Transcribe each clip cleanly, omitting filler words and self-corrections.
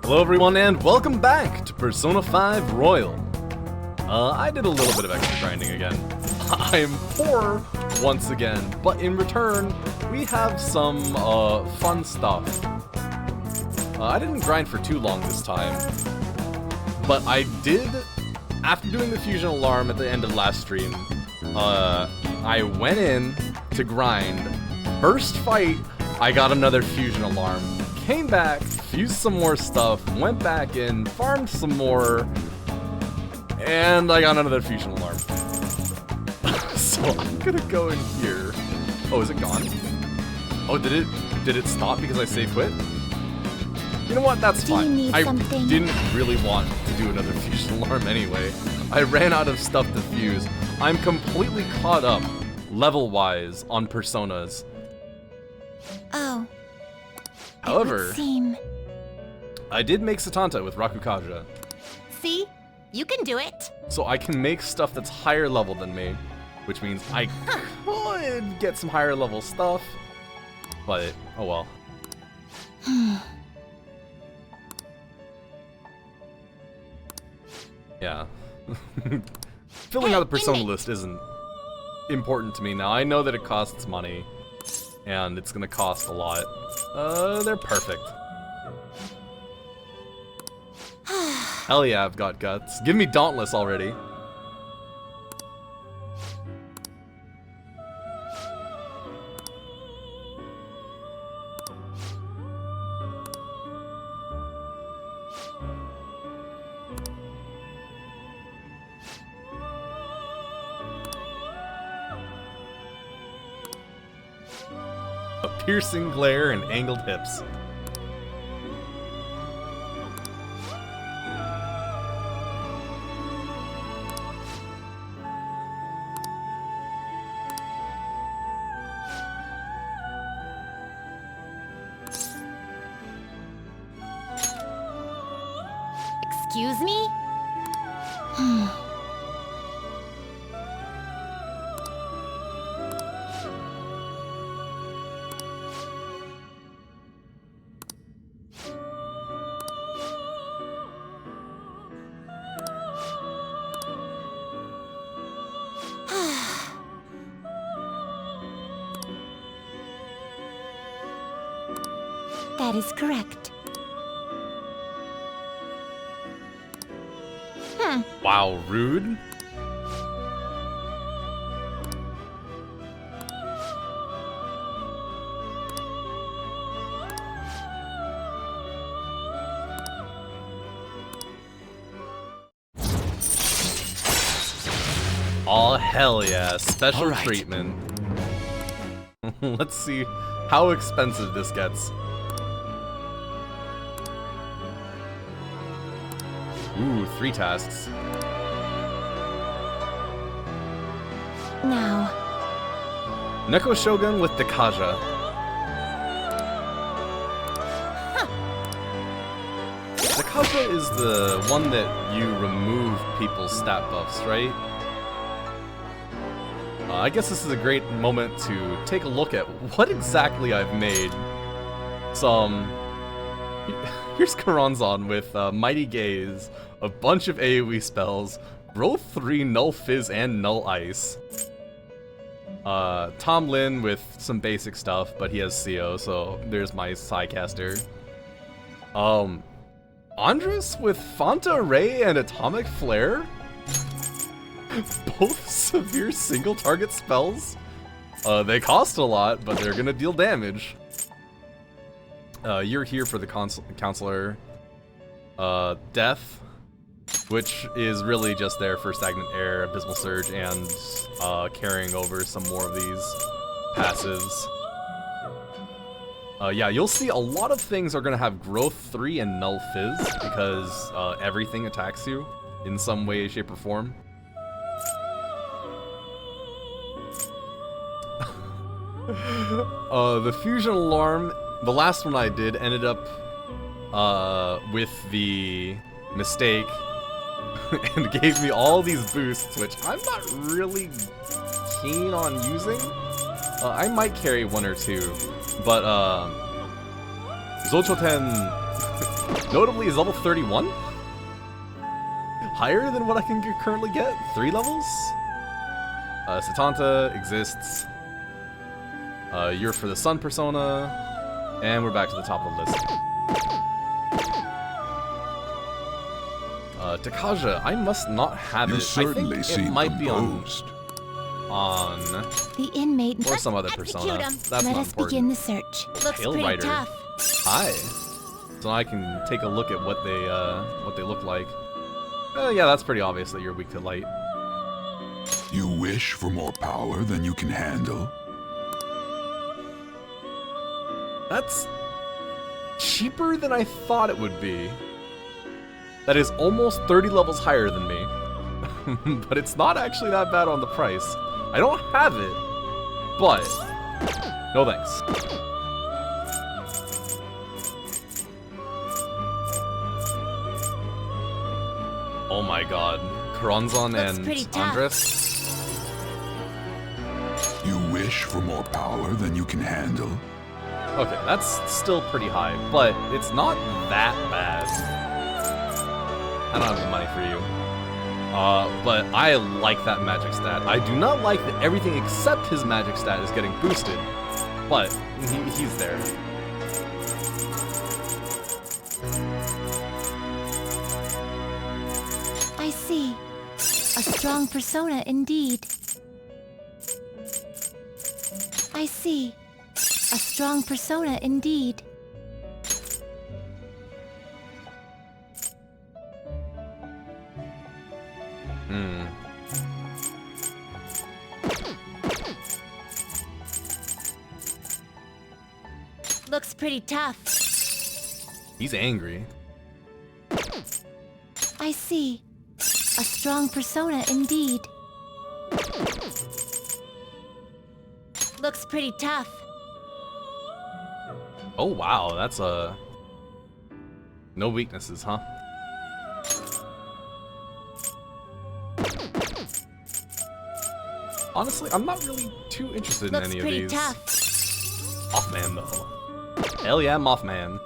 Hello everyone and welcome back to Persona 5 Royal. I did a little bit of extra grinding again. I'm poor once again, but in return, we have some fun stuff. I didn't grind for too long this time, but I did, after doing the fusion alarm at the end of last stream, I went in to grind. First fight, I got another fusion alarm. Came back, fused some more stuff, went back in, farmed some more, and I got another fusion alarm. So I'm gonna go in here. Oh, is it gone? Oh, did it stop because I save quit? You know what, that's fine. I didn't really want to do another fusion alarm anyway. I ran out of stuff to fuse. I'm completely caught up, level-wise, on Personas. Oh. However, I did make Satanta with Rakukaja. See? You can do it. So I can make stuff that's higher level than me, which means I could get some higher level stuff, but oh well. Yeah. Filling out the Persona list isn't important to me now. I know that it costs money, and it's gonna cost a lot. They're perfect. Hell yeah, I've got guts. Give me Dauntless already. A piercing glare and angled hips. Excuse me? That is correct. Wow, rude. Oh hell yeah, special treatment. Let's see how expensive this gets. Ooh, 3 tasks. Now. Neko Shogun with Dekaja. Dekaja is the one that you remove people's stat buffs, right? I guess this is a great moment to take a look at what exactly I've made. Here's Karanzan with Mighty Gaze, a bunch of AoE spells, Growth 3, Null Fizz, and Null Ice. Tom Lin with some basic stuff, but he has CO, so there's my Psycaster. Andres with Fanta Ray and Atomic Flare? Both severe single target spells? They cost a lot, but they're gonna deal damage. You're here for the counselor. Death, which is really just there for Stagnant Air, Abysmal Surge, and carrying over some more of these passives. Yeah, you'll see a lot of things are gonna have Growth 3 and Null Fizz, because everything attacks you in some way, shape, or form. The fusion alarm, the last one I did, ended up with the mistake and gave me all these boosts, which I'm not really keen on using. I might carry 1 or 2, but Zochoten Notably is level 31. Higher than what I can currently get. 3 levels. Satanta exists. You're for the Sun persona. And we're back to the top of the list. Takaja, I must not have You it. certainly I think it seem might be composed. on The inmate. or some other Execute persona. him. That's Let not us important. begin the search. Looks Pale pretty Rider. tough. Hi. So I can take a look at what they look like. Yeah, that's pretty obvious that you're weak to light. You wish for more power than you can handle? That's cheaper than I thought it would be. That is almost 30 levels higher than me. But it's not actually that bad on the price. I don't have it, but no thanks. Oh my god. Karanzan Looks and pretty tough. Andres? You wish for more power than you can handle? Okay, that's still pretty high, but it's not that bad. I don't have the money for you. But I like that magic stat. I do not like that everything except his magic stat is getting boosted, but he's there. I see. A strong persona indeed. I see. A strong persona indeed. Looks pretty tough. He's angry. I see. A strong persona indeed. Looks pretty tough. Oh wow, that's no weaknesses, huh? Honestly, I'm not really too interested Looks in any of pretty these. tough. Mothman though. Hell yeah, Mothman.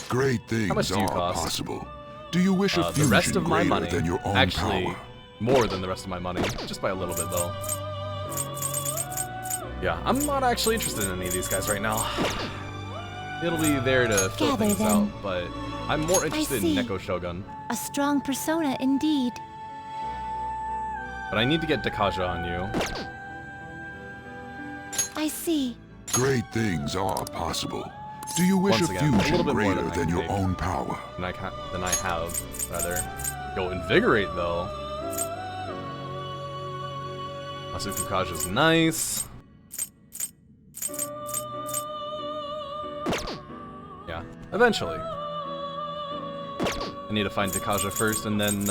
Great How much things do you are cost? possible. Do you wish a The fusion rest of my greater money. than your own Actually, power? more than the rest of my money. Just by a little bit though. Yeah, I'm not actually interested in any of these guys right now. It'll be there to fill Gather things them. out, but I'm more interested in see. Neko Shogun. A strong persona indeed. But I need to get Dakaja on you. I see. Great things are possible. Do you wish Once a again, a fusion little bit more greater than I than can your take. own power? Than I have, rather. Go Invigorate, though. Asuku Kaja's nice. Yeah, eventually. I need to find Dakaja first and then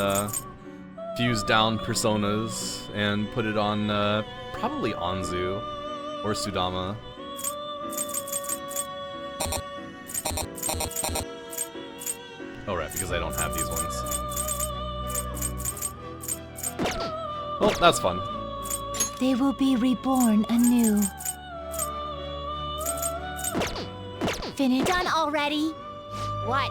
fuse down personas and put it on probably Anzu or Sudama. Oh right, because I don't have these ones. Well, that's fun. They will be reborn anew. Finished. Done already? What?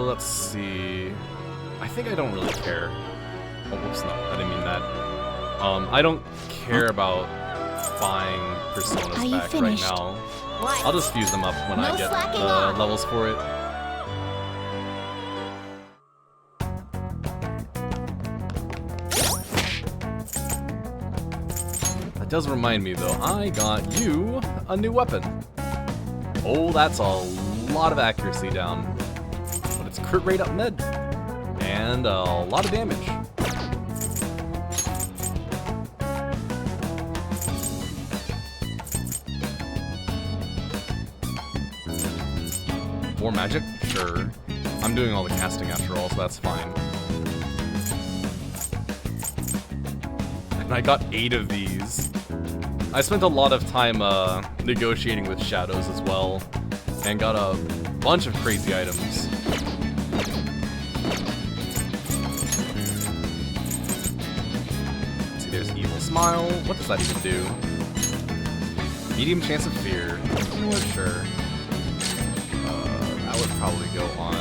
Let's see. I think I don't really care. Oh, whoops, no, I didn't mean that. I don't care about buying personas Are you back finished? right now. What? I'll just fuse them up when I No get slacking the off. levels for it. That does remind me though, I got you a new weapon. Oh, that's a lot of accuracy down. But it's crit rate up mid. And a lot of damage. More magic? Sure. I'm doing all the casting after all, so that's fine. And I got 8 of these. I spent a lot of time negotiating with shadows as well, and got a bunch of crazy items. See, there's Evil Smile. What does that even do? Medium chance of fear. You know what? Sure. That would probably go on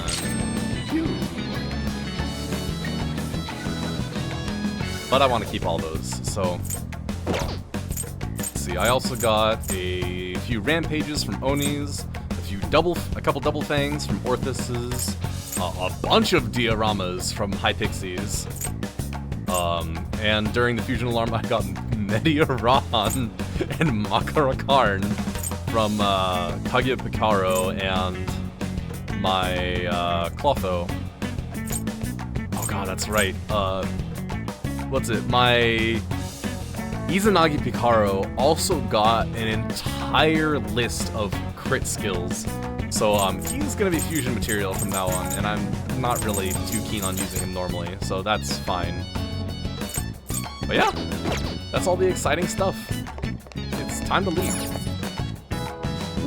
you. But I want to keep all those, so... Let's see, I also got a few rampages from Onis, a couple double fangs from Orthus's, a bunch of dioramas from Hypixes, and during the fusion alarm I got Mediaron and Makarakarn from Kaguya Picaro and my Clotho. Oh god, that's right. What's it? My Izanagi Picaro also got an entire list of crit skills. So he's gonna be fusion material from now on, and I'm not really too keen on using him normally, so that's fine. But yeah, that's all the exciting stuff. It's time to leave.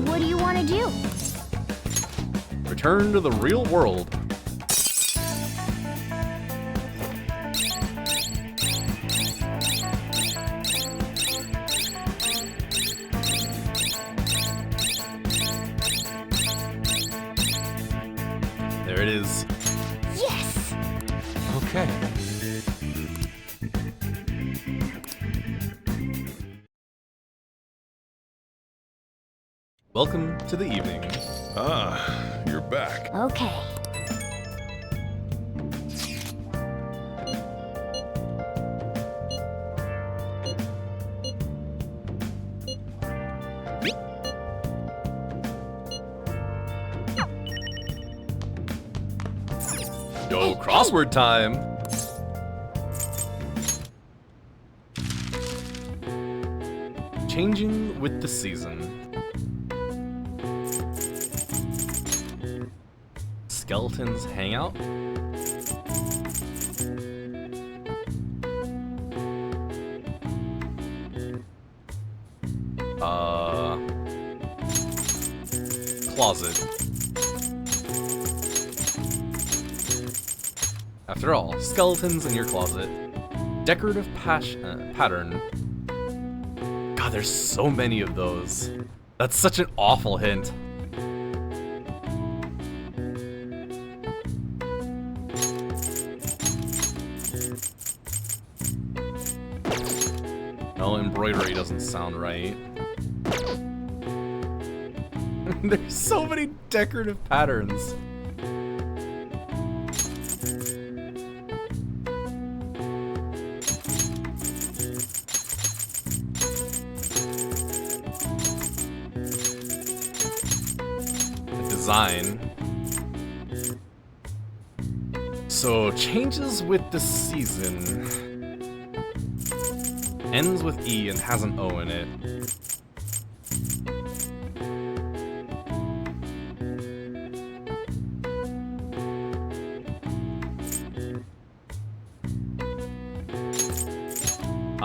What do you want to do? Return to the real world. There it is. Yes! Okay. Welcome to the evening. Ah, you're back. Okay. Yo, crossword time. Changing with the season. Skeletons hangout. Closet. After all, skeletons in your closet. Decorative pattern. God, there's so many of those. That's such an awful hint. No, embroidery doesn't sound right. There's so many decorative patterns. Design. So, changes with the season. Ends with E and has an O in it.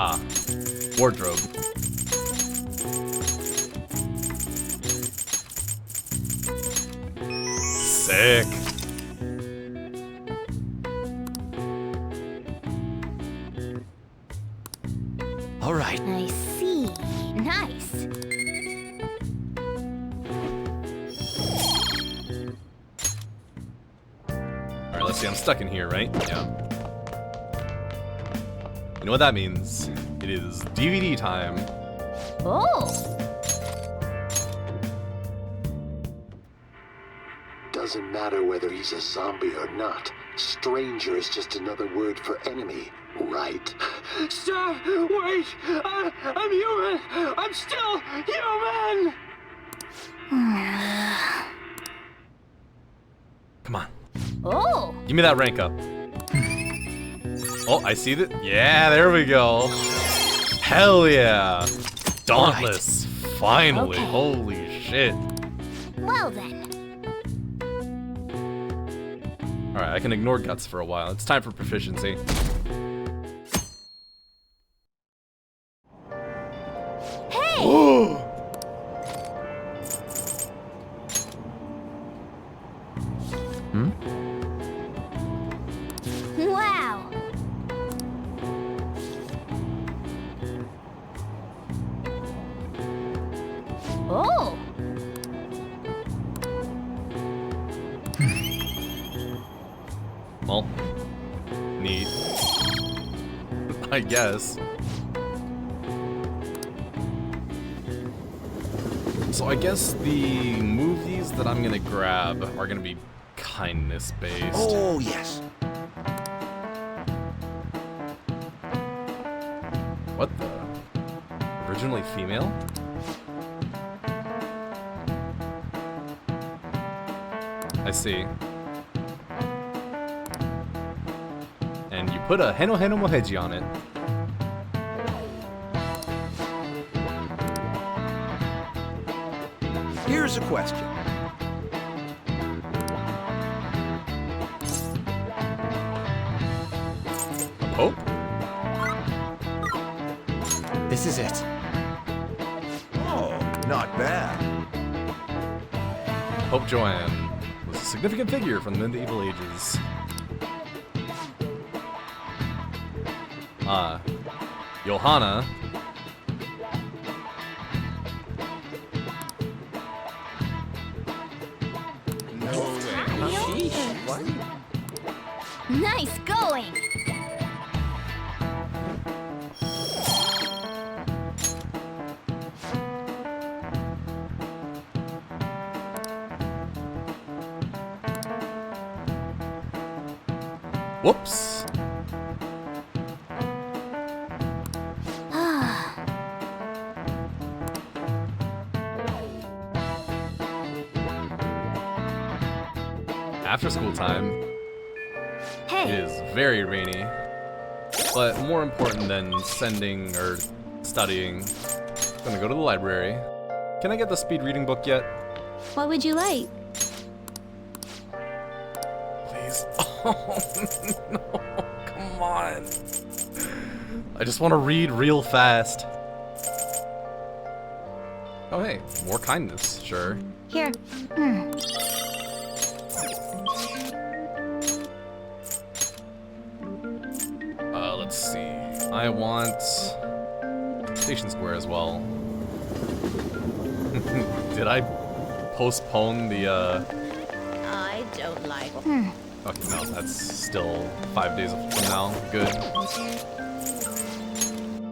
Ah, wardrobe. Sick. All right. I see. Nice. All right, let's see. I'm stuck in here, right? Yeah. You know what that means? It is DVD time. Oh! Doesn't matter whether he's a zombie or not. Stranger is just another word for enemy, right? Stop! Wait! I'm human! I'm still human! Come on. Oh! Give me that rank up. Oh, I see that. Yeah, there we go. Hell yeah. Dauntless. Finally. Okay. Holy shit. Well then. Alright, I can ignore guts for a while. It's time for proficiency. Hey! Hmm? Wow! Oh! Well, neat. I guess. So I guess the movies that I'm gonna grab are gonna be kindness based. Oh, yes. What the? Originally female? I see. And you put a Heno Heno Moheji on it. Here's a question. A pope? This is it. Oh, not bad. Pope Joanne was a significant figure from the medieval ages. Johanna. Nice going! Whoops. After school time. It Hey, is very rainy, but more important than sending or studying, I'm gonna go to the library. Can I get the speed reading book yet? what would you like? Please. Oh, no. Come on. I just want to read real fast. Oh, hey. More kindness. Sure. Here. Let's see. I want Station Square as well. Did I postpone the, I don't like. Okay, no, that's still 5 days from now. Good.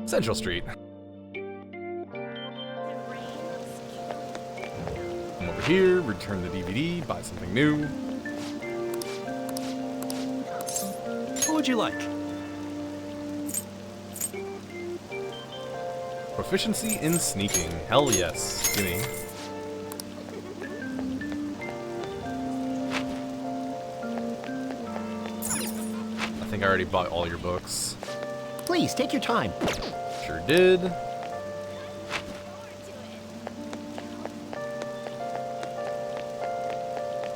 Central Street. Come over here, return the DVD, buy something new. What would you like? Proficiency in sneaking. Hell yes. Gimme. I think I already bought all your books. Please, take your time. Sure did.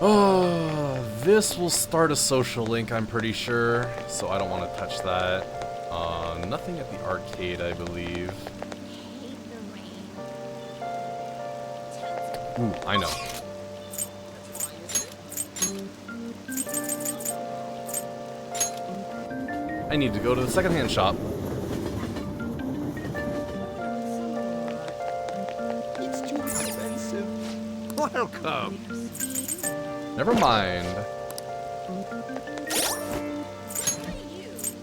Oh, this will start a social link, I'm pretty sure. So I don't want to touch that. Nothing at the arcade, I believe. Ooh, I know. I need to go to the secondhand shop. It's too expensive. Welcome. Never mind.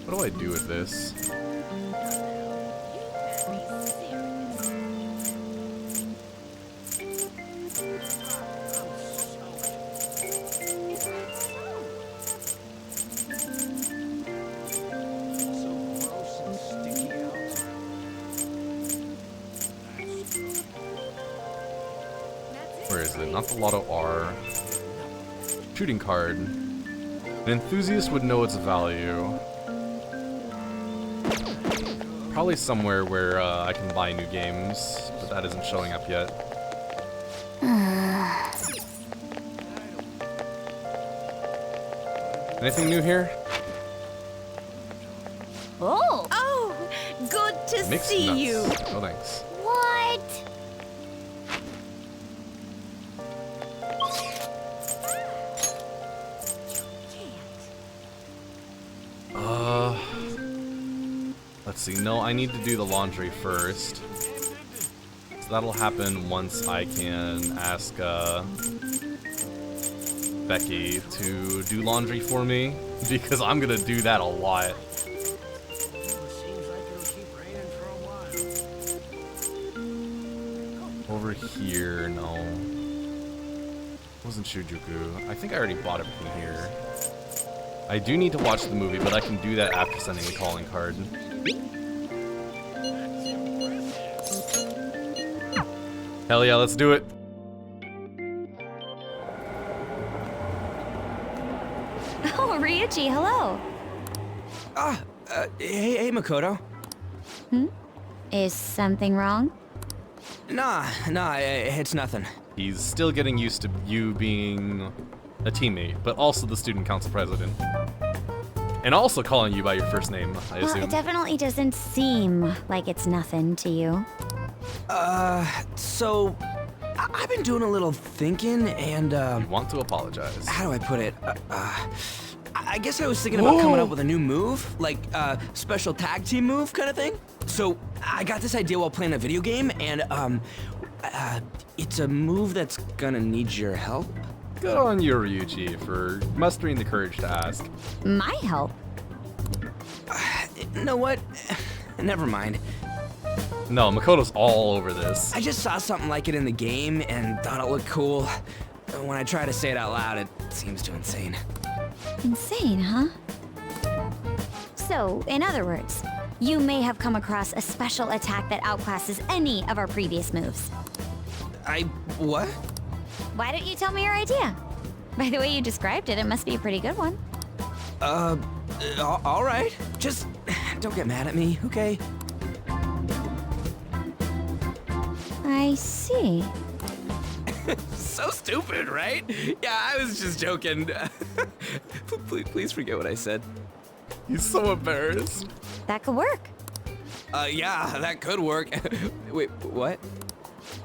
What do I do with this? Where is it? Not the Lotto R. Shooting card. An enthusiast would know its value. Probably somewhere where I can buy new games, but that isn't showing up yet. Anything new here? Oh! Oh, good to Mixed see nuts. you. Oh, thanks. What? Let's see. No, I need to do the laundry first. So that'll happen once I can ask Becky to do laundry for me, because I'm gonna do that a lot. Over here, no. Wasn't Shujuku. I think I already bought everything here. I do need to watch the movie, but I can do that after sending the calling card. Hell yeah, let's do it. Oh, Ryuji, hello. Hey, Makoto. Is something wrong? Nah, it's nothing. He's still getting used to you being a teammate, but also the student council president. And also calling you by your first name, I Well, assume. it definitely doesn't seem like it's nothing to you. So I've been doing a little thinking, and You want to apologize. how do I put it? I guess I was thinking about coming up with a new move, like a special tag team move kind of thing. So I got this idea while playing a video game, and it's a move that's gonna need your help. Good on you, Ryuji, for mustering the courage to ask. My help? You know what? Never mind. No, Makoto's all over this. I just saw something like it in the game and thought it looked cool. When I try to say it out loud, it seems too insane. Insane, huh? So, in other words, you may have come across a special attack that outclasses any of our previous moves. What? Why don't you tell me your idea? By the way you described it, it must be a pretty good one. All right. Just don't get mad at me, okay? I see. So stupid, right? Yeah, I was just joking. Please forget what I said. He's so embarrassed. That could work. Yeah, that could work. Wait, what?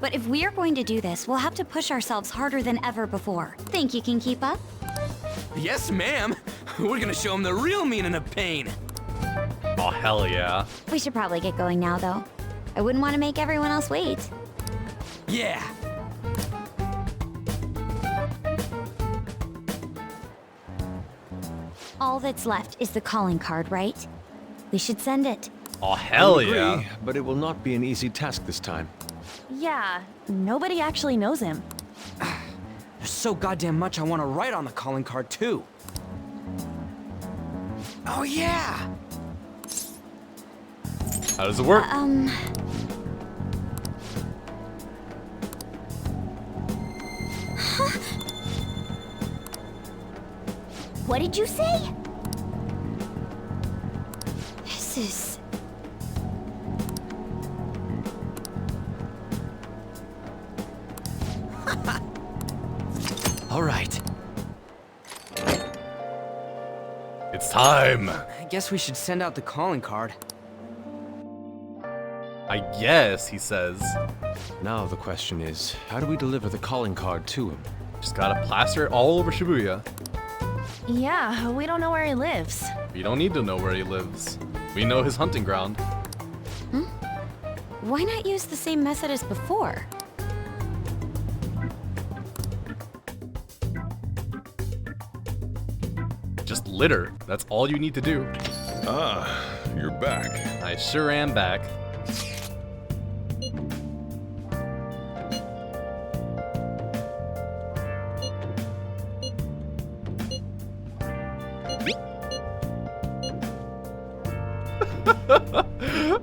But if we are going to do this, we'll have to push ourselves harder than ever before. Think you can keep up? Yes, ma'am. We're gonna show him the real meaning of pain. Oh, hell yeah. We should probably get going now, though. I wouldn't want to make everyone else wait. Yeah. All that's left is the calling card, right? We should send it. Oh, hell I agree, yeah. but it will not be an easy task this time. Yeah, nobody actually knows him. There's so goddamn much I want to write on the calling card, too. Oh, yeah. How does it work? What did you say? This is... All right. It's time. I guess we should send out the calling card. I guess, he says. Now the question is, how do we deliver the calling card to him? Just gotta plaster it all over Shibuya. Yeah, we don't know where he lives. We don't need to know where he lives. We know his hunting ground. Why not use the same method as before? Just litter. That's all you need to do. Ah, you're back. I sure am back.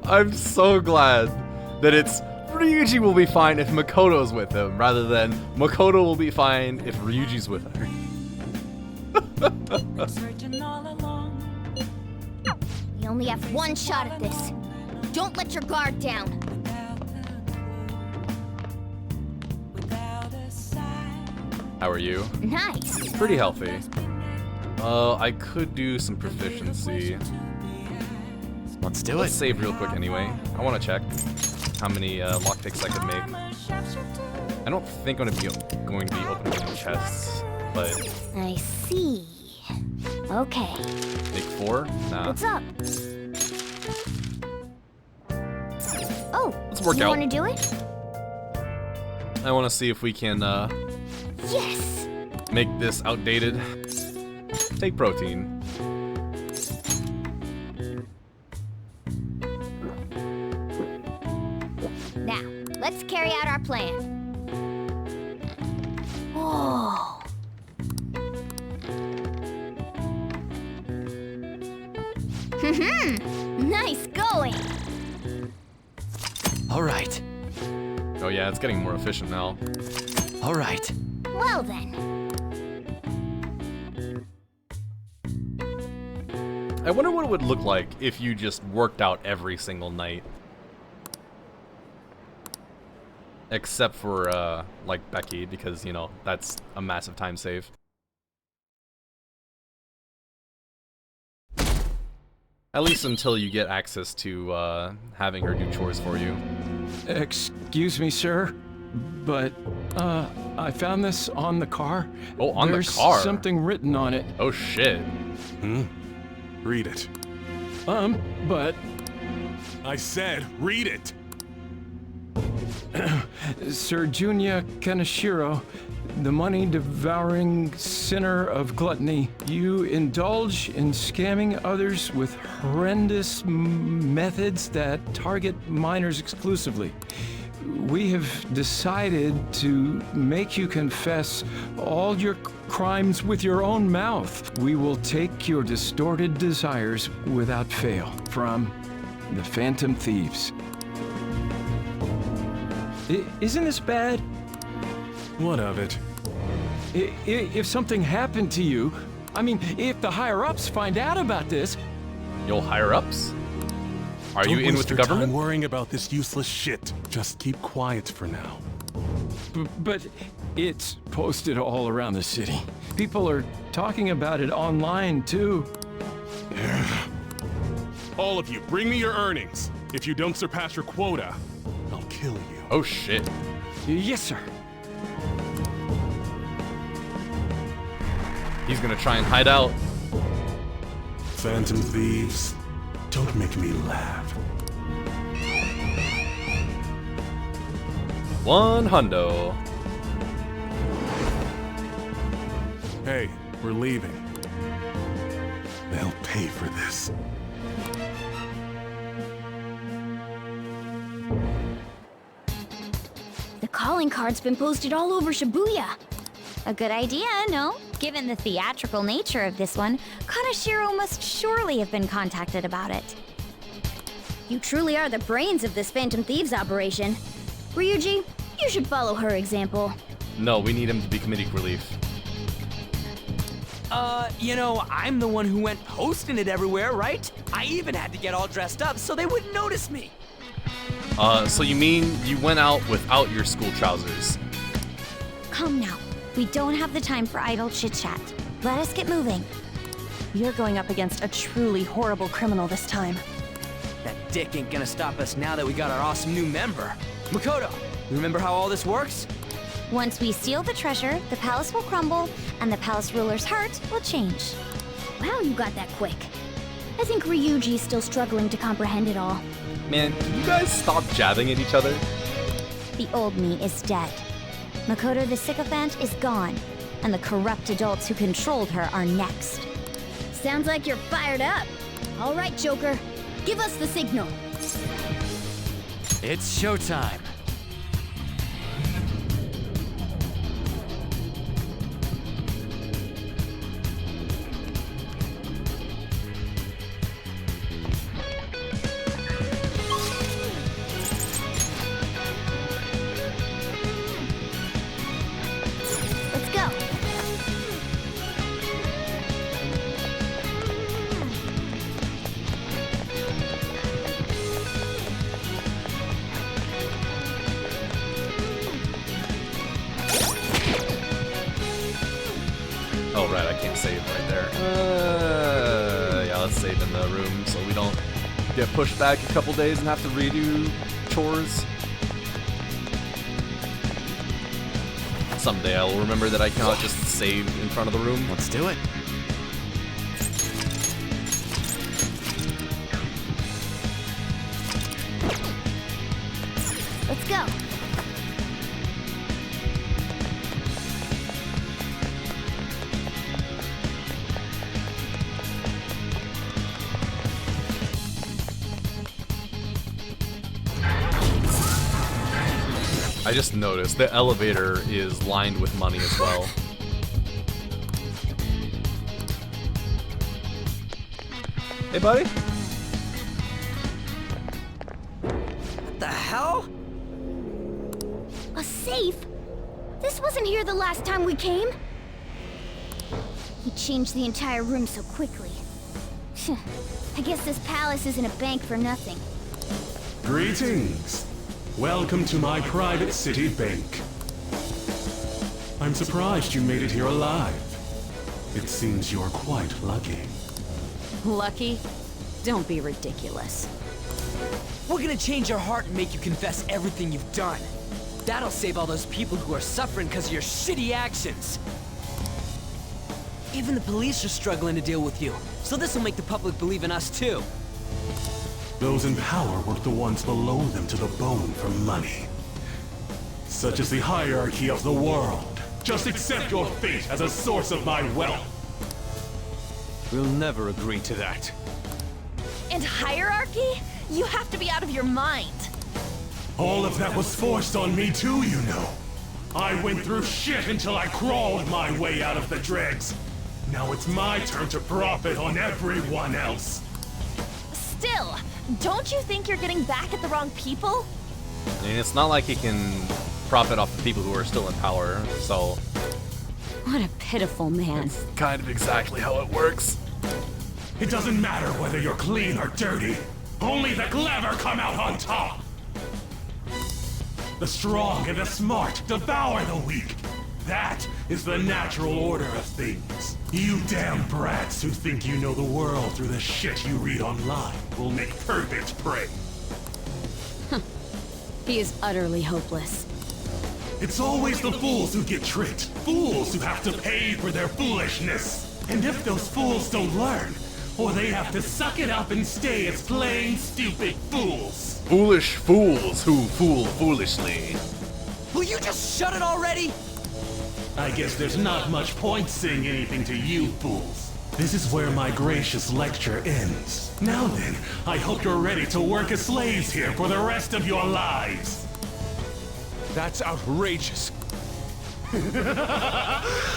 I'm so glad that it's Ryuji will be fine if Makoto's with him, rather than Makoto will be fine if Ryuji's with her. You only have one shot at this. Don't let your guard down. How are you? Nice. Pretty healthy. I could do some proficiency. Let's do Let's save real quick anyway. I want to check how many lockpicks I could make. I don't think I'm going to be opening any chests, but I see. Okay. make 4? Nah. What's up? Oh, Let's work you out. want to do it? I want to see if we can Yes! make this outdated. Take protein. Now, let's carry out our plan. Whoa. Nice going. All right. Oh yeah, it's getting more efficient now. All right. Well then. I wonder what it would look like if you just worked out every single night. Except for, like, Becky, because, you know, that's a massive time save. At least until you get access to, having her do chores for you. Excuse me, sir, but, I found this on the car. Oh, on There's the car? something written on it. Oh, shit. Read it. But... I said, read it! Sir Junya Kaneshiro, the money-devouring sinner of gluttony, you indulge in scamming others with horrendous methods that target minors exclusively. We have decided to make you confess all your crimes with your own mouth. We will take your distorted desires without fail. From the Phantom Thieves. Isn't this bad? What of it? If something happened to you, I mean, if the higher-ups find out about this... Yo, higher-ups? Are you in with the Don't waste your government? time worrying about this useless shit. Just keep quiet for now. But it's posted all around the city. People are talking about it online, too. All of you, bring me your earnings. If you don't surpass your quota, I'll kill you. Oh, shit. Yes, sir. He's gonna try and hide out. Phantom Thieves, don't make me laugh. 100. Hey, we're leaving. They'll pay for this. The calling card's been posted all over Shibuya. A good idea, no? Given the theatrical nature of this one, Kaneshiro must surely have been contacted about it. You truly are the brains of this Phantom Thieves operation. Ryuji, you should follow her example. No, we need him to be comedic relief. You know, I'm the one who went posting it everywhere, right? I even had to get all dressed up so they wouldn't notice me. So you mean you went out without your school trousers? Come now. We don't have the time for idle chit-chat. Let us get moving. You're going up against a truly horrible criminal this time. That dick ain't gonna stop us now that we got our awesome new member. Makoto, you remember how all this works? Once we steal the treasure, the palace will crumble, and the palace ruler's heart will change. Wow, you got that quick. I think Ryuji's still struggling to comprehend it all. Man, can you guys stop jabbing at each other? The old me is dead. Makoto the sycophant is gone, and the corrupt adults who controlled her are next. Sounds like you're fired up. All right, Joker. Give us the signal. It's showtime. Let's go. Oh, right, I can't save right there. Yeah, let's save in the room so we don't get pushed back a couple days and have to redo chores. Someday I will remember that I cannot just save in front of the room. Let's do it. Let's go. I just noticed the elevator is lined with money as well. Hey, buddy. What the hell? A safe? This wasn't here the last time we came. He changed the entire room so quickly. I guess this palace isn't a bank for nothing. Greetings. Welcome to my private city bank. I'm surprised you made it here alive. It seems you're quite lucky. Lucky? Don't be ridiculous. We're gonna change your heart and make you confess everything you've done. That'll save all those people who are suffering because of your shitty actions. Even the police are struggling to deal with you, so this will make the public believe in us too. Those in power work the ones below them to the bone for money. Such is the hierarchy of the world. Just accept your fate as a source of my wealth. We'll never agree to that. And hierarchy? You have to be out of your mind. All of that was forced on me too, you know. I went through shit until I crawled my way out of the dregs. Now it's my turn to profit on everyone else. Still, don't you think you're getting back at the wrong people? I mean, it's not like he can profit off the people who are still in power, so... What a pitiful man. It's kind of exactly how it works. It doesn't matter whether you're clean or dirty. Only the clever come out on top. The strong and the smart devour the weak. That is the natural order of things. You damn brats who think you know the world through the shit you read online will make perfect prey. He is utterly hopeless. It's always the fools who get tricked. Fools who have to pay for their foolishness. And if those fools don't learn, or they have to suck it up and stay as plain stupid fools. Foolish fools who fool foolishly. Will you just shut it already? I guess there's not much point saying anything to you fools. This is where my gracious lecture ends. Now then, I hope you're ready to work as slaves here for the rest of your lives. That's outrageous.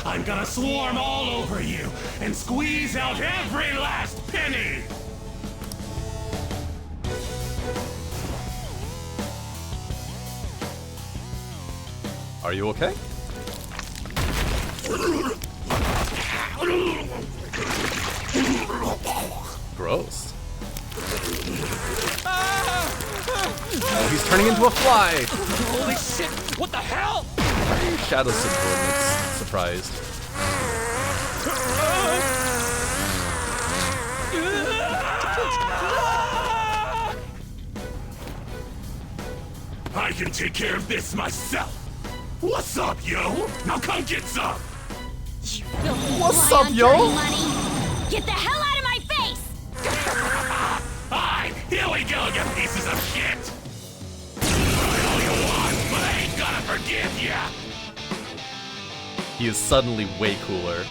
I'm gonna swarm all over you and squeeze out every last penny! Are you okay? Gross. Oh, he's turning into a fly! Holy shit! What the hell? Why are your shadow subordinates surprised? I can take care of this myself! What's up, yo? Now come get some! What's up, yo? Get the hell out of my face! Alright, here we go, you pieces of shit! Try all you want, but I ain't gonna forgive ya! He is suddenly way cooler.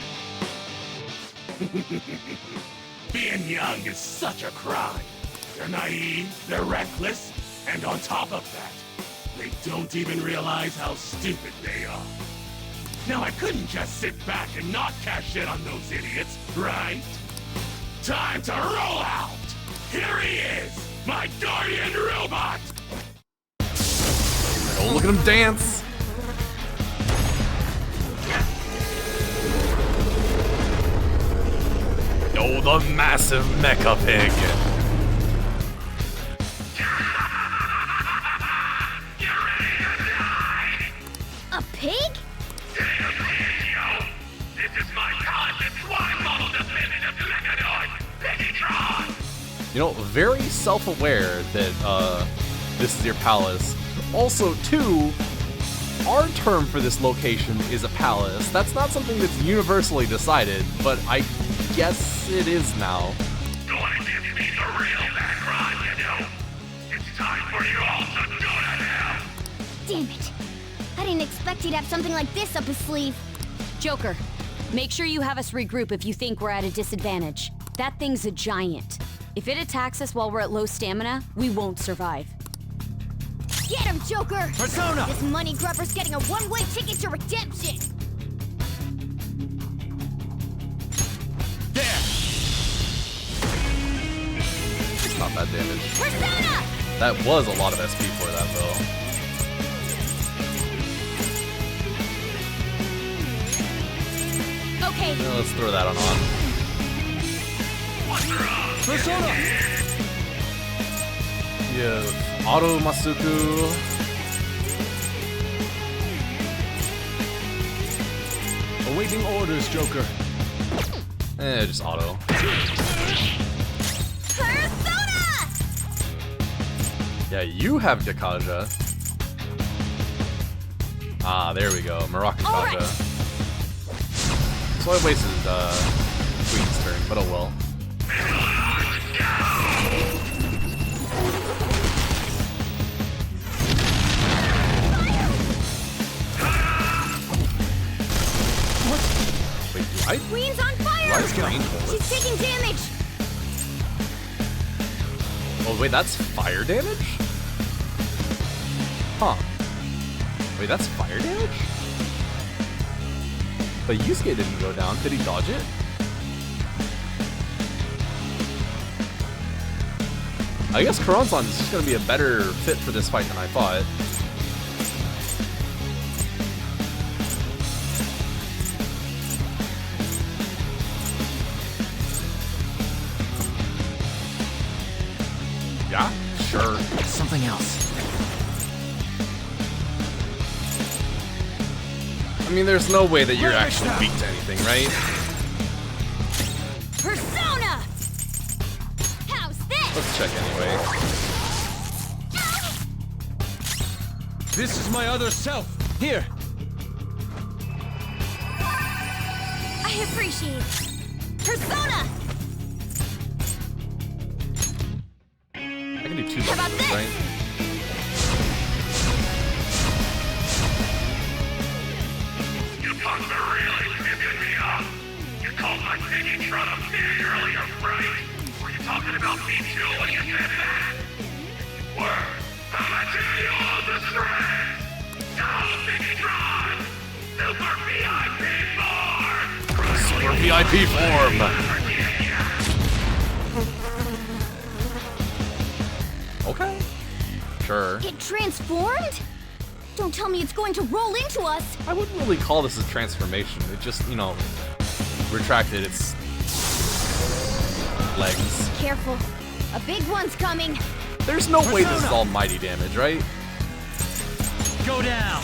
Being young is such a crime. They're naive, they're reckless, and on top of that, they don't even realize how stupid they are. Now I couldn't just sit back and not cash in on those idiots, right? Time to roll out! Here he is, my guardian robot! Oh, look at him dance! Oh, the massive mecha pig! A pig? You know, very self-aware that this is your palace. Also, too, our term for this location is a palace. That's not something that's universally decided, but I guess it is now. Going to be the real background, you know. It's time for you all to go to hell. Damn it. I didn't expect he'd have something like this up his sleeve. Joker, make sure you have us regroup if you think we're at a disadvantage. That thing's a giant. If it attacks us while we're at low stamina, we won't survive. Get him, Joker! Persona! This money grubber's getting a one-way ticket to redemption! There! It's not bad damage. Persona! That was a lot of SP for that, though. Okay. Yeah, let's throw that on. Persona! Yeah, Auto Masuku. Awaiting orders, Joker. Just auto. Persona! Yeah, you have Dakaja. Ah, there we go. Maraka All Kaja. right. So I wasted Queen's turn, but oh well. Wait, do I? Queen's on fire! Let's go. She's taking damage! Oh wait, that's fire damage? Huh. Wait, that's fire damage? But Yusuke didn't go down. Did he dodge it? I guess Karanzan is just gonna be a better fit for this fight than I thought. Yeah, sure. Something else. I mean, there's no way that you're actually weak to anything, right? Persona! How's this? Let's check anyway. This is my other self. Here. I appreciate it. Persona! I can do 2 How about moves, this? right? You punks are really pissing me off. You called my Tron a pig earlier, right? Were you talking about me too when you said that? Word. I'm a tell all the strength. Now, Tron. Super VIP form. Super VIP form. Okay. Sure. It transformed? Don't tell me it's going to roll into us! I wouldn't really call this a transformation. It just, you know, retracted its legs. Careful. A big one's coming. There's no way this is all mighty damage, right? Go down!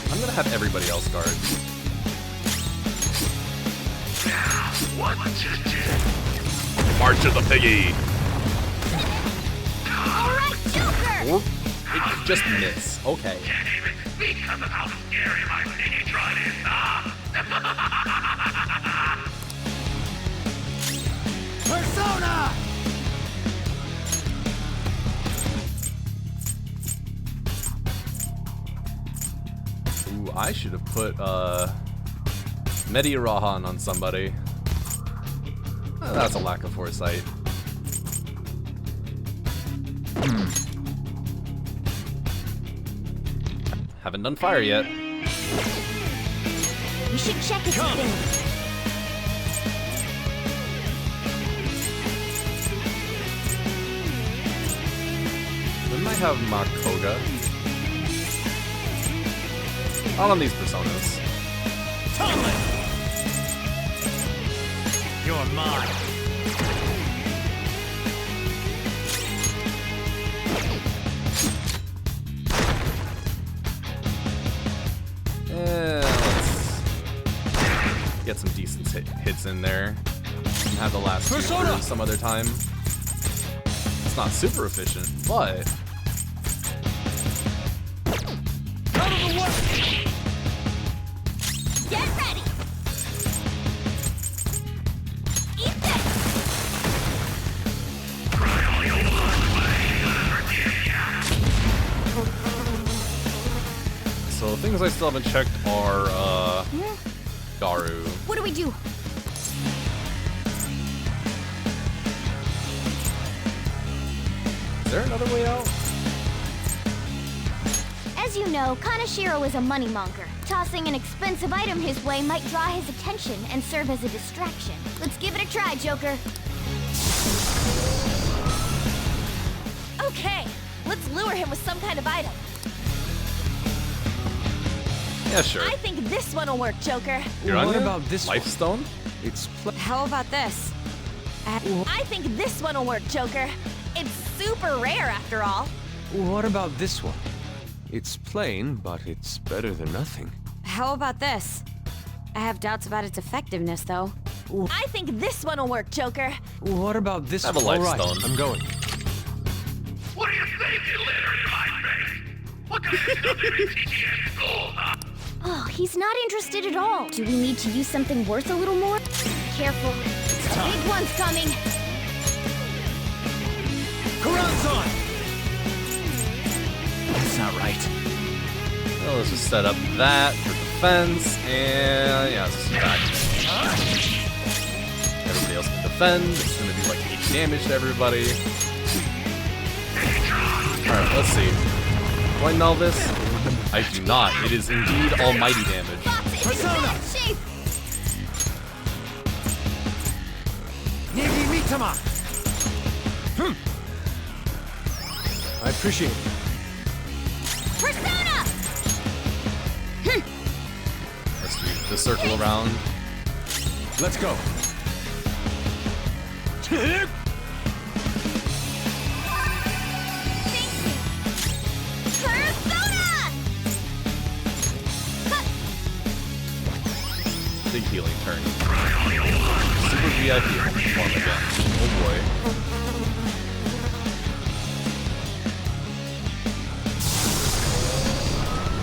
I'm gonna have everybody else guard. What you did? March of the Piggy! Alright, Joker! Or it could just miss. Okay. Can't even speak because of how scary my Tron is, huh? Persona! Ooh, I should have put Media Rahan on somebody. That's a lack of foresight. Haven't done fire yet. We should check its thing. We might have Makoga. All on these personas. You're mine. Let's get some decent hits in there. And have the last two for some other time. It's not super efficient, but Out of the way! Get ready! Eat this! so things I still haven't checked are Garu. What do we do? Is there another way out? As you know, Kaneshiro is a moneymonger. Tossing an expensive item his way might draw his attention and serve as a distraction. Let's give it a try, Joker. Okay, let's lure him with some kind of item. Yeah, sure. I think this one will work, Joker. What about this Life one? Stone? It's How about this? I think this one will work, Joker. It's super rare after all. What about this one? It's plain, but it's better than nothing. How about this? I have doubts about its effectiveness, though. I think this one will work, Joker. What about this I have a one? life All right, stone. I'm going. What do you think, you litter in my face? What kind of stuff did you teach you at school, huh? Oh, he's not interested at all. Do we need to use something worth a little more? Careful. The big one's coming. Karan's That's not right. Well, let's just set up that for defense, and yeah, let's just attack. Everybody else can defend. It's gonna do like 8 damage to everybody. Alright, let's see. Do I null this? I do not. It is indeed almighty damage. Persona! Negi Mitama! I appreciate it. Persona! Let's do the circle around. Let's go. Persona! Big healing turn. Super VIP form again. Oh boy.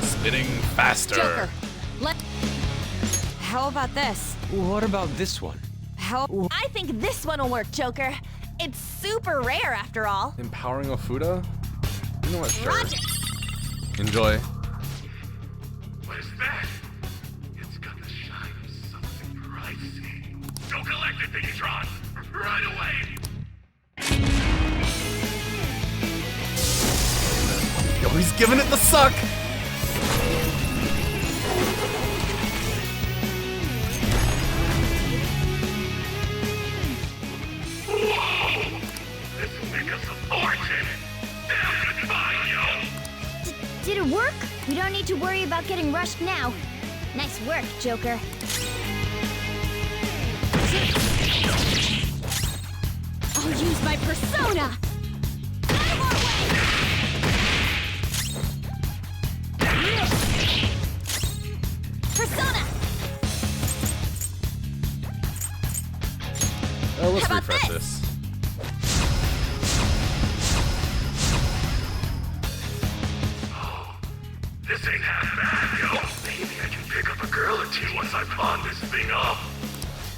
Spinning faster. Joker, How about this? What about this one? How? I think this one will work, Joker. It's super rare after all. Empowering Ofuda? You know what? Sure. Roger. Enjoy. What is that? It's got the shine of something pricey. Go collect it, Bigatron! Right away! Yo, he's giving it the suck! This will make us a fortune! Damn goodbye, yo! Did it work? We don't need to worry about getting rushed now. Nice work, Joker. I'll use my persona! Out of our way! Persona! Oh, let's How about refresh this? this. This ain't half bad, yo! Maybe I can pick up a girl or two once I pawn this thing off!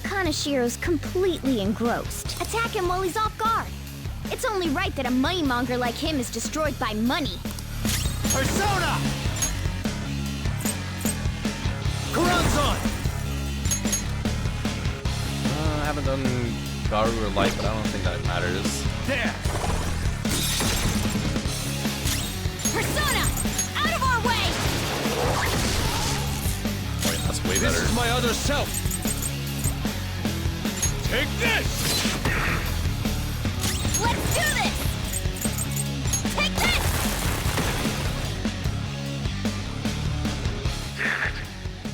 Kaneshiro's completely engrossed. Attack him while he's off guard. It's only right that a moneymonger like him is destroyed by money. Persona! Karan's I haven't done Garu or Light, but I don't think that matters. There! Persona! Out of our way! Wait, that's way This better. is my other self! Take this! Let's do this! Take this! Damn it!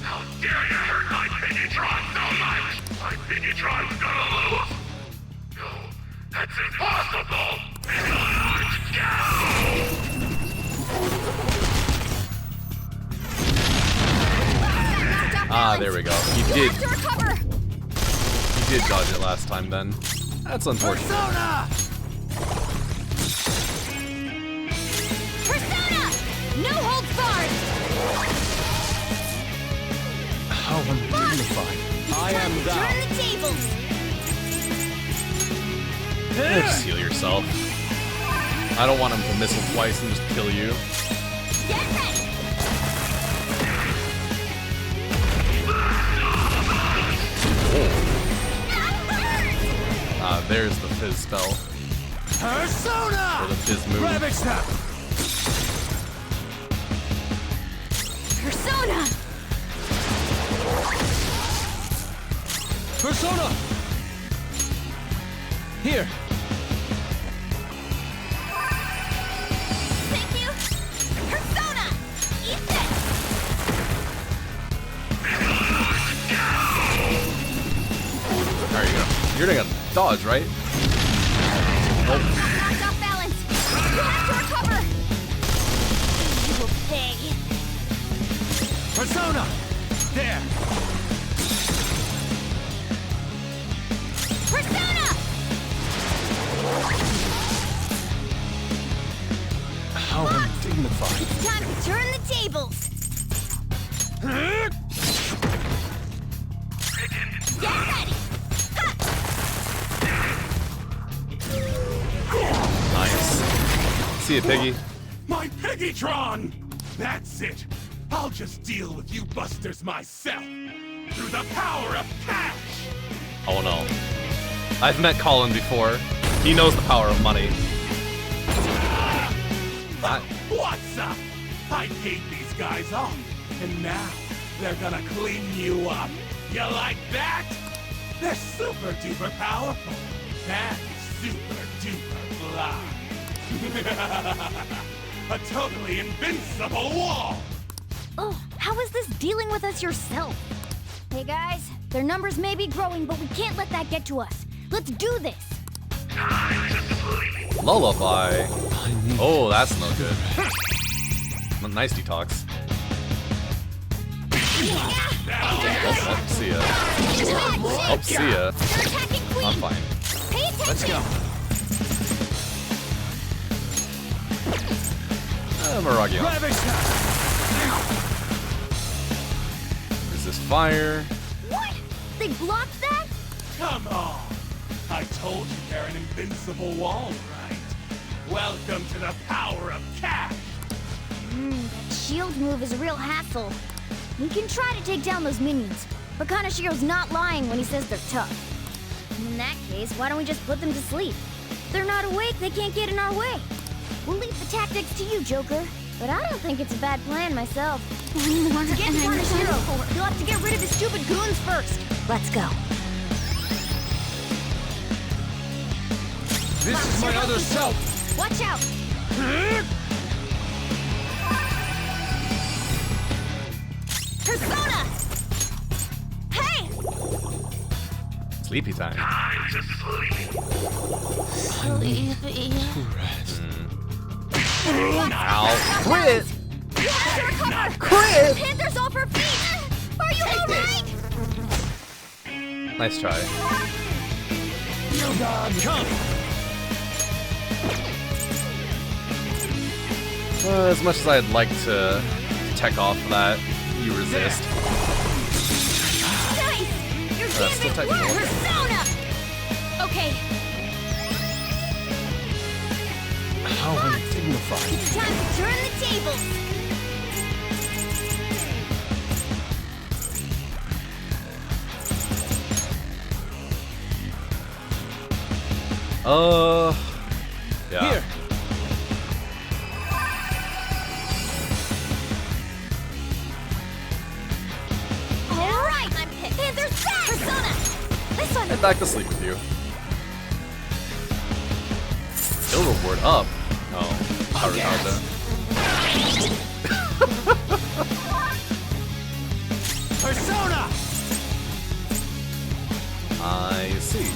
How dare you hurt my Bigatron so much! My Bigatron's gonna lose! No, that's impossible! Ah, there we go. He did. To recover! He did dodge it last time then. That's unfortunate. Persona! Persona! No holds barred! How undignified. I am thou. Turn the tables! Just heal yourself. I don't want him to missile twice and just kill you. Get ready! Ah, there's the fizz spell. Persona! Or the fizz move. Rabbit snap! Persona! Here. Thank you! Persona! Eat this! There you go. You're doing a dodge, right? Nope. Knocked off balance. You have to recover. You will pay. Persona! There! Persona! How undignified. It's time to turn the tables. Get ready. Nice. See you, Piggy. My Piggytron! That's it. I'll just deal with you busters myself. Through the power of cash! Oh no. I've met Colin before. He knows the power of money. What's up? I paid these guys off, and now they're gonna clean you up. You like that? They're super duper powerful and super duper fly. A totally invincible wall! Oh, how is this dealing with us yourself? Hey guys, their numbers may be growing, but we can't let that get to us. Let's do this. Lullaby. Oh, that's no good. Nice detox. Oh, see ya. Oh, see ya. I'm fine. Pay attention. Let's go. Miragion. Resist fire. What? They blocked that? Come on! I told you they're an invincible wall, right? Welcome to the power of cash! That shield move is a real hassle. We can try to take down those minions, but Kanashiro's not lying when he says they're tough. In that case, why don't we just put them to sleep? If they're not awake, they can't get in our way. We'll leave the tactics to you, Joker. But I don't think it's a bad plan myself. To get to Kanashiro, you'll have to get rid of his stupid goons first. Let's go. This is my other self. Watch out! Persona! Hey! Sleepy time. Sleepy. Ow. Quit! You have to recover! Quit! Panther's off her feet! Are you alright? Nice try. Come! As much as I'd like to tech off that, you resist. Nice! You're Still damn it technical. worked! Persona! Okay, How undignified. It's time to turn the tables! Yeah. Here. Alright! I'm picked. Panther's back! Persona! This one! Head back to sleep with you. Skill reward up. Oh, Harukaza. Persona! I see.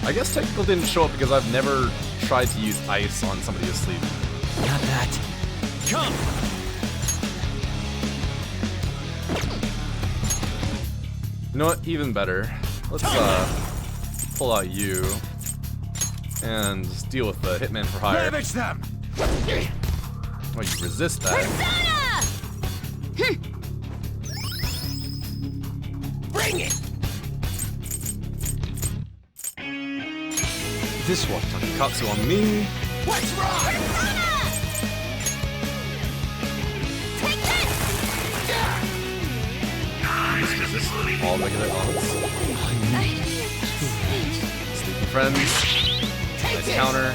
I guess technical didn't show up because I've never tried to use ice on somebody asleep. Not that. Come! You know what? Even better. Let's pull out you and deal with the Hitman for Hire. Ravage them! Oh, you resist that. Bring it! This one. Katsu on me. What's wrong? Take this! Just resist all regular elements. Sleeping friends. Nice counter.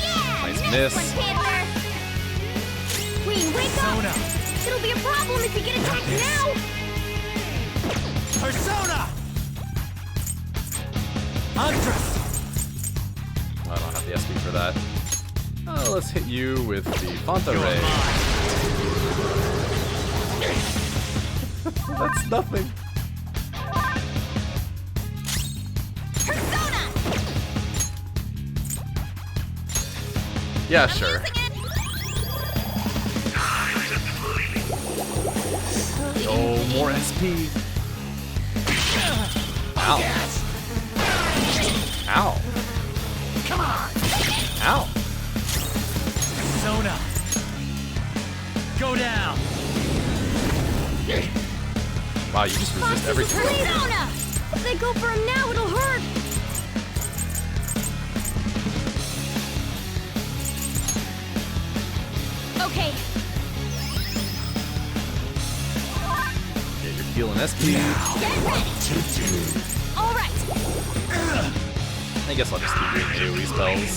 Yeah! Nice Next miss. one, Panther! Queen, wake up! Persona! It'll be a problem if you get attacked now! Persona! Undress! I don't have the SP for that. Let's hit you with the Fanta Ray. That's nothing. Persona! Yeah, sure. Oh, more SP. Ow. Ow. Come on! Ow. Persona! Go down! Wow, you just resist everything. Persona! If they go for him now, it'll hurt! Okay, Yeah, you're healing SP. all right. I guess I'll just keep doing AoE spells.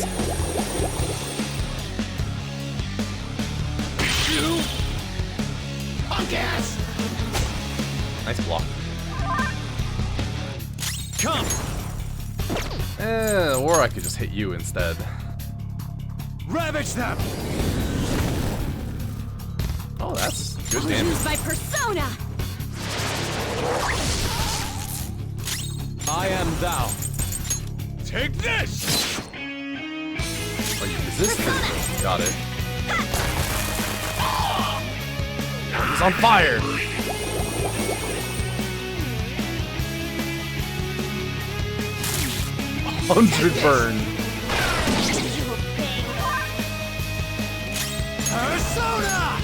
You! Punk ass! Nice block. Come! Or I could just hit you instead. Ravage them! Oh, that's good I'll damage. use my persona. I am thou. Take this! Oh, you resist it. Got it. He's on fire! 100 burn. Persona!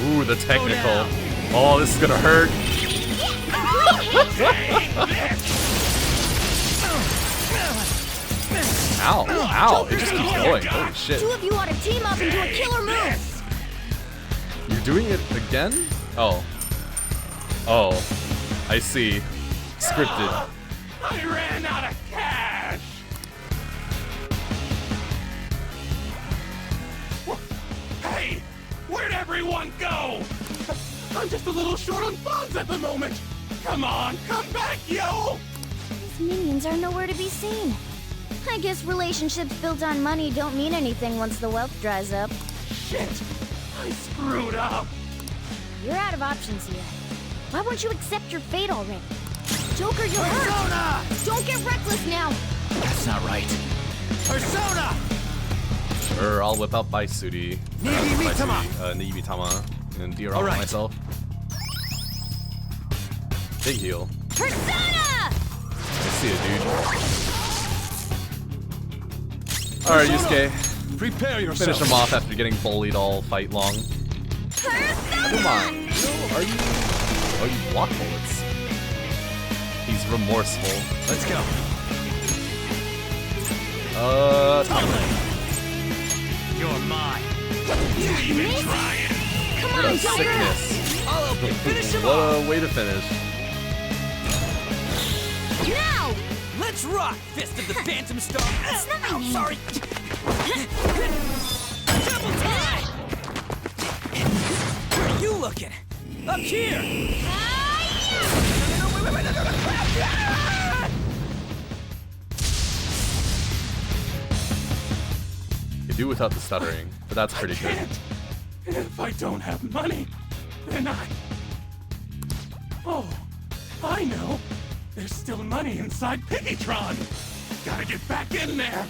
Ooh, the technical. Oh, this is gonna hurt. Ow, ow, it just keeps going. Holy shit. Two of you ought to team up and do a killer move! You're doing it again? Oh. Oh. I see. Scripted. I ran out of cash! Hey! Where'd everyone go? I'm just a little short on funds at the moment! Come on, come back, yo! These minions are nowhere to be seen. I guess relationships built on money don't mean anything once the wealth dries up. Shit! I screwed up! You're out of options here. Why won't you accept your fate already? Joker, you're hurt! Don't get reckless now! That's not right. Persona! Sure, I'll whip out Baisuri. Nigimitama! Nigimitama. And dear All right. myself. Big heal. Persona! I see it, dude. Alright, Yusuke. Prepare yourself. Finish him off after getting bullied all fight long. Come on. Are you... Oh, you block bullets. He's remorseful. Let's go. You're mine. Even trying! Come What on, a Joker! sickness. I'll help you finish him What off. a way to finish. Now! Let's rock, Fist of the Phantom Star. It's not my Ow, name. sorry. Double time. Where are you looking? Up here. You do without the stuttering, but that's pretty good. And if I don't have money, then Oh, I know. There's still money inside Piggytron. Gotta get back in there.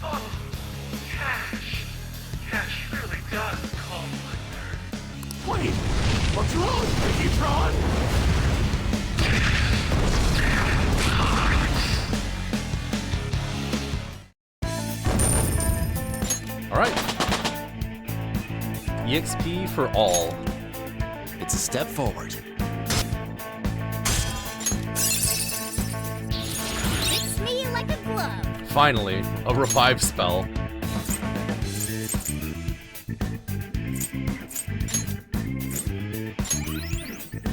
Oh, cash. Cash really does calm my nerves. Wait, what's wrong, Piggytron? Alright. EXP for all. It's a step forward. Fits me like a glove. Finally, a revive spell.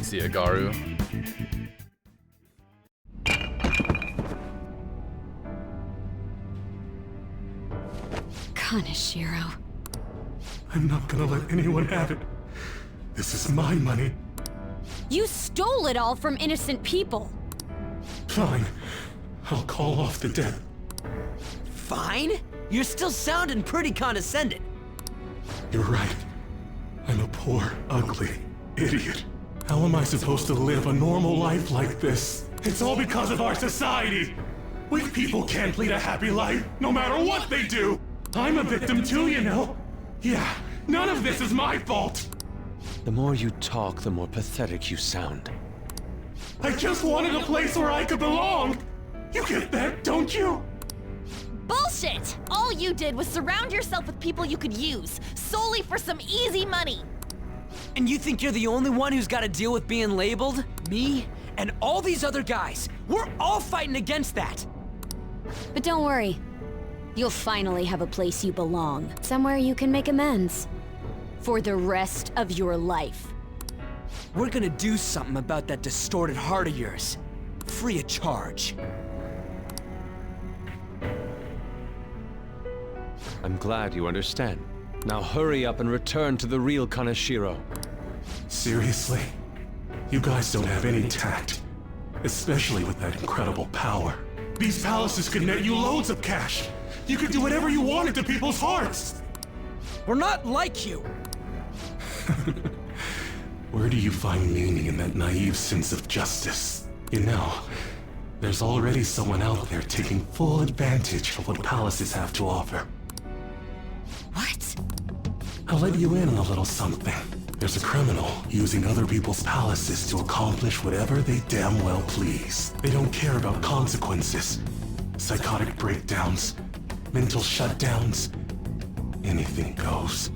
See ya, Garu. Kaneshiro. I'm not gonna let anyone have it. This is my money. You stole it all from innocent people. Fine. I'll call off the debt. Fine? You're still sounding pretty condescending. You're right. I'm a poor, ugly idiot. How am I supposed to live a normal life like this? It's all because of our society. Weak people can't lead a happy life, no matter what they do. I'm a victim too, you know. Yeah, none of this is my fault. The more you talk, the more pathetic you sound. I just wanted a place where I could belong. You get that, don't you? Bullshit! All you did was surround yourself with people you could use, solely for some easy money. And you think you're the only one who's got to deal with being labeled? Me? And all these other guys. We're all fighting against that. But don't worry. You'll finally have a place you belong. Somewhere you can make amends. For the rest of your life. We're gonna do something about that distorted heart of yours. Free of charge. I'm glad you understand. Now hurry up and return to the real Kaneshiro. Seriously? You guys don't have any tact. Especially with that incredible power. These palaces could net you loads of cash. You could do whatever you wanted to people's hearts. We're not like you. Where do you find meaning in that naive sense of justice? You know, there's already someone out there taking full advantage of what palaces have to offer. What? I'll let you in on a little something. There's a criminal using other people's palaces to accomplish whatever they damn well please. They don't care about consequences. Psychotic breakdowns, mental shutdowns, anything goes.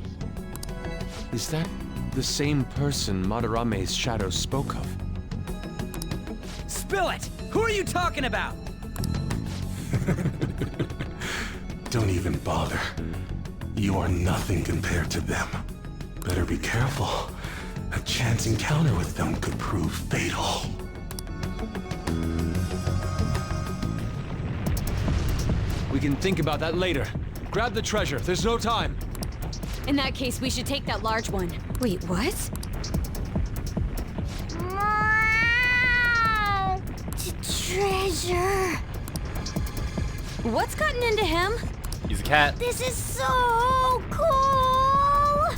Is that the same person Madarame's shadow spoke of? Spill it! Who are you talking about? Don't even bother. You are nothing compared to them. Better be careful. A chance encounter with them could prove fatal. We can think about that later. Grab the treasure. There's no time. In that case, we should take that large one. Wait, what? Treasure. What's gotten into him? He's a cat. This is so cool!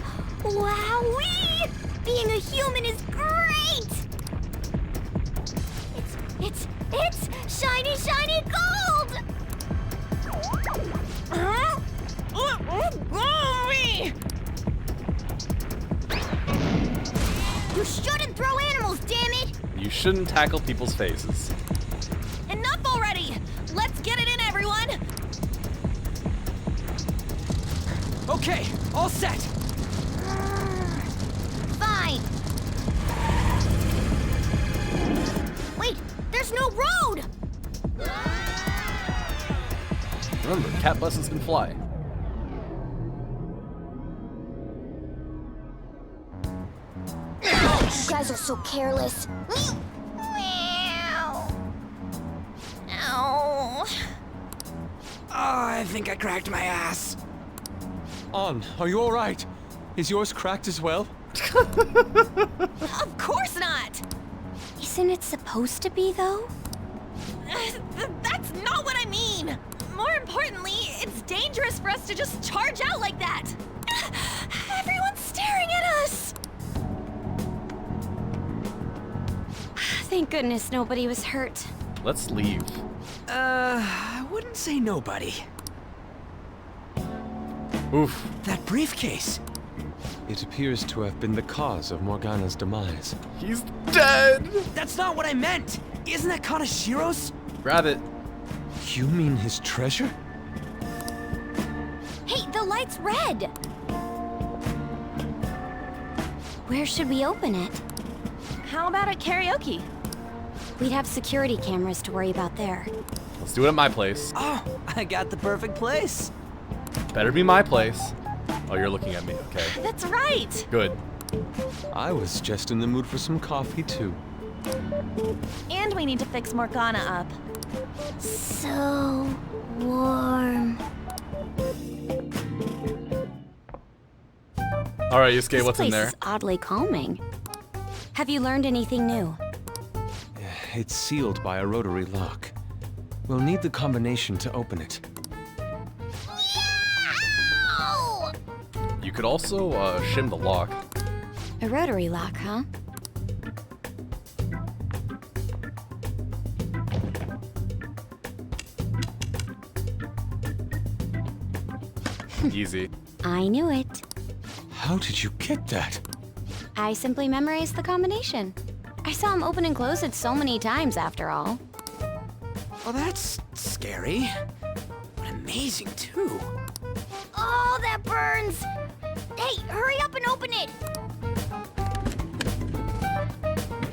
Wowee! Being a human is great! It's shiny, shiny gold! Huh? You shouldn't throw animals, damn it! You shouldn't tackle people's faces. Enough already! Let's get it in, everyone! Okay, all set. Fine. Wait, there's no road! Remember, cat buses can fly. You guys are so careless. Ow. Oh, I think I cracked my ass. On, are you alright? Is yours cracked as well? Of course not! Isn't it supposed to be, though? That's not what I mean! More importantly, it's dangerous for us to just charge out like that! Everyone's staring at us! Thank goodness nobody was hurt. Let's leave. I wouldn't say nobody. Oof. That briefcase. It appears to have been the cause of Morgana's demise. He's dead! That's not what I meant! Isn't that Kaneshiro's? Grab it. You mean his treasure? Hey, the light's red! Where should we open it? How about at karaoke? We'd have security cameras to worry about there. Let's do it at my place. Oh, I got the perfect place. Better be my place. Oh, you're looking at me, okay. That's right! Good. I was just in the mood for some coffee, too. And we need to fix Morgana up. So warm. All right, Yusuke, This what's in place there? is oddly calming. Have you learned anything new? It's sealed by a rotary lock. We'll need the combination to open it. Ow! You could also shim the lock. A rotary lock, huh? Easy. I knew it. How did you get that? I simply memorized the combination. I saw him open and close it so many times, after all. Well, that's scary. But amazing, too. Oh, that burns! Hey, hurry up and open it!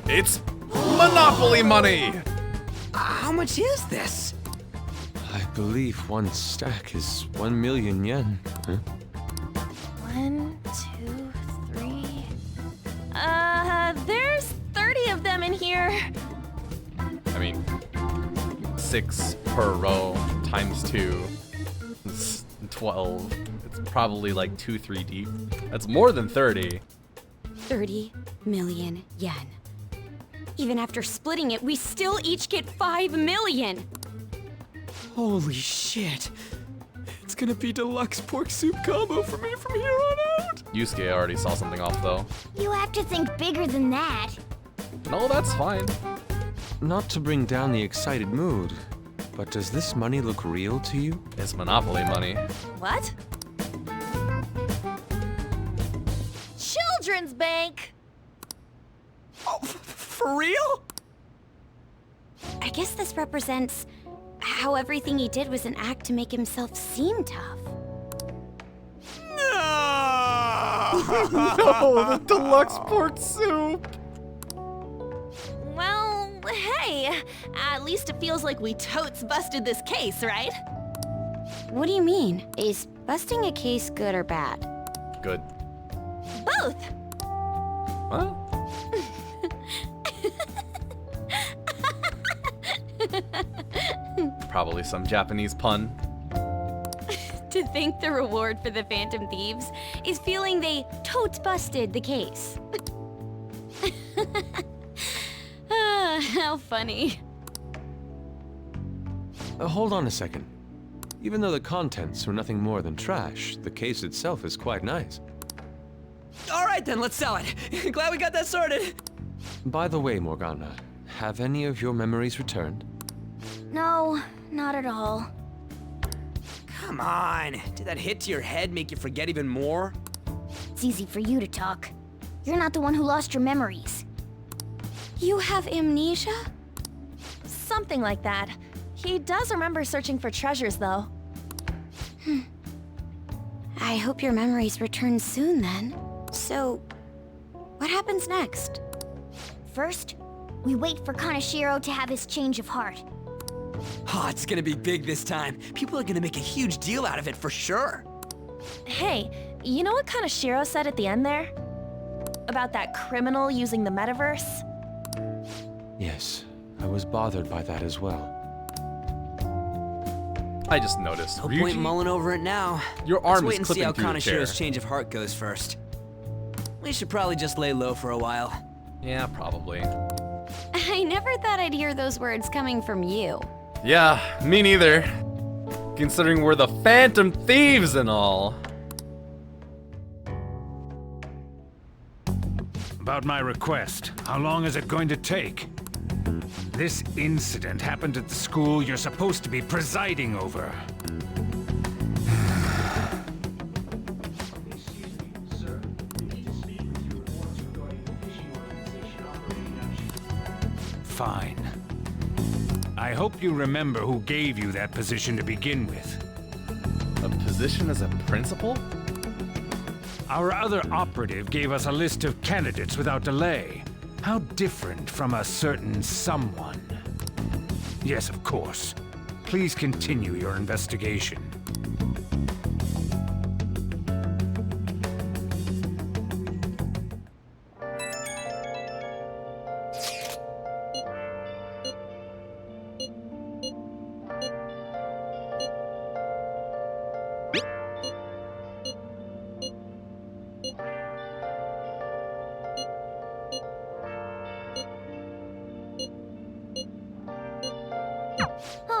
It's Monopoly money! How much is this? I believe one stack is 1 million yen. Huh? 1, 2, 3. There's 30 of them in here. I mean, 6 per row times 2. It's 12. It's probably like 2-3 deep. That's more than 30. 30 million yen. Even after splitting it, we still each get 5 million. Holy shit. It's gonna be deluxe pork soup combo for me from here on out. Yusuke already saw something off though. You have to think bigger than that. No, that's fine. Not to bring down the excited mood, but does this money look real to you? It's Monopoly money. What? Children's bank. Oh, for real? I guess this represents how everything he did was an act to make himself seem tough. No, the deluxe pork soup! Well, hey, at least it feels like we totes busted this case, right? What do you mean? Is busting a case good or bad? Good. Both. What? Probably some Japanese pun. To think the reward for the Phantom Thieves is feeling they totes busted the case. How funny. Hold on a second. Even though the contents were nothing more than trash, the case itself is quite nice. All right then, let's sell it. Glad we got that sorted. By the way, Morgana, have any of your memories returned? No, not at all. Come on. Did that hit to your head make you forget even more? It's easy for you to talk. You're not the one who lost your memories. You have amnesia? Something like that. He does remember searching for treasures, though. I hope your memories return soon then. So, what happens next? First, we wait for Kaneshiro to have his change of heart. Oh, it's gonna be big this time. People are gonna make a huge deal out of it for sure. Hey, you know what Kaneshiro said at the end there? About that criminal using the metaverse? Yes, I was bothered by that as well. I just noticed. No point mulling over it now. Your arm Let's wait is and see how clipping through the chair. Kaneshiro's change of heart goes first. We should probably just lay low for a while. Yeah, probably. I never thought I'd hear those words coming from you. Yeah, me neither. Considering we're the Phantom Thieves and all. About my request, how long is it going to take? This incident happened at the school you're supposed to be presiding over. Fine. I hope you remember who gave you that position to begin with. A position as a principal? Our other operative gave us a list of candidates without delay. How different from a certain someone. Yes, of course. Please continue your investigation.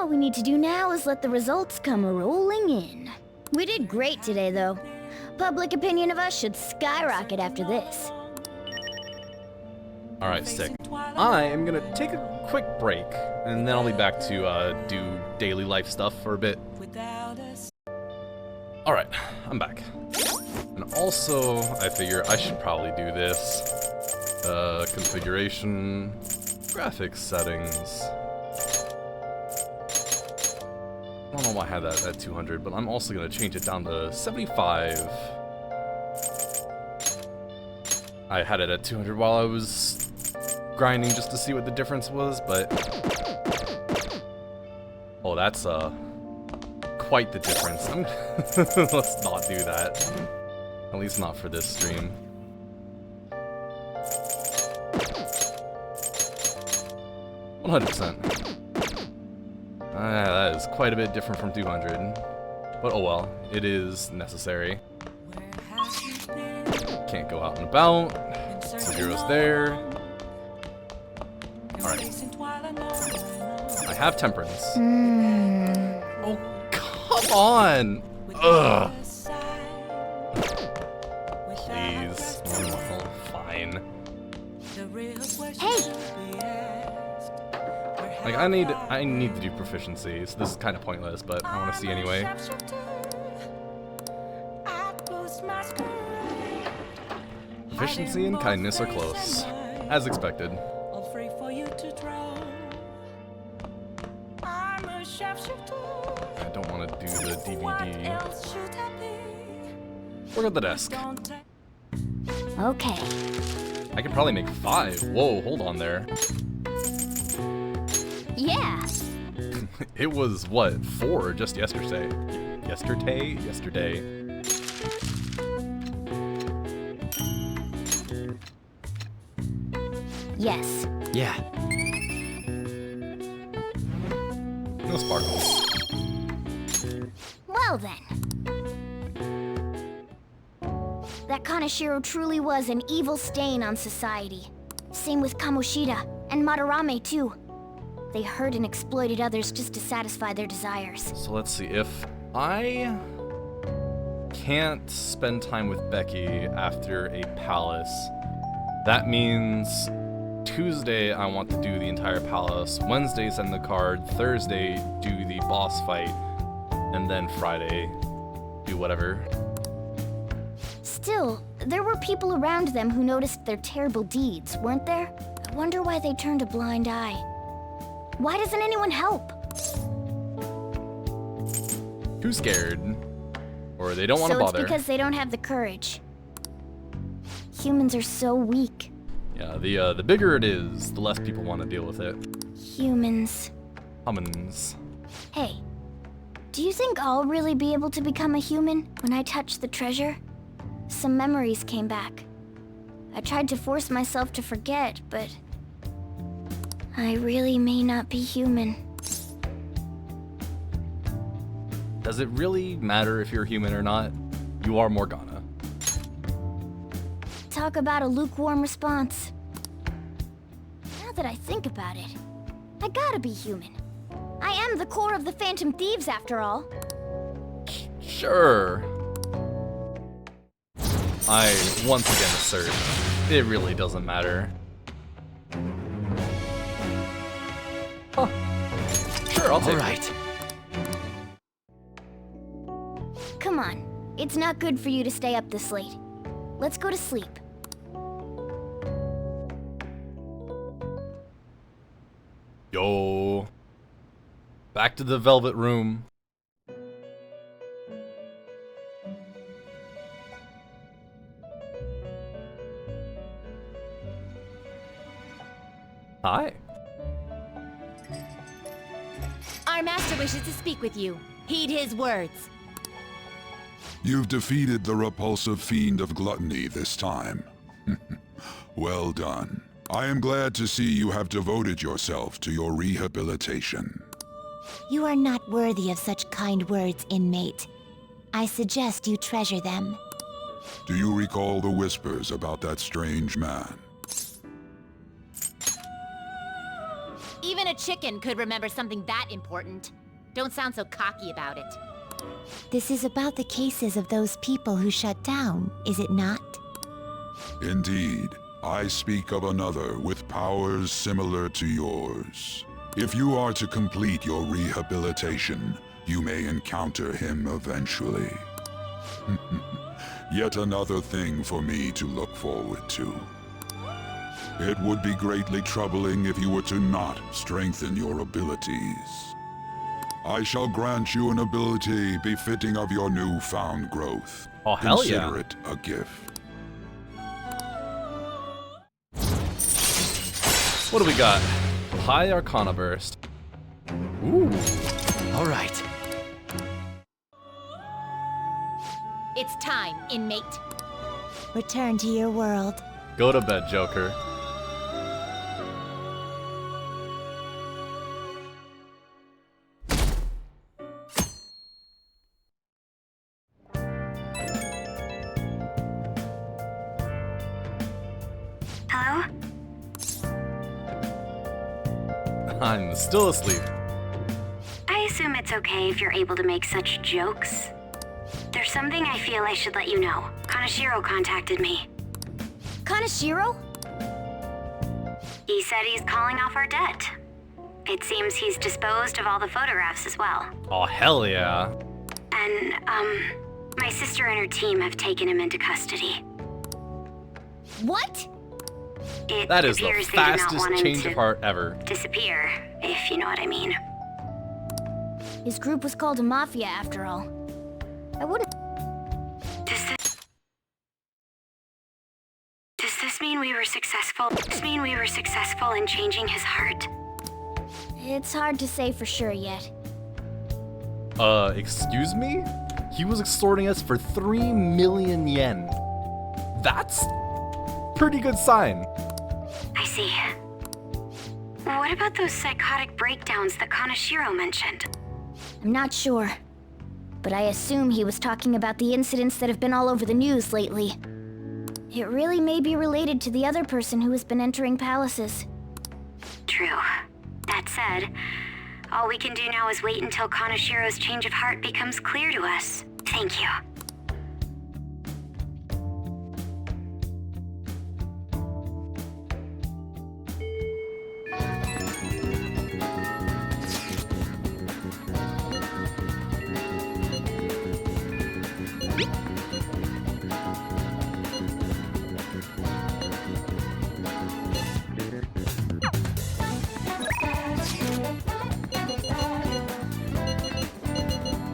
All we need to do now is let the results come rolling in. We did great today, though. Public opinion of us should skyrocket after this. Alright, sick. I am gonna take a quick break, and then I'll be back to do daily life stuff for a bit. Alright, I'm back. And also, I figure I should probably do this. Configuration, graphics settings. I don't know why I had that at 200, but I'm also gonna change it down to 75. I had it at 200 while I was grinding just to see what the difference was, but... Oh, that's, quite the difference. Let's not do that. At least not for this stream. %. That is quite a bit different from 200. But oh well, it is necessary. Can't go out and about. So zero's there. Alright. I have temperance. Oh, come on! Ugh! Please. Oh, fine. Hey! Like, I need to do proficiency, so this is kind of pointless, but I want to see anyway. Proficiency and kindness are close, as expected. I don't want to do the DVD. Work at the desk. Okay. I could probably make 5. Whoa, hold on there. Yeah. It was, what, 4 just yesterday? Yesterday? Yes. Yeah. No sparkles. Well then. That Kaneshiro truly was an evil stain on society. Same with Kamoshida, and Madarame too. They hurt and exploited others just to satisfy their desires. So let's see, if I can't spend time with Becky after a palace, that means Tuesday I want to do the entire palace, Wednesday send the card, Thursday do the boss fight, and then Friday do whatever. Still, there were people around them who noticed their terrible deeds, weren't there? I wonder why they turned a blind eye. Why doesn't anyone help? Too scared. Or they don't want to So bother. it's because they don't have the courage. Humans are so weak. Yeah, the bigger it is, the less people want to deal with it. Humans. Humans. Hey, do you think I'll really be able to become a human when I touch the treasure? Some memories came back. I tried to force myself to forget, but I really may not be human. Does it really matter if you're human or not? You are Morgana. Talk about a lukewarm response. Now that I think about it, I gotta be human. I am the core of the Phantom Thieves, after all. Sure. I once again assert, it really doesn't matter. Huh. Sure, I'll take it. Alright. Come on, it's not good for you to stay up this late. Let's go to sleep. Yo. Back to the Velvet Room. Hi. Our master wishes to speak with you. Heed his words. You've defeated the repulsive fiend of gluttony this time. Well done. I am glad to see you have devoted yourself to your rehabilitation. You are not worthy of such kind words, inmate. I suggest you treasure them. Do you recall the whispers about that strange man? Even a a chicken could remember something that important. Don't sound so cocky about it. This is about the cases of those people who shut down, is it not? Indeed. I speak of another with powers similar to yours. If you are to complete your rehabilitation, you may encounter him eventually. Yet another thing for me to look forward to. It would be greatly troubling if you were to not strengthen your abilities. I shall grant you an ability befitting of your newfound growth. Oh, hell yeah. Consider it a gift. What do we got? High Arcana Burst. Ooh. All right. It's time, inmate. Return to your world. Go to bed, Joker. Hello? I'm still asleep. I assume it's okay if you're able to make such jokes. There's something I feel I should let you know. Kanashiro contacted me. Kanashiro? He said he's calling off our debt. It seems he's disposed of all the photographs as well. Oh, hell yeah. And, my sister and her team have taken him into custody. What? It That is the appears they did not fastest want him change to of heart ever. disappear, if you know what I mean. His group was called a mafia after all. I wouldn't. Does this mean we were successful? Does this mean we were successful in changing his heart? It's hard to say for sure yet. Excuse me? He was extorting us for 3 million yen. That's pretty good sign. I see. What about those psychotic breakdowns that Kanashiro mentioned? I'm not sure. But I assume he was talking about the incidents that have been all over the news lately. It really may be related to the other person who has been entering palaces. True. That said, all we can do now is wait until Kanashiro's change of heart becomes clear to us. Thank you.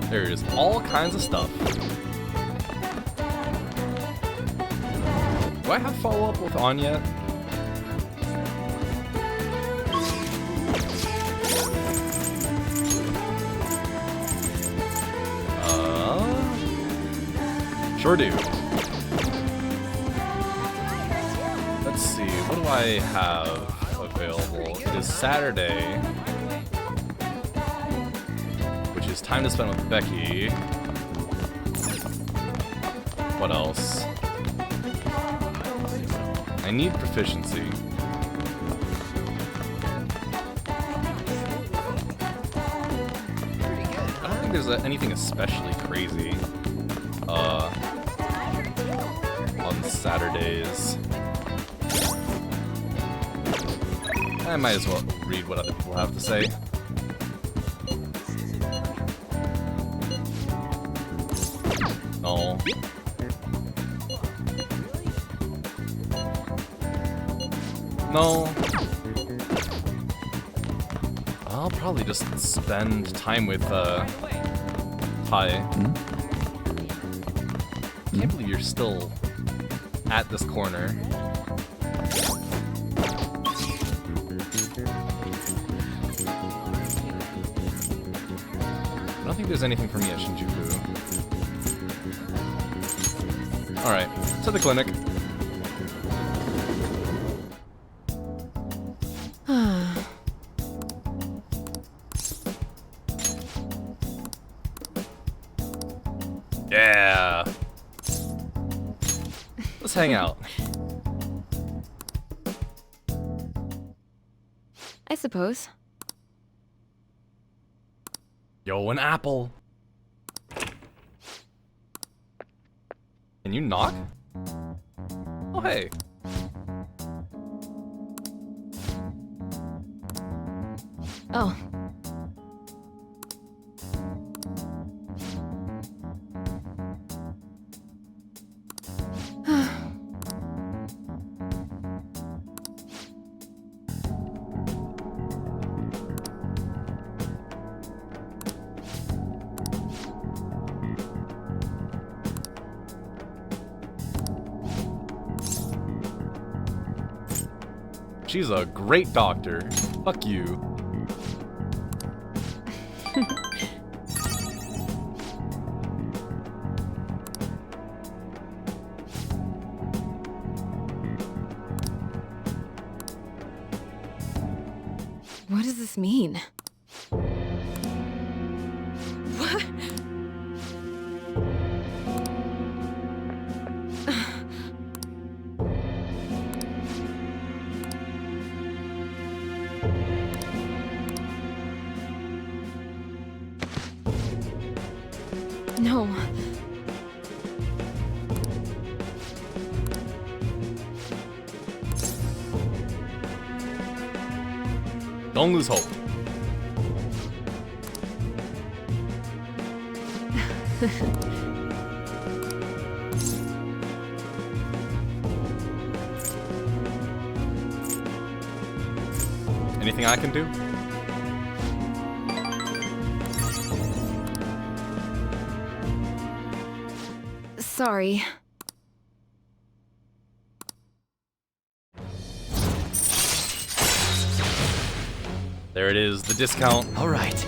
There is all kinds of stuff. Do I have follow-up with On yet? Sure do. Let's see, what do I have available? It is Saturday, which is time to spend with Becky. What else? I need proficiency. I don't think there's anything especially crazy on Saturdays. I might as well read what other people have to say. No. No. I'll probably just spend time with, Ty. Can't believe you're still at this corner. I don't think there's anything for me at Shinjuku. Alright, to the clinic. Yeah. Let's hang out. I suppose. Yo, an apple. Can you knock? Oh, hey. Oh. She's a great doctor. Fuck you. What does this mean? What? No. Don't lose hope. Anything I can do? Sorry. There it is, the discount. All right.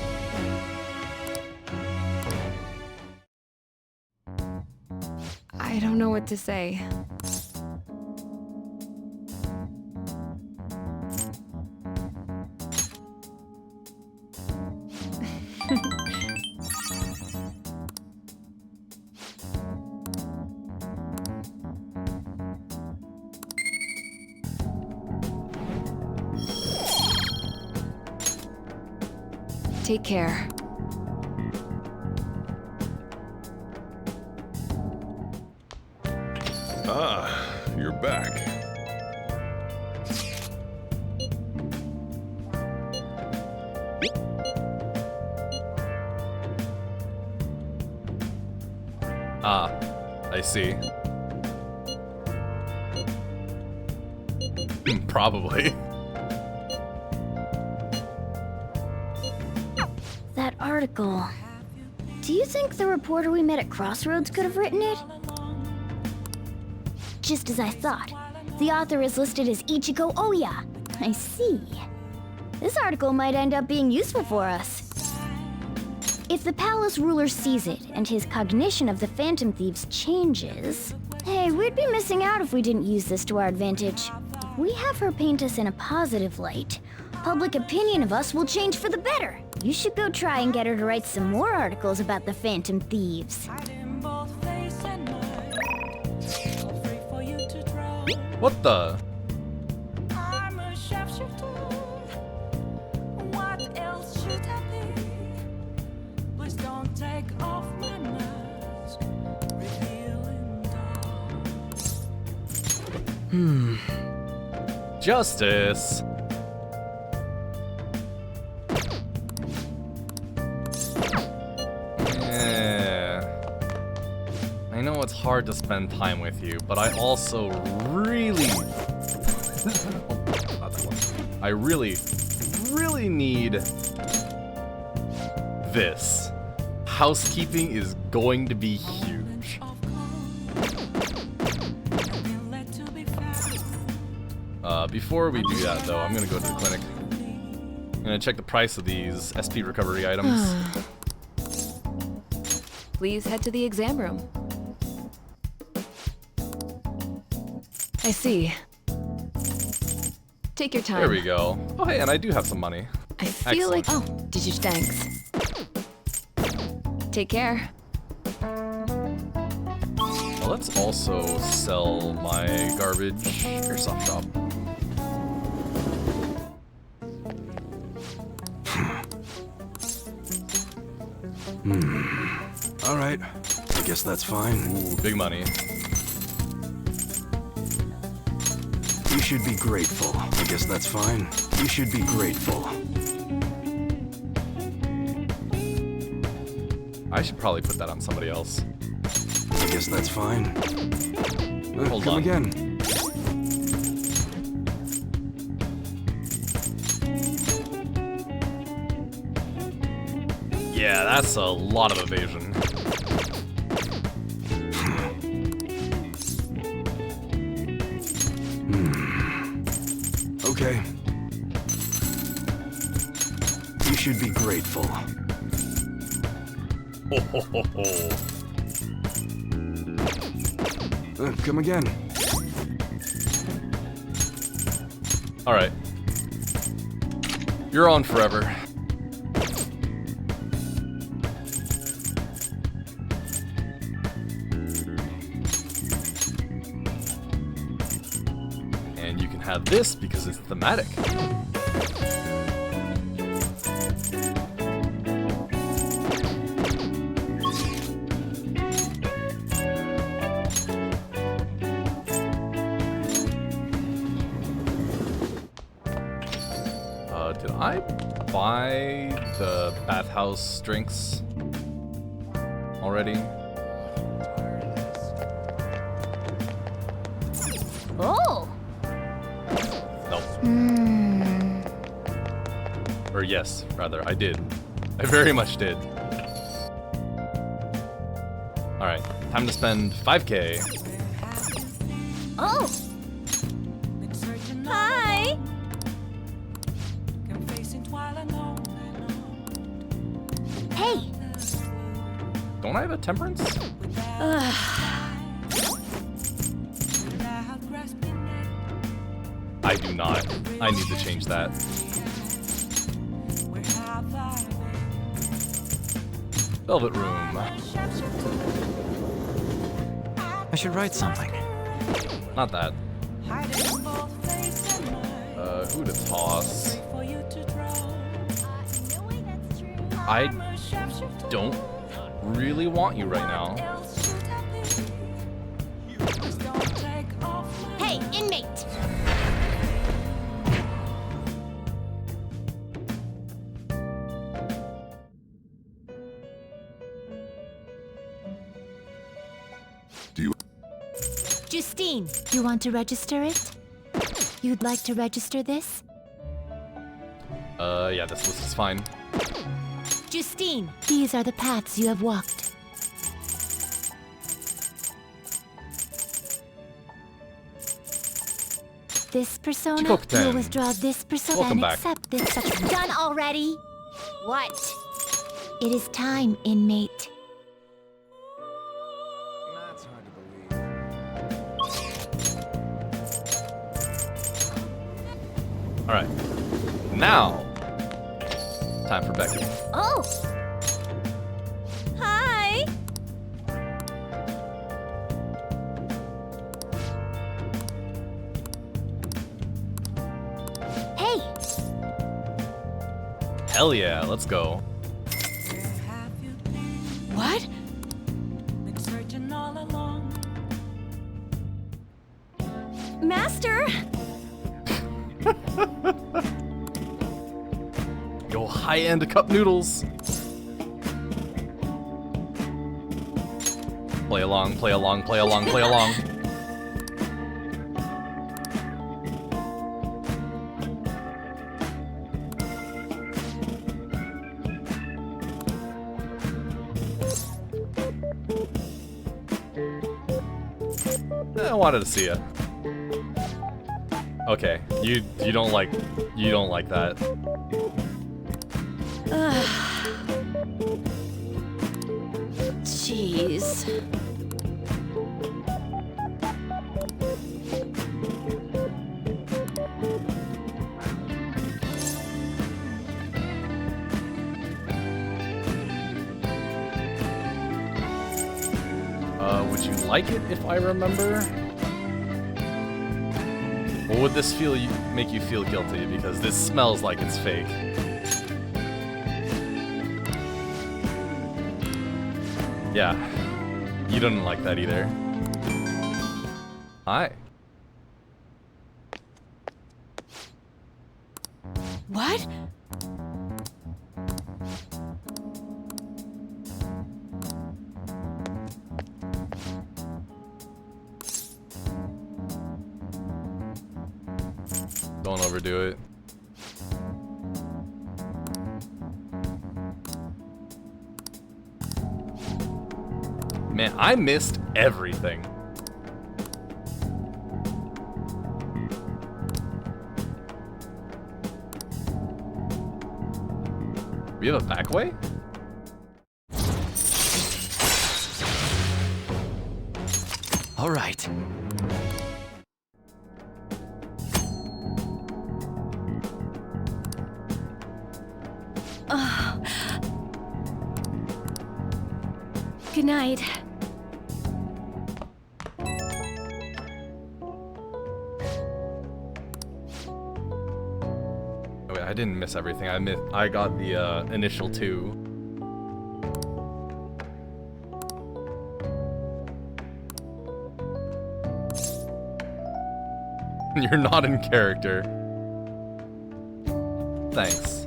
I don't know what to say. Take care. Ah, you're back. Ah, I see. Probably. That article. Do you think the reporter we met at Crossroads could have written it? Just as I thought. The author is listed as Ichiko Oya. I see. This article might end up being useful for us. If the palace ruler sees it and his cognition of the Phantom Thieves changes... Hey, we'd be missing out if we didn't use this to our advantage. If we have her paint us in a positive light, public opinion of us will change for the better. You should go try and get her to write some more articles about the Phantom Thieves. What the? Justice. I know it's hard to spend time with you, but I also really... Not that one. I really need this. Housekeeping is going to be huge. Before we do that, though, I'm gonna go to the clinic. I'm gonna check the price of these SP recovery items. Please head to the exam room. I see. Take your time. There we go. Oh, hey, and I do have some money. I feel like... Oh, did you? Thanks. Take care. Well, let's also sell my garbage airsoft shop. All right. I guess that's fine. Ooh, big money. You should be grateful. I guess that's fine. You should be grateful. I should probably put that on somebody else. I guess that's fine. Hold come on. again. Yeah, that's a lot of evasion. Okay. You should be grateful. Ho, ho, ho, ho. Come again. All right. You're on forever. And you can have this because it's thematic. Did I buy the bathhouse drinks already? Oh! Nope. Or yes, rather, I did. I very much did. Alright, time to spend 5K. Oh! Hi! Hey! Don't I have a temperance? I do not. I need to change that. Velvet room. I should write something. Not that. Who to toss? I don't really want you right now. Hey, inmate! Justine, you want to register it? You'd like to register this? Yeah, this list is fine. Justine, these are the paths you have walked. This persona Chikokten. will withdraw this persona Welcome and back. accept this such. Done already? What? It is time, inmate. Alright. Now, time for Becky. Oh! Hi! Hey! Hell yeah, let's go. What? Master! Yo, high-end cup noodles. Play along, play along, play along, play along. I wanted to see it. Okay, you don't like that. Jeez. Would you like it if I remember? Or would this make you feel guilty because this smells like it's fake? Yeah, you didn't like that either. Hi. What? Don't overdo it. Man, I missed everything. We have a back way? All right. Good night. Oh, wait, I didn't miss everything. I got the initial 2. You're not in character. Thanks.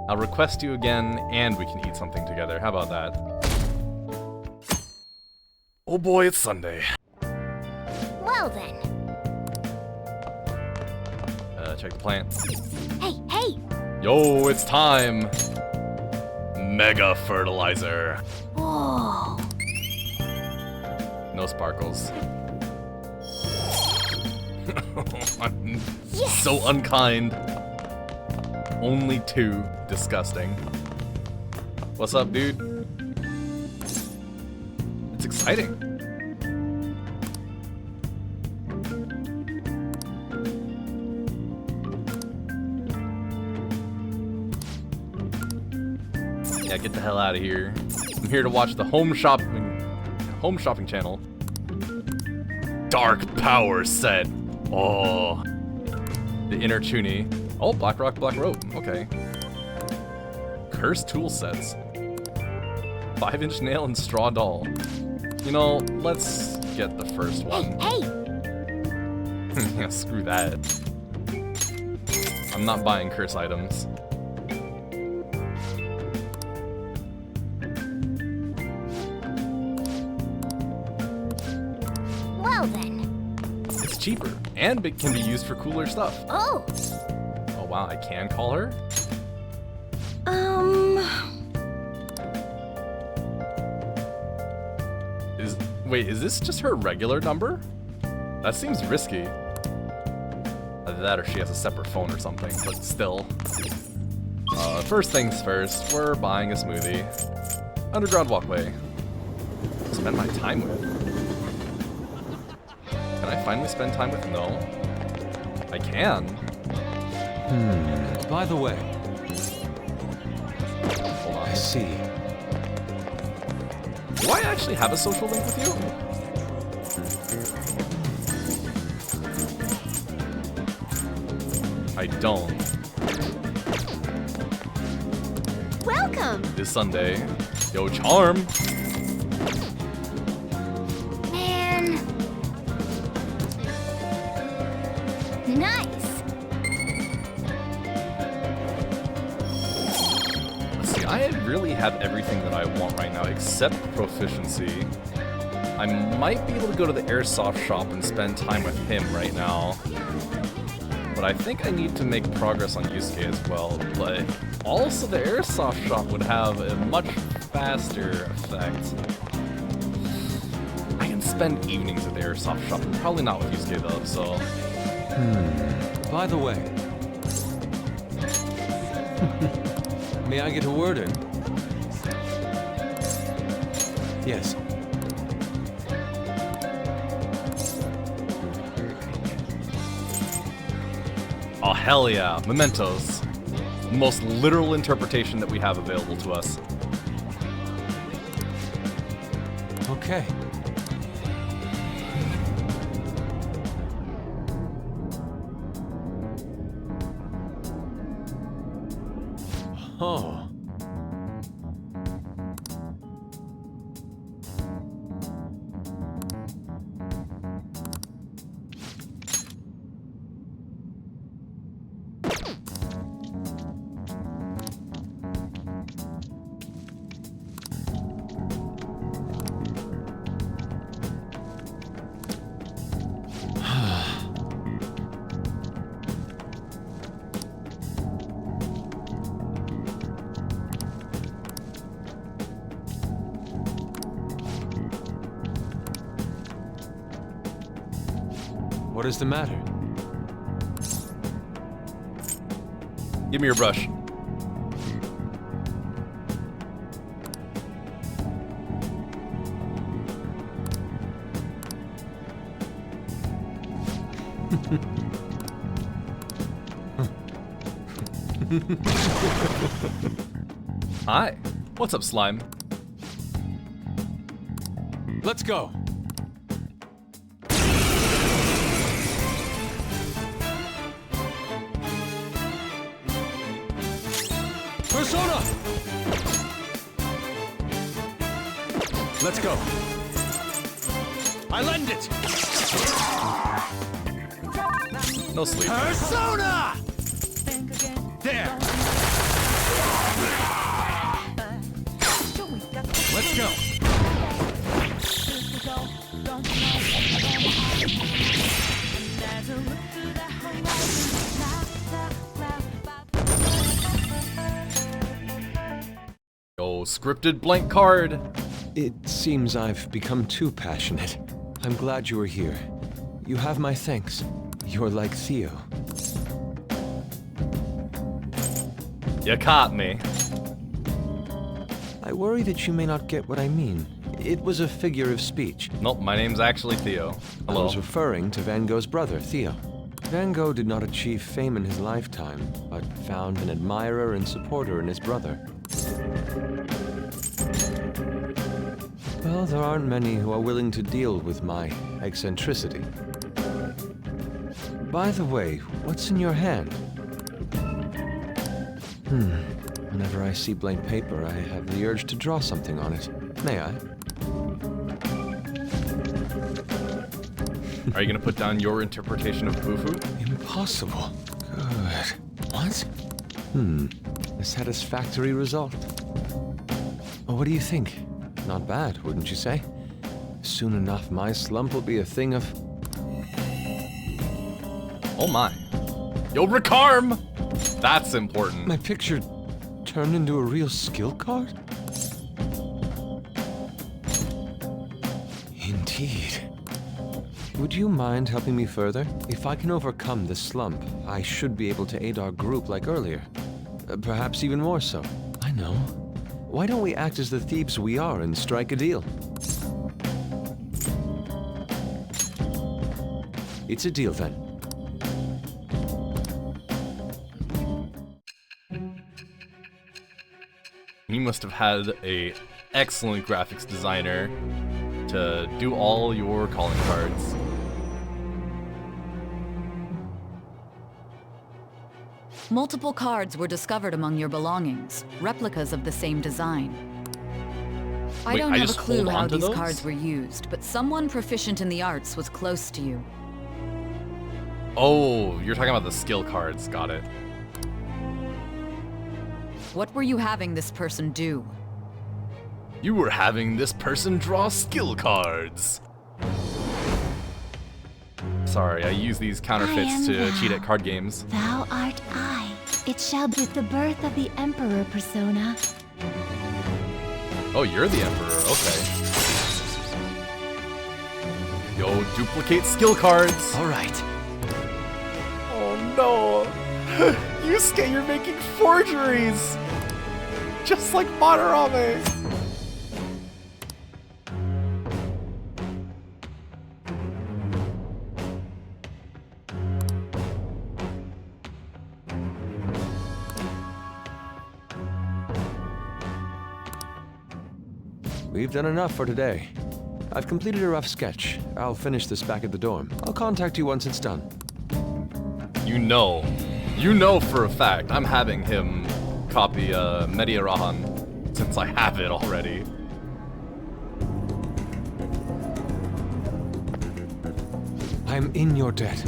I'll request you again, and we can eat something together. How about that? Oh boy, it's Sunday. Well then. Check the plant. Hey! Yo, it's time! Mega fertilizer. Whoa. No sparkles. I'm so unkind. Only 2. Disgusting. What's up, dude? It's exciting. Yeah, get the hell out of here. I'm here to watch the home shopping channel. Dark power set. Oh. The inner Chuni. Oh, Black Rock, Black Rope. Okay. Cursed tool sets. 5-inch nail and straw doll. You know, let's get the first one. Hey! Yeah, screw that. I'm not buying curse items. Well then. It's cheaper, and it can be used for cooler stuff. Oh! Oh wow, I can call her? Wait, is this just her regular number? That seems risky. Either that or she has a separate phone or something, but still. First things first, we're buying a smoothie. Underground walkway. Spend my time with. Can I finally spend time with? No. I can. By the way. Hold on. I see. Do I actually have a social link with you? I don't. Welcome! This Sunday. Yo, Charm! Man. Nice! Let's see, I really have everything that I want right now except proficiency. I might be able to go to the airsoft shop and spend time with him right now. But I think I need to make progress on Yusuke as well. But also the airsoft shop would have a much faster effect. I can spend evenings at the airsoft shop. Probably not with Yusuke though, so... By the way. May I get a word in? Yes. Oh, hell yeah. Mementos. The most literal interpretation that we have available to us. Okay. What is the matter? Give me your brush. Hi. What's up, slime? Let's go. Persona! Let's go. I lend it. No sleep. Persona! There. Let's go. Yo, scripted blank card. It seems I've become too passionate. I'm glad you are here. You have my thanks. You're like Theo. You caught me. I worry that you may not get what I mean. It was a figure of speech. Nope, my name's actually Theo. Hello. I was referring to Van Gogh's brother, Theo. Van Gogh did not achieve fame in his lifetime, but found an admirer and supporter in his brother. Well, there aren't many who are willing to deal with my eccentricity. By the way, what's in your hand? Whenever I see blank paper, I have the urge to draw something on it. May I? Are you gonna put down your interpretation of Bufu? Impossible. Good. What? A satisfactory result. Well, what do you think? Not bad, wouldn't you say? Soon enough, my slump will be a thing of... Oh my. Yo, Recarm! That's important. My picture turned into a real skill card? Indeed. Would you mind helping me further? If I can overcome this slump, I should be able to aid our group like earlier. Perhaps even more so. I know. Why don't we act as the thieves we are and strike a deal? It's a deal then. You must have had a excellent graphics designer to do all your calling cards. Multiple cards were discovered among your belongings, replicas of the same design. I Wait, don't have a just clue hold how on to these those? cards were used, but someone proficient in the arts was close to you. Oh, you're talking about the skill cards. Got it. What were you having this person do? You were having this person draw skill cards. Sorry, I use these counterfeits to cheat at card games. Thou art I. It shall be the birth of the Emperor, Persona. Oh, you're the Emperor. Okay. Yo, duplicate skill cards. All right. Oh no. Yusuke, you're making forgeries. Just like Madarame. We've done enough for today. I've completed a rough sketch. I'll finish this back at the dorm. I'll contact you once it's done. You know for a fact I'm having him copy Media Rahan since I have it already. I'm in your debt.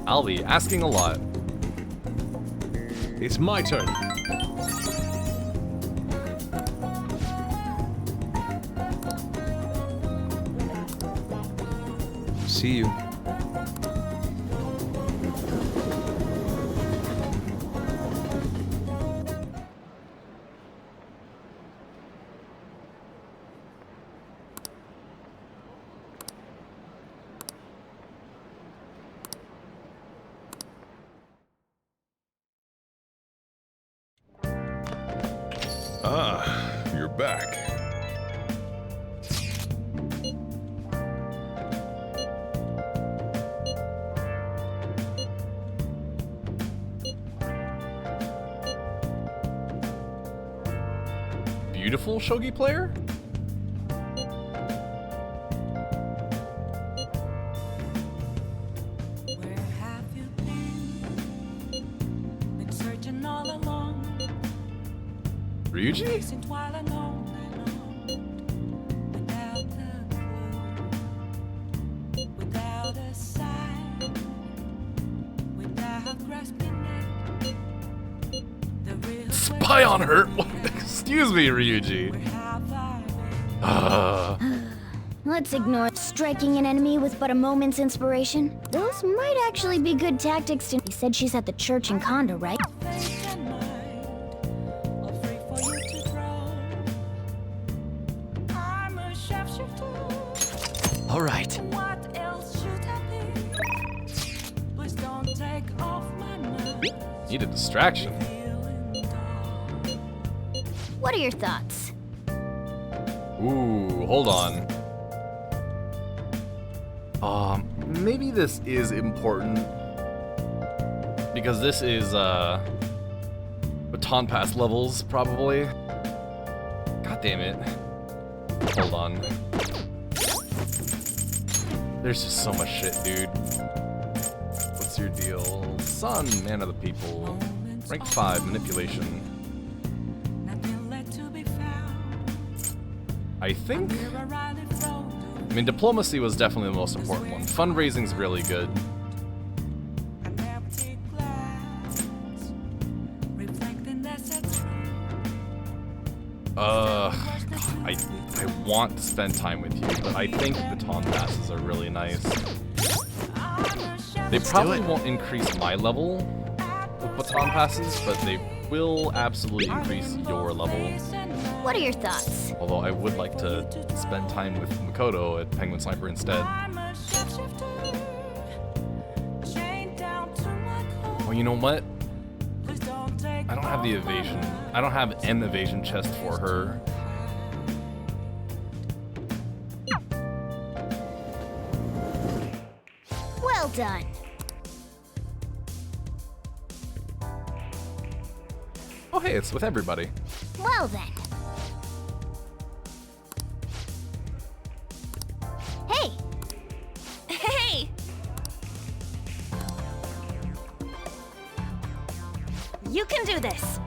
I'll be asking a lot. It's my turn. See you. Ah, you're back. Beautiful shogi player? Ryuji? Spy on her? What? Excuse me, Ryuji. Let's ignore striking an enemy with but a moment's inspiration. Those might actually be good tactics to... You said she's at the church in Kondo, right? All right. Need a distraction. What are your thoughts? Ooh, hold on. Maybe this is important because this is baton pass levels, probably. God damn it. Hold on. There's just so much shit, dude. What's your deal? Son, man of the people. Rank 5, manipulation. I think... I mean, diplomacy was definitely the most important one. Fundraising's really good. I want to spend time with you, but I think baton passes are really nice. They probably won't increase my level with baton passes, but they will absolutely increase your level. What are your thoughts? Although I would like to spend time with Makoto at Penguin Sniper instead. Well, you know what? I don't have the evasion. I don't have an evasion chest for her. Well done. Oh hey, it's with everybody. Well then. Hey! Hey! You can do this.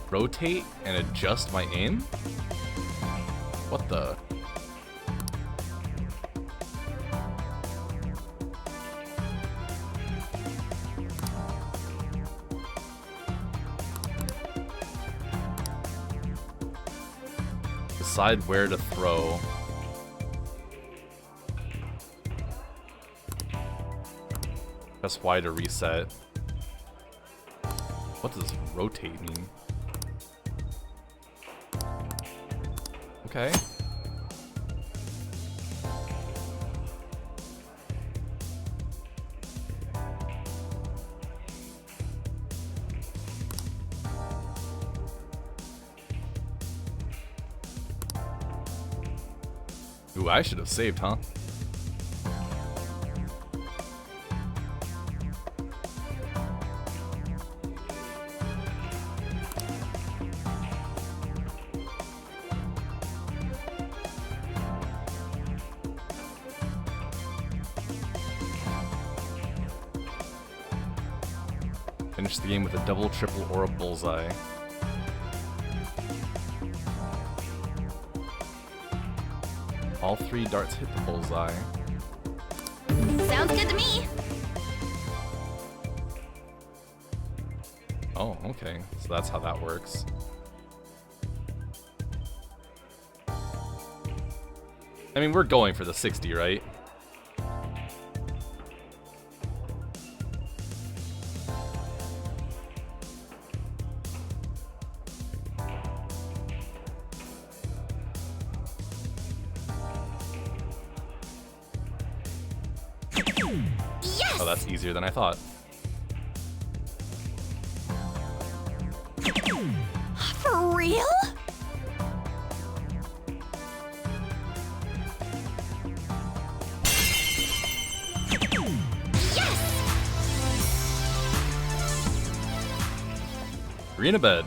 Rotate and adjust my aim? What the? Decide where to throw. Press Y to reset. What does rotate mean? Okay. Ooh, I should have saved, huh? Finish the game with a double, triple, or a bullseye. All 3 darts hit the bullseye. Sounds good to me. Oh, okay. So that's how that works. I mean, we're going for the 60, right? Oh, that's easier than I thought. For real? Arena bed.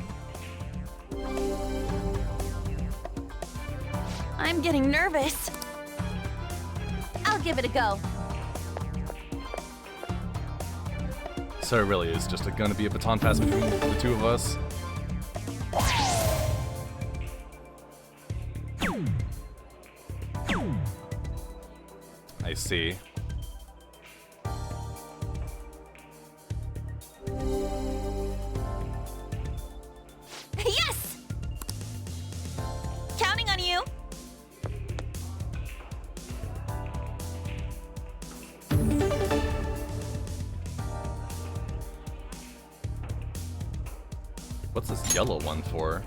I'm getting nervous. I'll give it a go. So it really is just gonna be a baton pass between the two of us. I see. Yes! Counting on you. What's this yellow one for?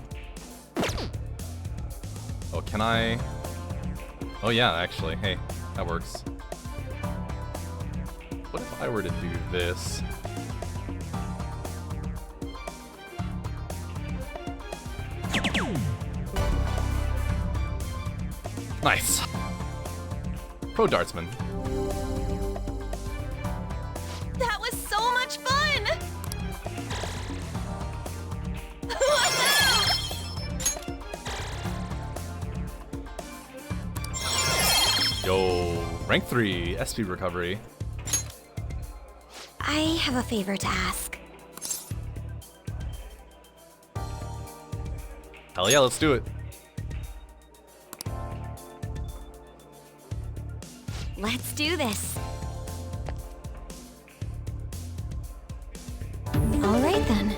Oh, can I? Oh yeah, actually. Hey, that works. What if I were to do this? Nice. Pro dartsman. That was so much fun! Yo, rank 3, SP recovery. I have a favor to ask. Hell yeah, let's do it. Let's do this. All right then.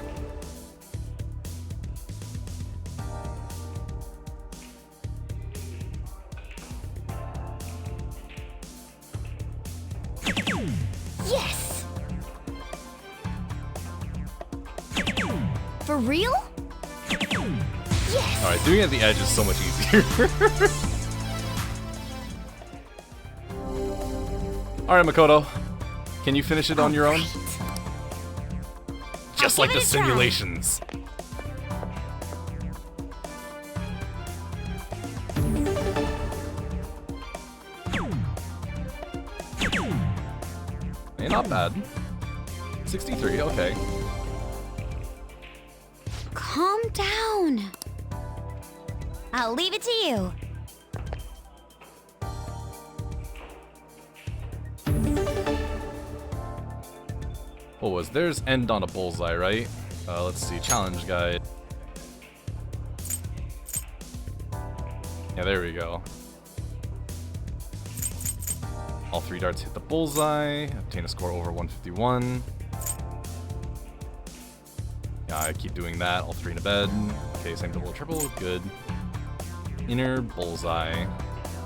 Yes! For real? Yes! Alright, doing it at the edge is so much easier. Alright, Makoto. Can you finish it on your own? Just like the simulations. Hey, not bad. 63, okay. Calm down. I'll leave it to you. What was theirs? End on a bullseye, right? Let's see. Challenge guide. Yeah, there we go. All 3 darts hit the bullseye. Obtain a score over 151. Yeah, I keep doing that. All 3 in a bed. Okay, same double, triple. Good. Inner bullseye.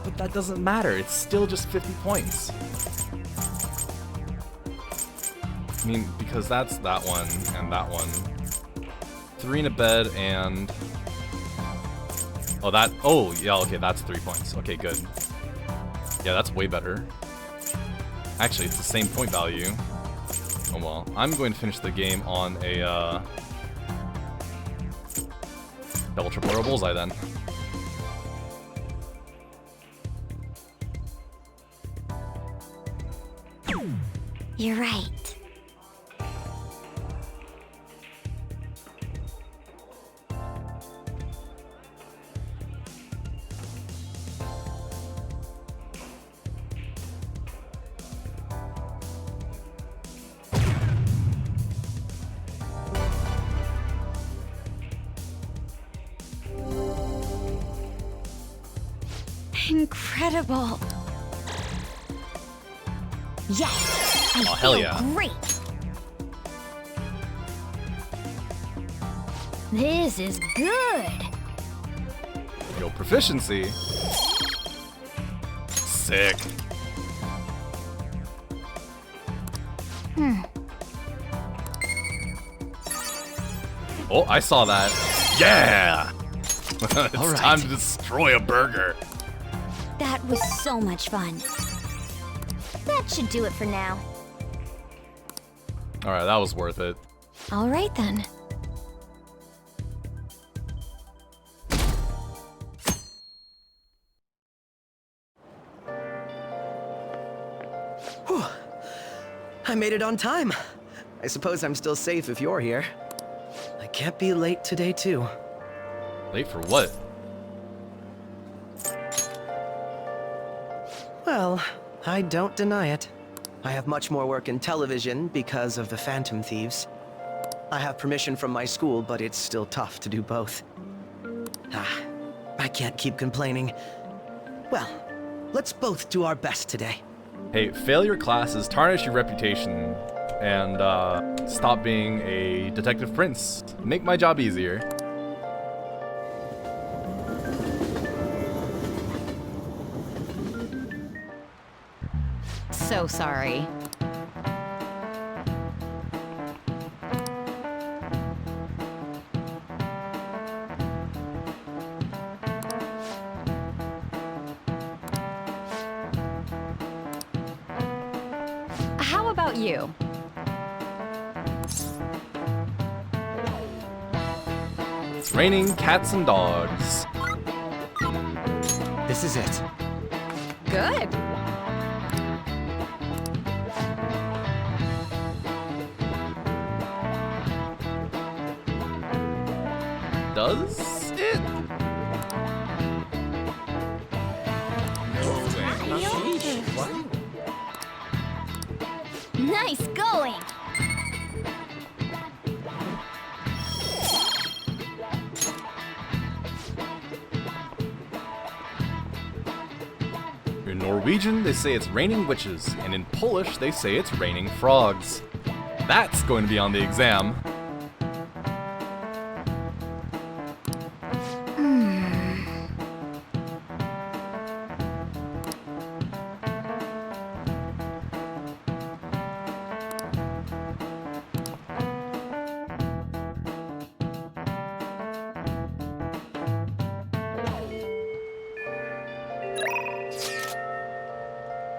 But that doesn't matter. It's still just 50 points. I mean, because that's that one and that one. 3 in a bed and... Oh, that... Oh, yeah, okay, that's 3 points. Okay, good. Yeah, that's way better. Actually, it's the same point value. Oh well. I'm going to finish the game on a, double, triple, or a bullseye then. You're right. Incredible. Yes! I Oh, hell feel yeah. great! This is good. Yo, proficiency. Sick. Oh, I saw that. Yeah! It's All right. time to destroy a burger. That was so much fun. That should do it for now. Alright, that was worth it. All right then. Whew. I made it on time. I suppose I'm still safe if you're here. I can't be late today, too. Late for what? Well, I don't deny it. I have much more work in television because of the Phantom Thieves. I have permission from my school, but it's still tough to do both. I can't keep complaining. Well, let's both do our best today. Hey, fail your classes, tarnish your reputation, and stop being a detective prince. Make my job easier. So sorry. How about you? It's raining cats and dogs. This is it. Good. Does it? Nice going! In Norwegian, they say it's raining witches, and in Polish, they say it's raining frogs. That's going to be on the exam.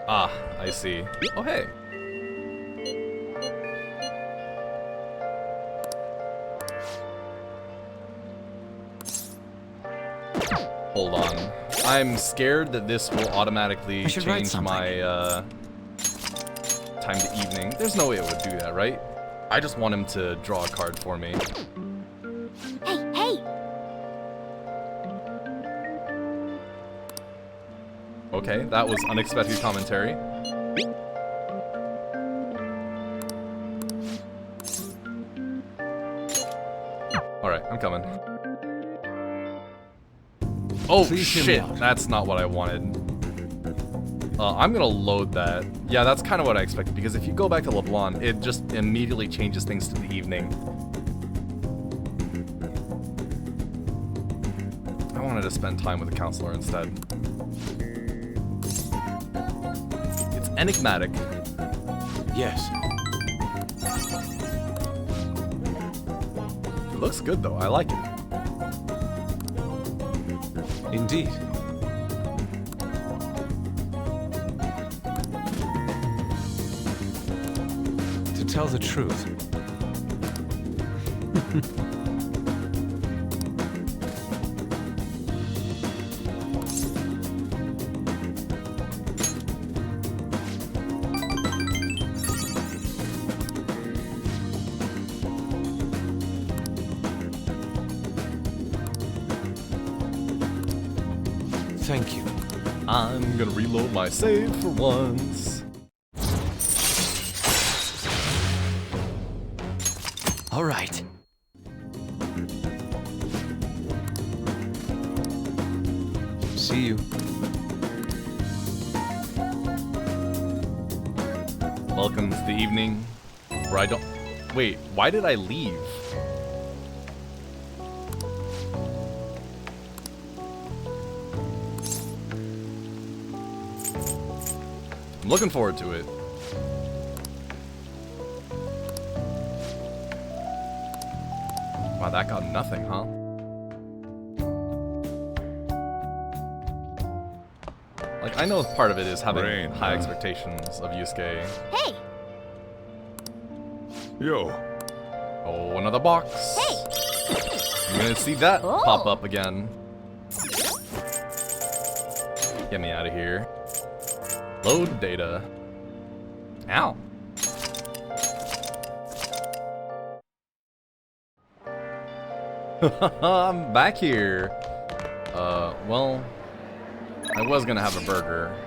Ah, I see. Oh, hey. Hold on. I'm scared that this will automatically change my time to evening. There's no way it would do that, right? I just want him to draw a card for me. Hey, hey! Okay, that was unexpected commentary. Alright, I'm coming. Oh shit, that's not what I wanted. I'm gonna load that. Yeah, that's kind of what I expected, because if you go back to LeBlanc, it just immediately changes things to the evening. I wanted to spend time with the counselor instead. It's enigmatic. Yes. It looks good though, I like it. Indeed. To tell the truth. Thank you. I'm gonna reload my save for once. All right. See you. Welcome to the evening where I don't... Wait, why did I leave? I'm looking forward to it. Wow, that got nothing, huh? Like, I know part of it is having high expectations of Yusuke. Hey! Yo. Oh, another box. Hey! I'm gonna see that pop up again. Get me out of here. Load data. Ow. I'm back here. Well, I was gonna have a burger,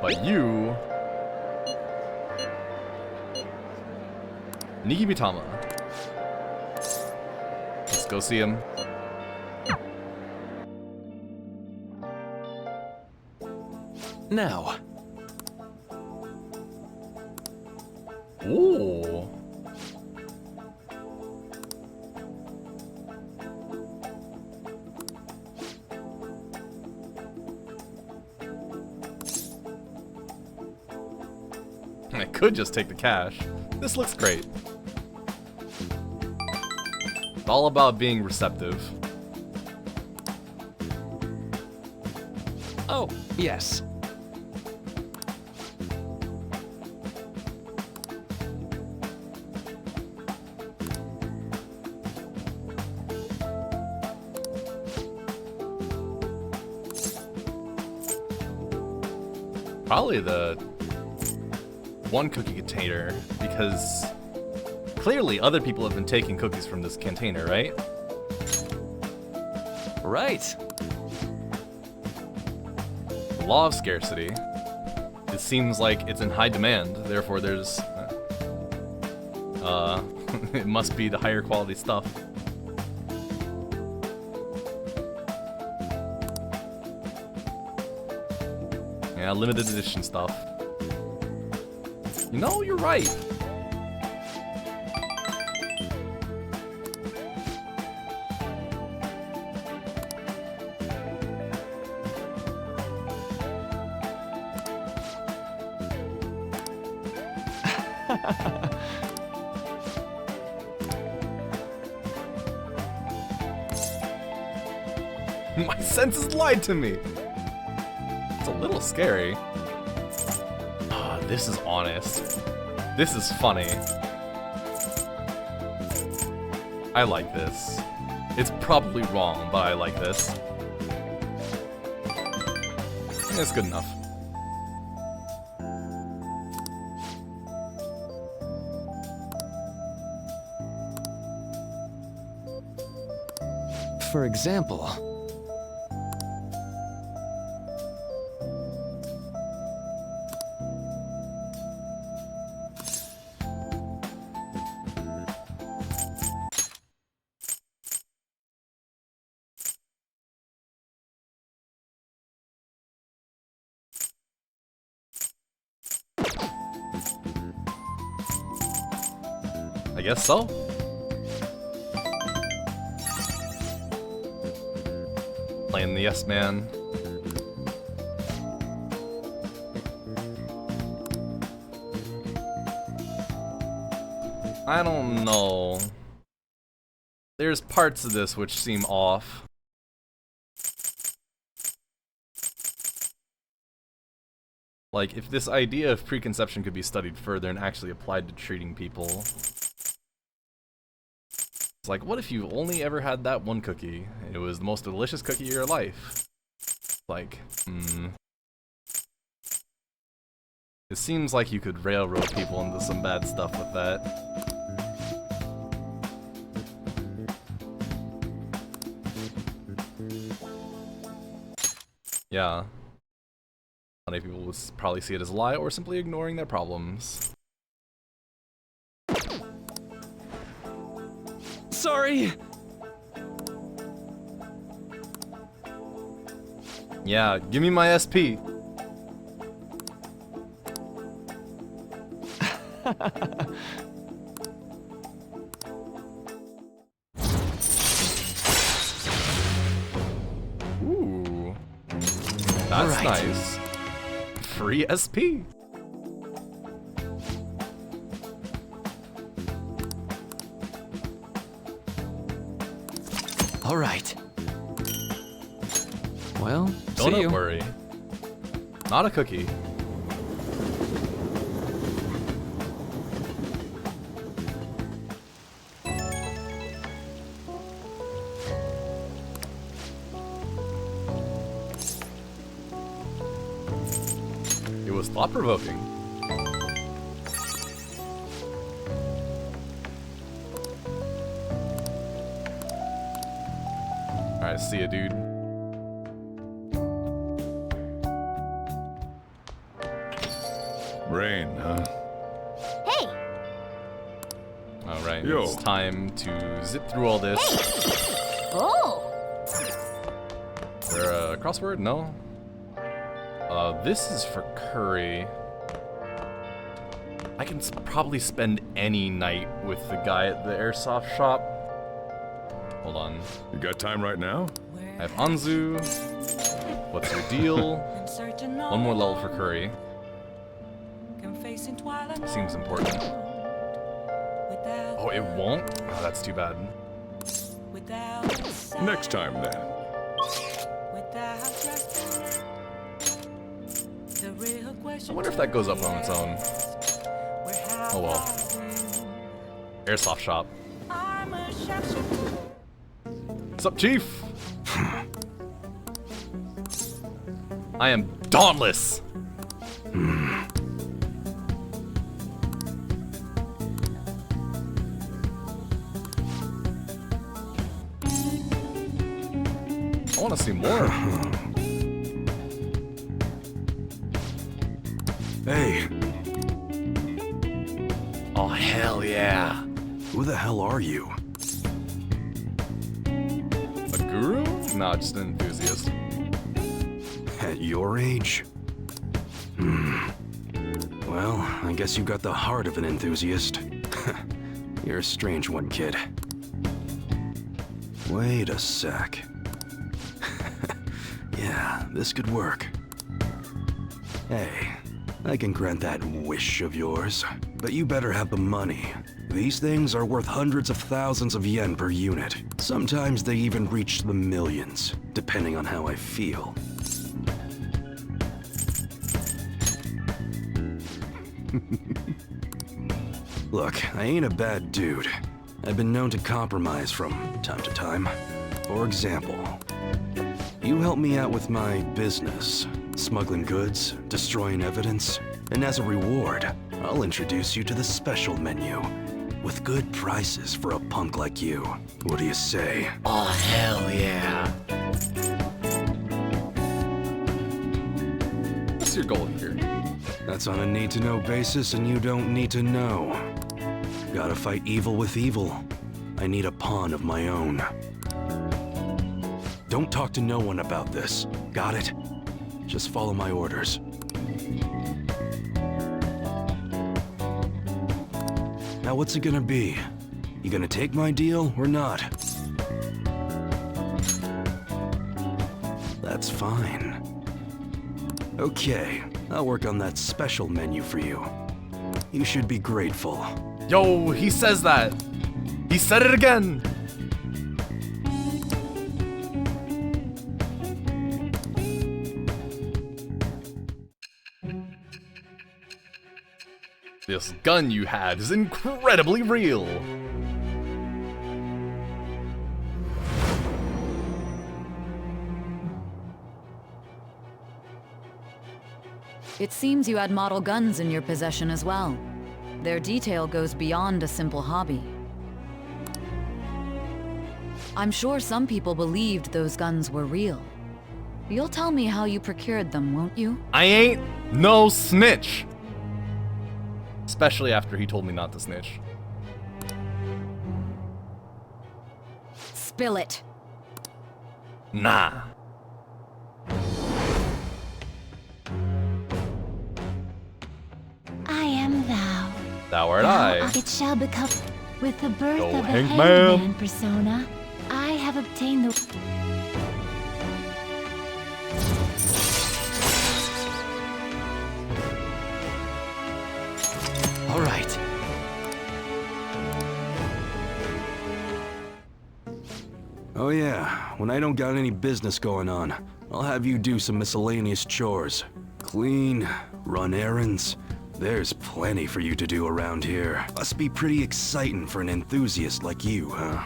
but you... Niki Mitama. Let's go see him. Now. Ooh. I could just take the cash. This looks great. It's all about being receptive. Oh, yes. Probably the one cookie container, because clearly other people have been taking cookies from this container, right? Right. Law of scarcity. It seems like it's in high demand, therefore there's... it must be the higher quality stuff. Yeah, limited edition stuff. You know, you're right. My senses lied to me. It's a little scary. Ah, this is honest. This is funny. I like this. It's probably wrong, but I like this. It's good enough. For example... I guess so. Playing the yes man. I don't know. There's parts of this which seem off. Like, if this idea of preconception could be studied further and actually applied to treating people. It's like, what if you only ever had that one cookie? It was the most delicious cookie of your life. Like, It seems like you could railroad people into some bad stuff with that. Yeah. Many people would probably see it as a lie or simply ignoring their problems. Sorry! Yeah, give me my SP. Ooh. That's nice. Free SP. All right. Well, Don't worry. Not a cookie. was thought-provoking. Alright, see ya, dude. Rain, huh? Hey! Alright, Yo. it's time to zip through all this. Oh! Is there a crossword? No? This is for Curry. I can probably spend any night with the guy at the airsoft shop. Hold on. You got time right now? I have Anzu. What's your deal? One more level for Curry. Seems important. Oh, it won't? Oh, that's too bad. Next time, then. I wonder if that goes up on its own. Oh well. Airsoft shop. What's up, Chief? I am dauntless! I want to see more. Hey. Oh, hell yeah. Who the hell are you? A guru? Nah, just an enthusiast. At your age? Well, I guess you got the heart of an enthusiast. You're a strange one, kid. Wait a sec. Yeah, this could work. Hey, I can grant that wish of yours, but you better have the money. These things are worth hundreds of thousands of yen per unit. Sometimes they even reach the millions, depending on how I feel. Look, I ain't a bad dude. I've been known to compromise from time to time. For example, you help me out with my business, smuggling goods, destroying evidence, and as a reward, I'll introduce you to the special menu, with good prices for a punk like you. What do you say? Oh, hell yeah. What's your goal here? That's on a need-to-know basis, and you don't need to know. Gotta fight evil with evil. I need a pawn of my own. Don't talk to no one about this. Got it? Just follow my orders. Now what's it gonna be? You gonna take my deal or not? That's fine. Okay, I'll work on that special menu for you. You should be grateful. Yo, he says that. He said it again. This gun you had is incredibly real. It seems you had model guns in your possession as well. Their detail goes beyond a simple hobby. I'm sure some people believed those guns were real. You'll tell me how you procured them, won't you? I ain't no snitch. Especially after he told me not to snitch. Spill it. Nah. I am thou. Thou art Thou I. It shall become. With the birth Go of the Hangman. Hangman persona, I have obtained the. All right. Oh yeah, when I don't got any business going on, I'll have you do some miscellaneous chores. Clean, run errands. There's plenty for you to do around here. Must be pretty exciting for an enthusiast like you, huh?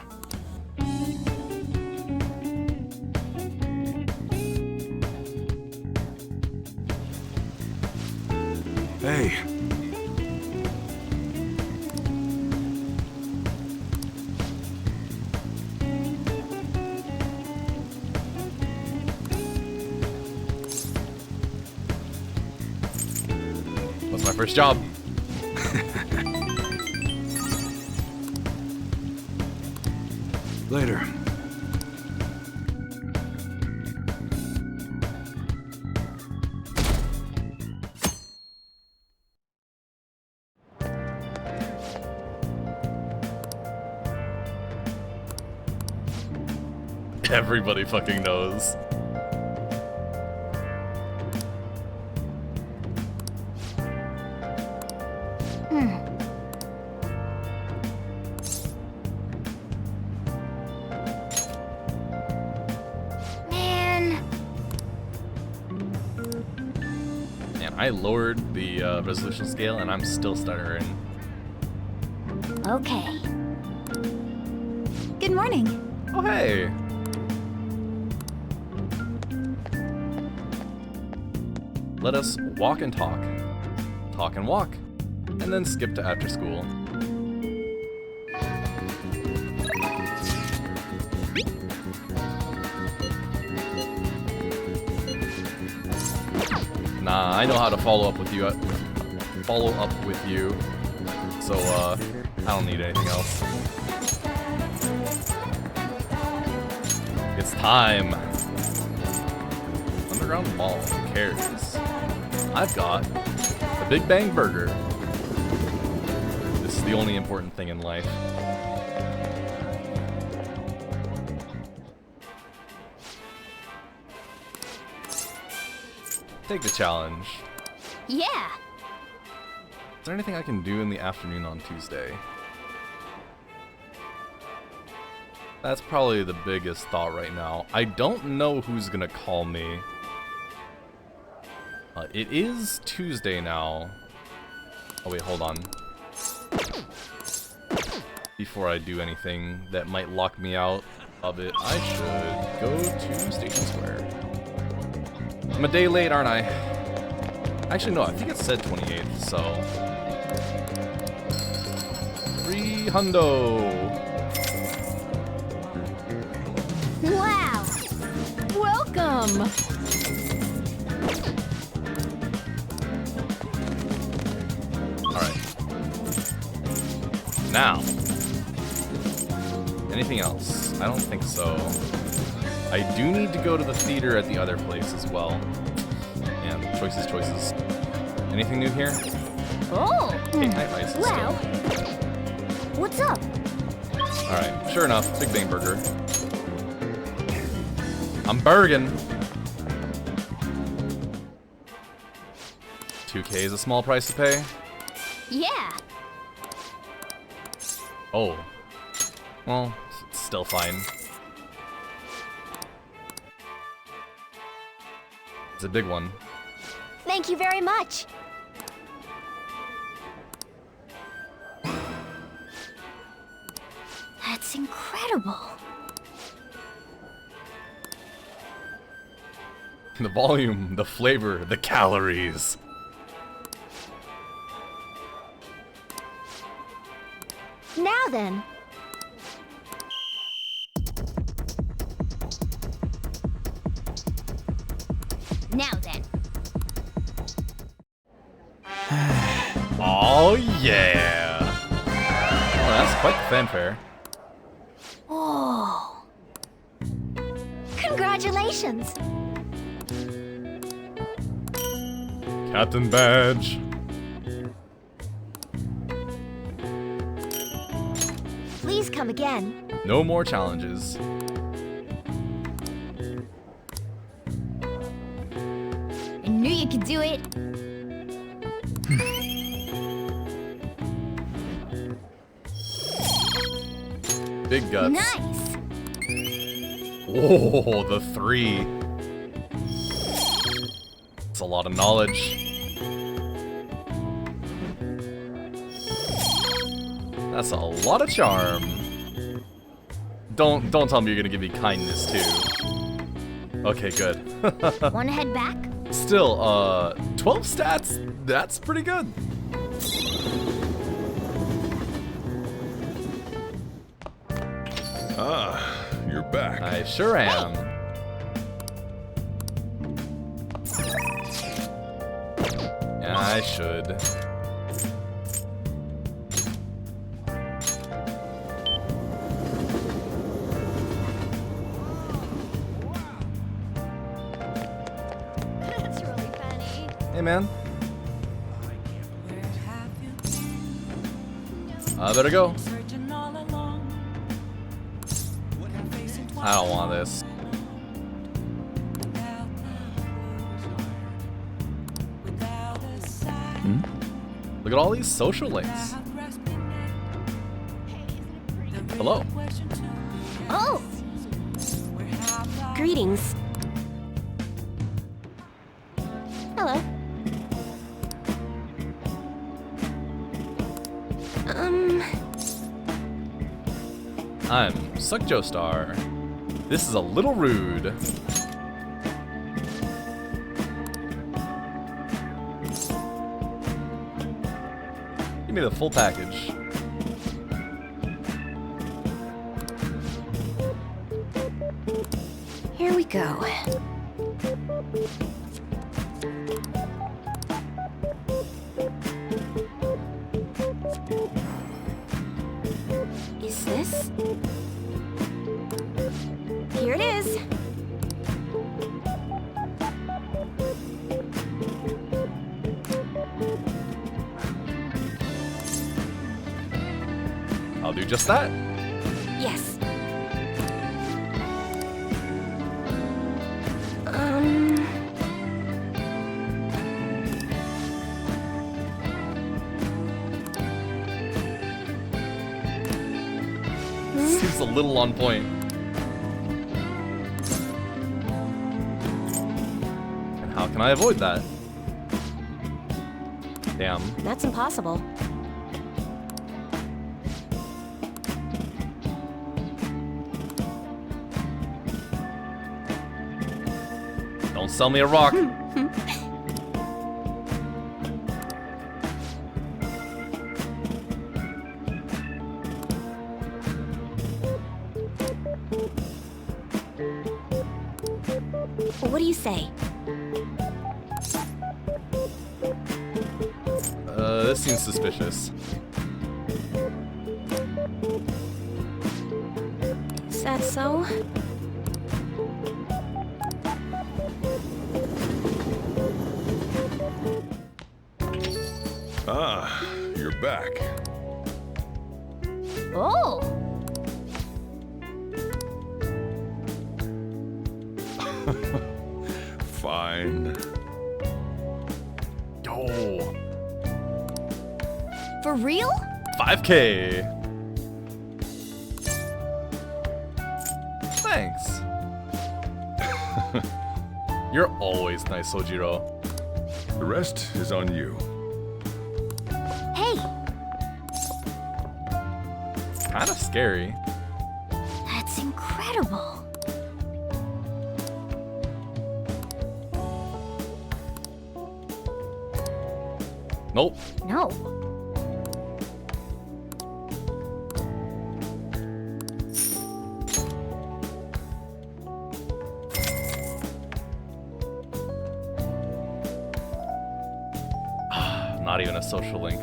Hey. That's my first job. Later. Everybody fucking knows. Man, I lowered the resolution scale and I'm still stuttering. Okay. Good morning. Oh, hey. Let us walk and talk and walk, and then skip to after school. Nah, I know how to follow up with you. So I don't need anything else. It's time. Underground Mall. Who cares? I've got the Big Bang Burger. This is the only important thing in life. Take the challenge. Yeah. Is there anything I can do in the afternoon on Tuesday? That's probably the biggest thought right now. I don't know who's gonna call me. It is Tuesday now. Oh wait, hold on. Before I do anything that might lock me out of it, I should go to Station Square. I'm a day late, aren't I? Actually, no, I think it said 28th, so... Free hundo! Wow! Welcome! Now, anything else? I don't think so. I do need to go to the theater at the other place as well. And choices. Anything new here? Oh! Hey, night mice and Well, what's up? Alright, sure enough, Big Bang Burger. I'm Bergen. 2K is a small price to pay. Yeah. Oh. Well, it's still fine. It's a big one. Thank you very much. That's incredible. The volume, the flavor, the calories. Now then. Now then. Oh yeah! Oh, that's quite the fanfare. Oh. Congratulations. Captain Badge. Please come again. No more challenges. I knew you could do it. Big guts. Nice. Oh, the 3. It's a lot of knowledge. That's a lot of charm. Don't tell me you're gonna give me kindness too. Okay, good. Wanna head back? Still, 12 stats, that's pretty good. Ah, you're back. I sure am. Yeah, I should. That's really funny. Hey, man. I better go. I don't want this. Look at all these social links. Hello. Oh! Greetings. Hello. I'm Suck Joestar. This is a little rude. Give me the full package. Here we go. Is this? Here it is. I'll do just that. Yes. Seems a little on point. And how can I avoid that? Damn. That's impossible. Don't sell me a rock. What do you say? This seems suspicious. Is that so? Ah, you're back. Oh! Fine. Yo. For real? 5K. Thanks. You're always nice, Sojiro. The rest is on you. Hey! Kind of scary. That's incredible. Nope. No. Not even a social link.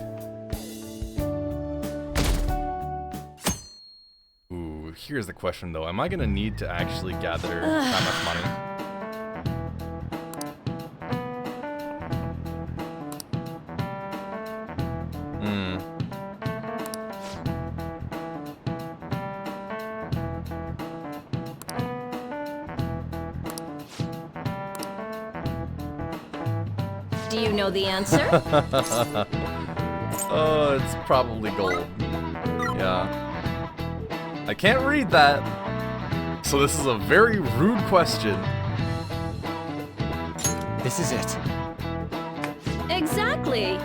Ooh, here's the question though. Am I gonna need to actually gather that much money? Do you know the answer? Oh, it's probably gold. Yeah. I can't read that. So this is a very rude question. This is it. Exactly.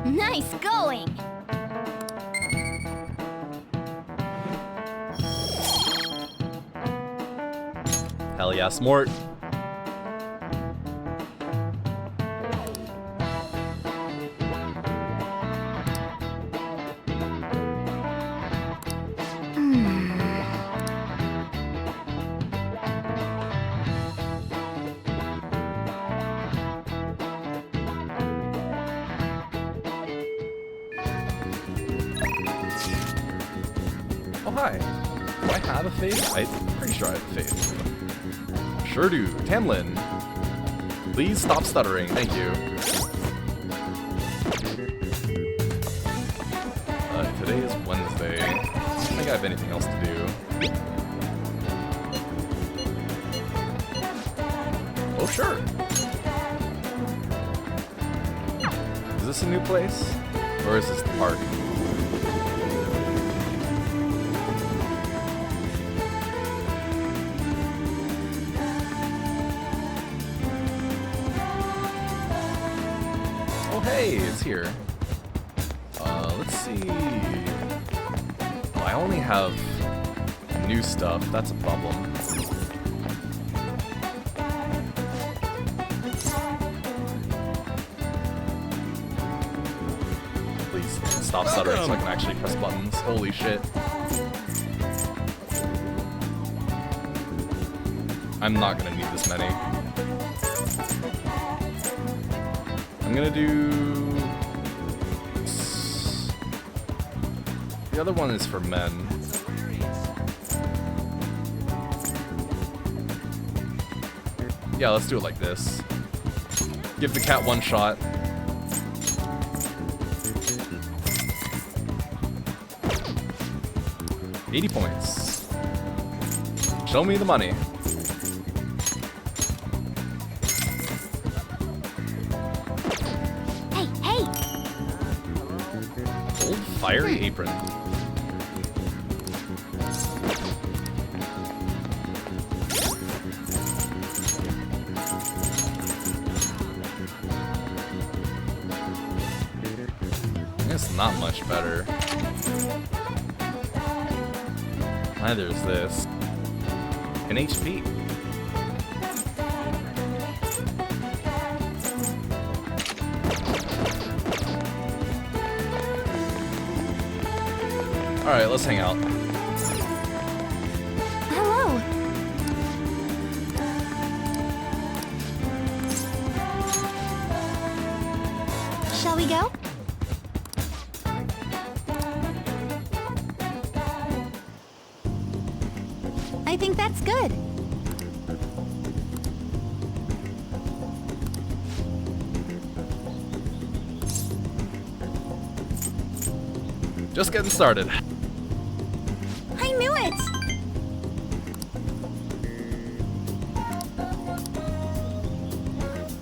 Nice going! Hell yeah, Smort. Oh, hi. Do I have a faith? I'm pretty sure I have a faith. Sure do. Tamlin. Please stop stuttering. Thank you. Today is Wednesday. I don't think I have anything else to do. Oh, sure. Is this a new place? Or is this the park? Hey, it's here. Let's see. Oh, I only have new stuff. That's a problem. Please stop stuttering so I can actually press buttons. Holy shit. I'm not gonna need this many. I'm gonna do... The other one is for men. Yeah, let's do it like this. Give the cat one shot. $80 points. Show me the money. Fiery apron. It's not much better. Neither is this. An HP. Alright, let's hang out. Hello. Shall we go? I think that's good. Just getting started. I knew it!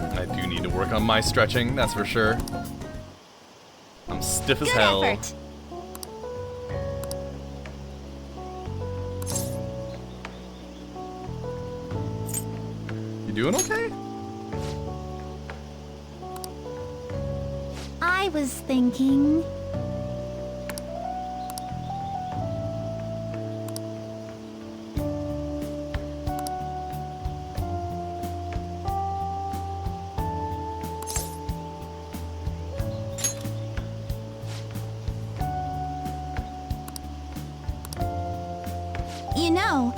I do need to work on my stretching, that's for sure. I'm stiff as Good hell. effort. You doing okay? I was thinking... You know,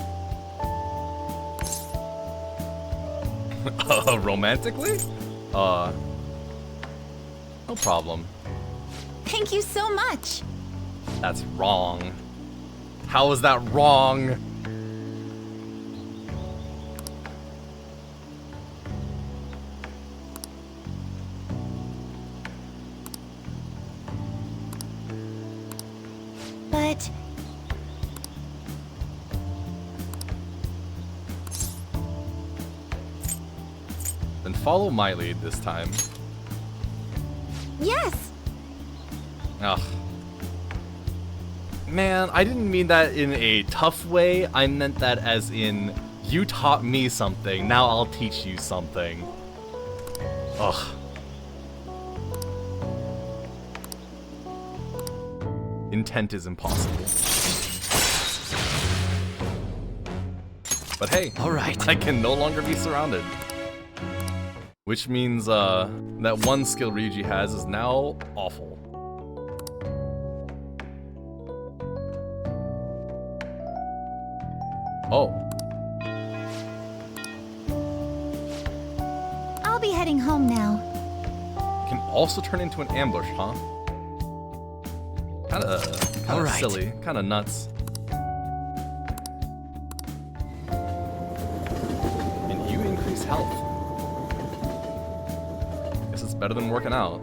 Romantically? No problem. thank you so much. That's wrong. How is that wrong? But Then follow my lead this time. yes, Ugh. Man, I didn't mean that in a tough way. I meant that as in, you taught me something, now I'll teach you something. Ugh. intent is impossible. But hey, all right. I can no longer be surrounded. Which means that one skill Ryuji has is now awful. Oh. I'll be heading home now. Can also turn into an ambush, huh? Kinda Alright. silly, kinda nuts. And you increase health. Guess it's better than working out.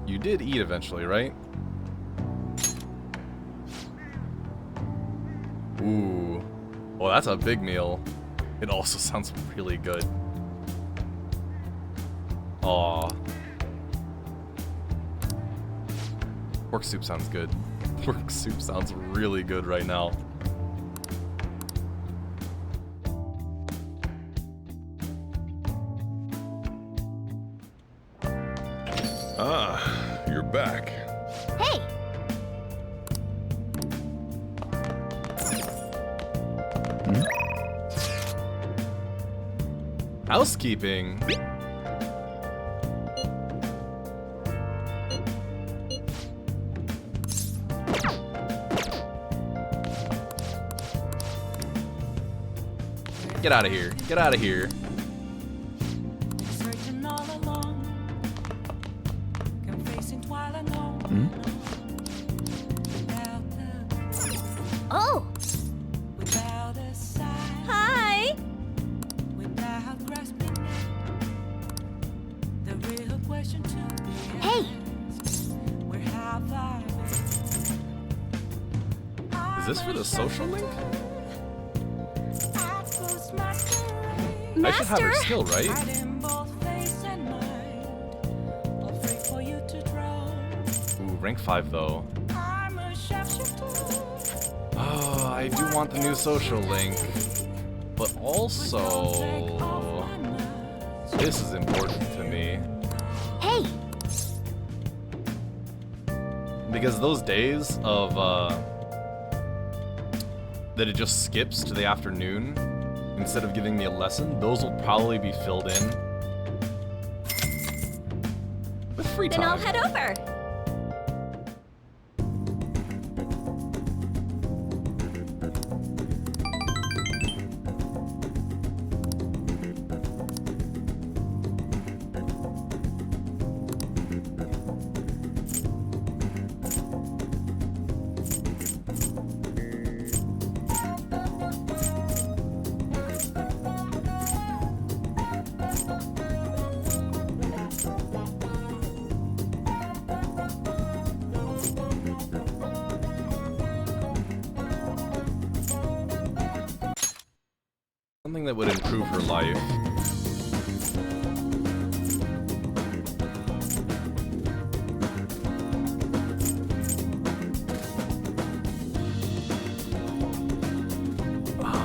You did eat eventually, right? Ooh. Well, that's a big meal. It also sounds really good. Aw. Pork soup sounds good. Pork soup sounds really good right now. Ah, you're back. Hey! Housekeeping. Get out of here. Get out of here. Oh! Hi! Hey! Is this for the social link? Master? I should have her skill, right? Ooh, rank 5 though. Oh, I do want the new social link. But also, this is important to me. Hey! Because those days of, that it just skips to the afternoon, instead of giving me a lesson, those will probably be filled in with free time. Then I'll head over. Something that would improve her life.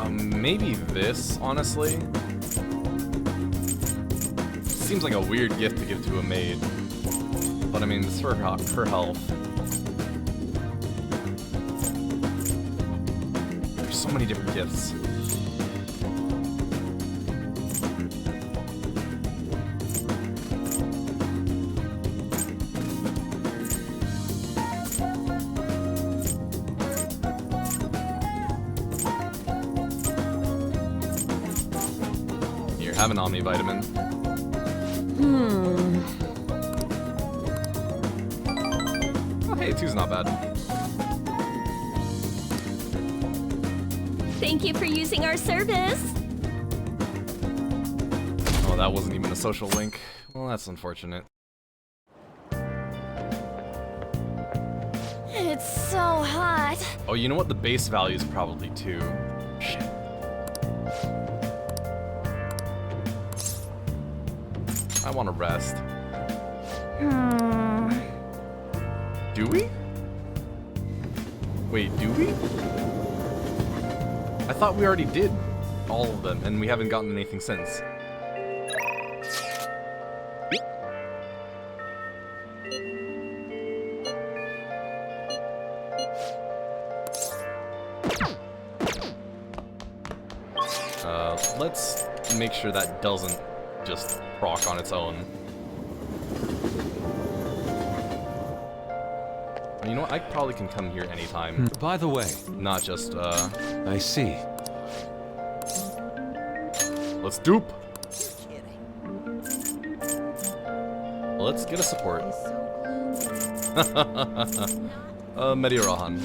Maybe this, honestly. Seems like a weird gift to give to a maid. But I mean, it's for her health. There's so many different gifts. Have an omnivitamin. Oh, hey, 2's not bad. Thank you for using our service. Oh, that wasn't even a social link. Well, that's unfortunate. It's so hot. Oh, you know what? The base value is probably 2. Shit. I want to rest. Do we? Wait, do we? I thought we already did all of them, and we haven't gotten anything since. Let's make sure that doesn't just proc on its own. You know what? I probably can come here anytime. By the way, not just, I see. Let's dupe. Let's get a support. Medirahan.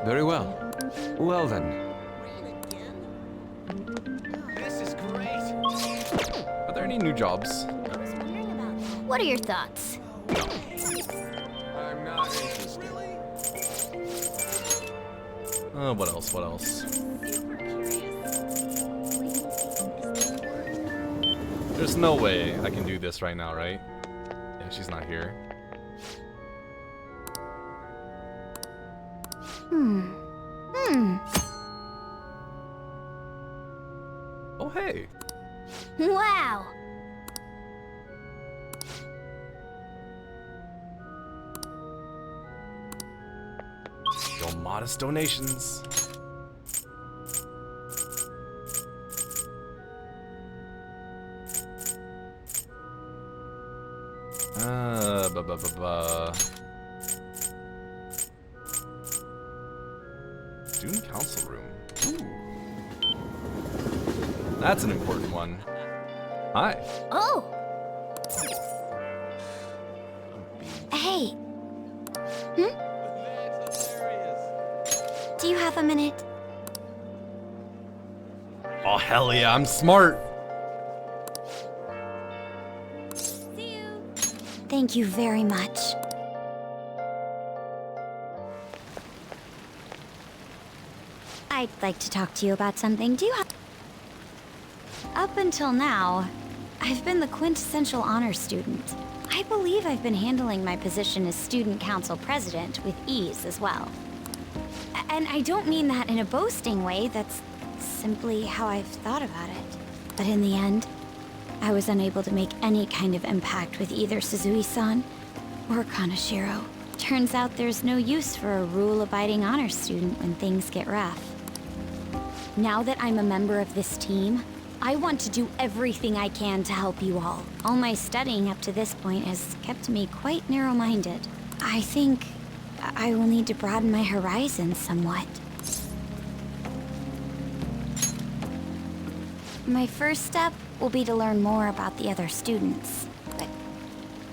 Very well. Well then. This is great. Are there any new jobs? What are your thoughts? I'm not interested. What else? What else? There's no way I can do this right now, right? Yeah, she's not here. Oh, hey. Wow. Your modest donations. Student council room. Ooh. That's an important one. Hi. Oh. Hey. Do you have a minute? Oh, hell yeah, I'm smart. Thank you very much. I'd like to talk to you about something. Do you have... Up until now, I've been the quintessential honor student. I believe I've been handling my position as student council president with ease as well. And I don't mean that in a boasting way, that's simply how I've thought about it. But in the end, I was unable to make any kind of impact with either Suzui-san or Kaneshiro. Turns out there's no use for a rule-abiding honor student when things get rough. Now that I'm a member of this team, I want to do everything I can to help you all. All my studying up to this point has kept me quite narrow-minded. I think I will need to broaden my horizons somewhat. My first step will be to learn more about the other students, but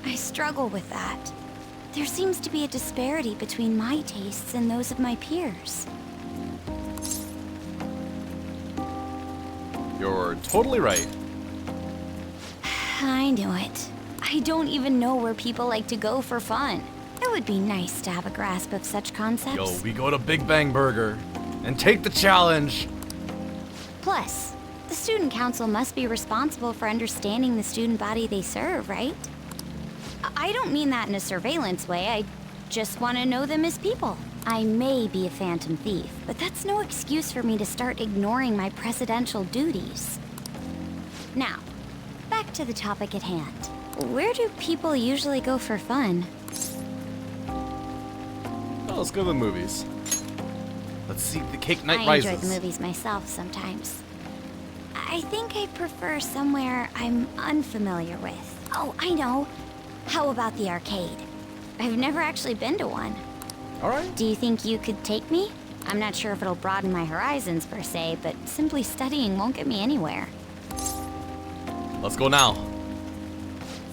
I struggle with that. There seems to be a disparity between my tastes and those of my peers. You're totally right. I knew it. I don't even know where people like to go for fun. It would be nice to have a grasp of such concepts. Yo, we go to Big Bang Burger and take the challenge. Plus, the student council must be responsible for understanding the student body they serve, right? I don't mean that in a surveillance way. I just want to know them as people. I may be a phantom thief, but that's no excuse for me to start ignoring my presidential duties. Now, back to the topic at hand. Where do people usually go for fun? Oh, let's go to the movies. Let's see the Cake Night Rises. I enjoy the movies myself sometimes. I think I prefer somewhere I'm unfamiliar with. Oh, I know. How about the arcade? I've never actually been to one. All right. Do you think you could take me? I'm not sure if it'll broaden my horizons per se, but simply studying won't get me anywhere. Let's go now.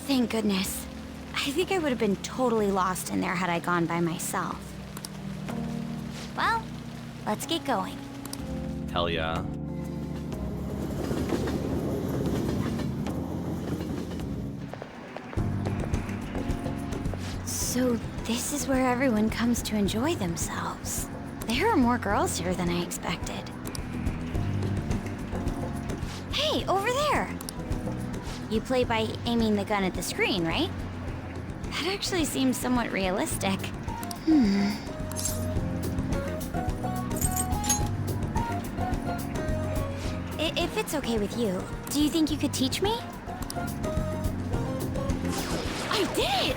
Thank goodness. I think I would have been totally lost in there had I gone by myself. Well, let's get going. Hell yeah. So this is where everyone comes to enjoy themselves. There are more girls here than I expected. Hey, over there! You play by aiming the gun at the screen, right? That actually seems somewhat realistic. If it's okay with you, do you think you could teach me? I did it!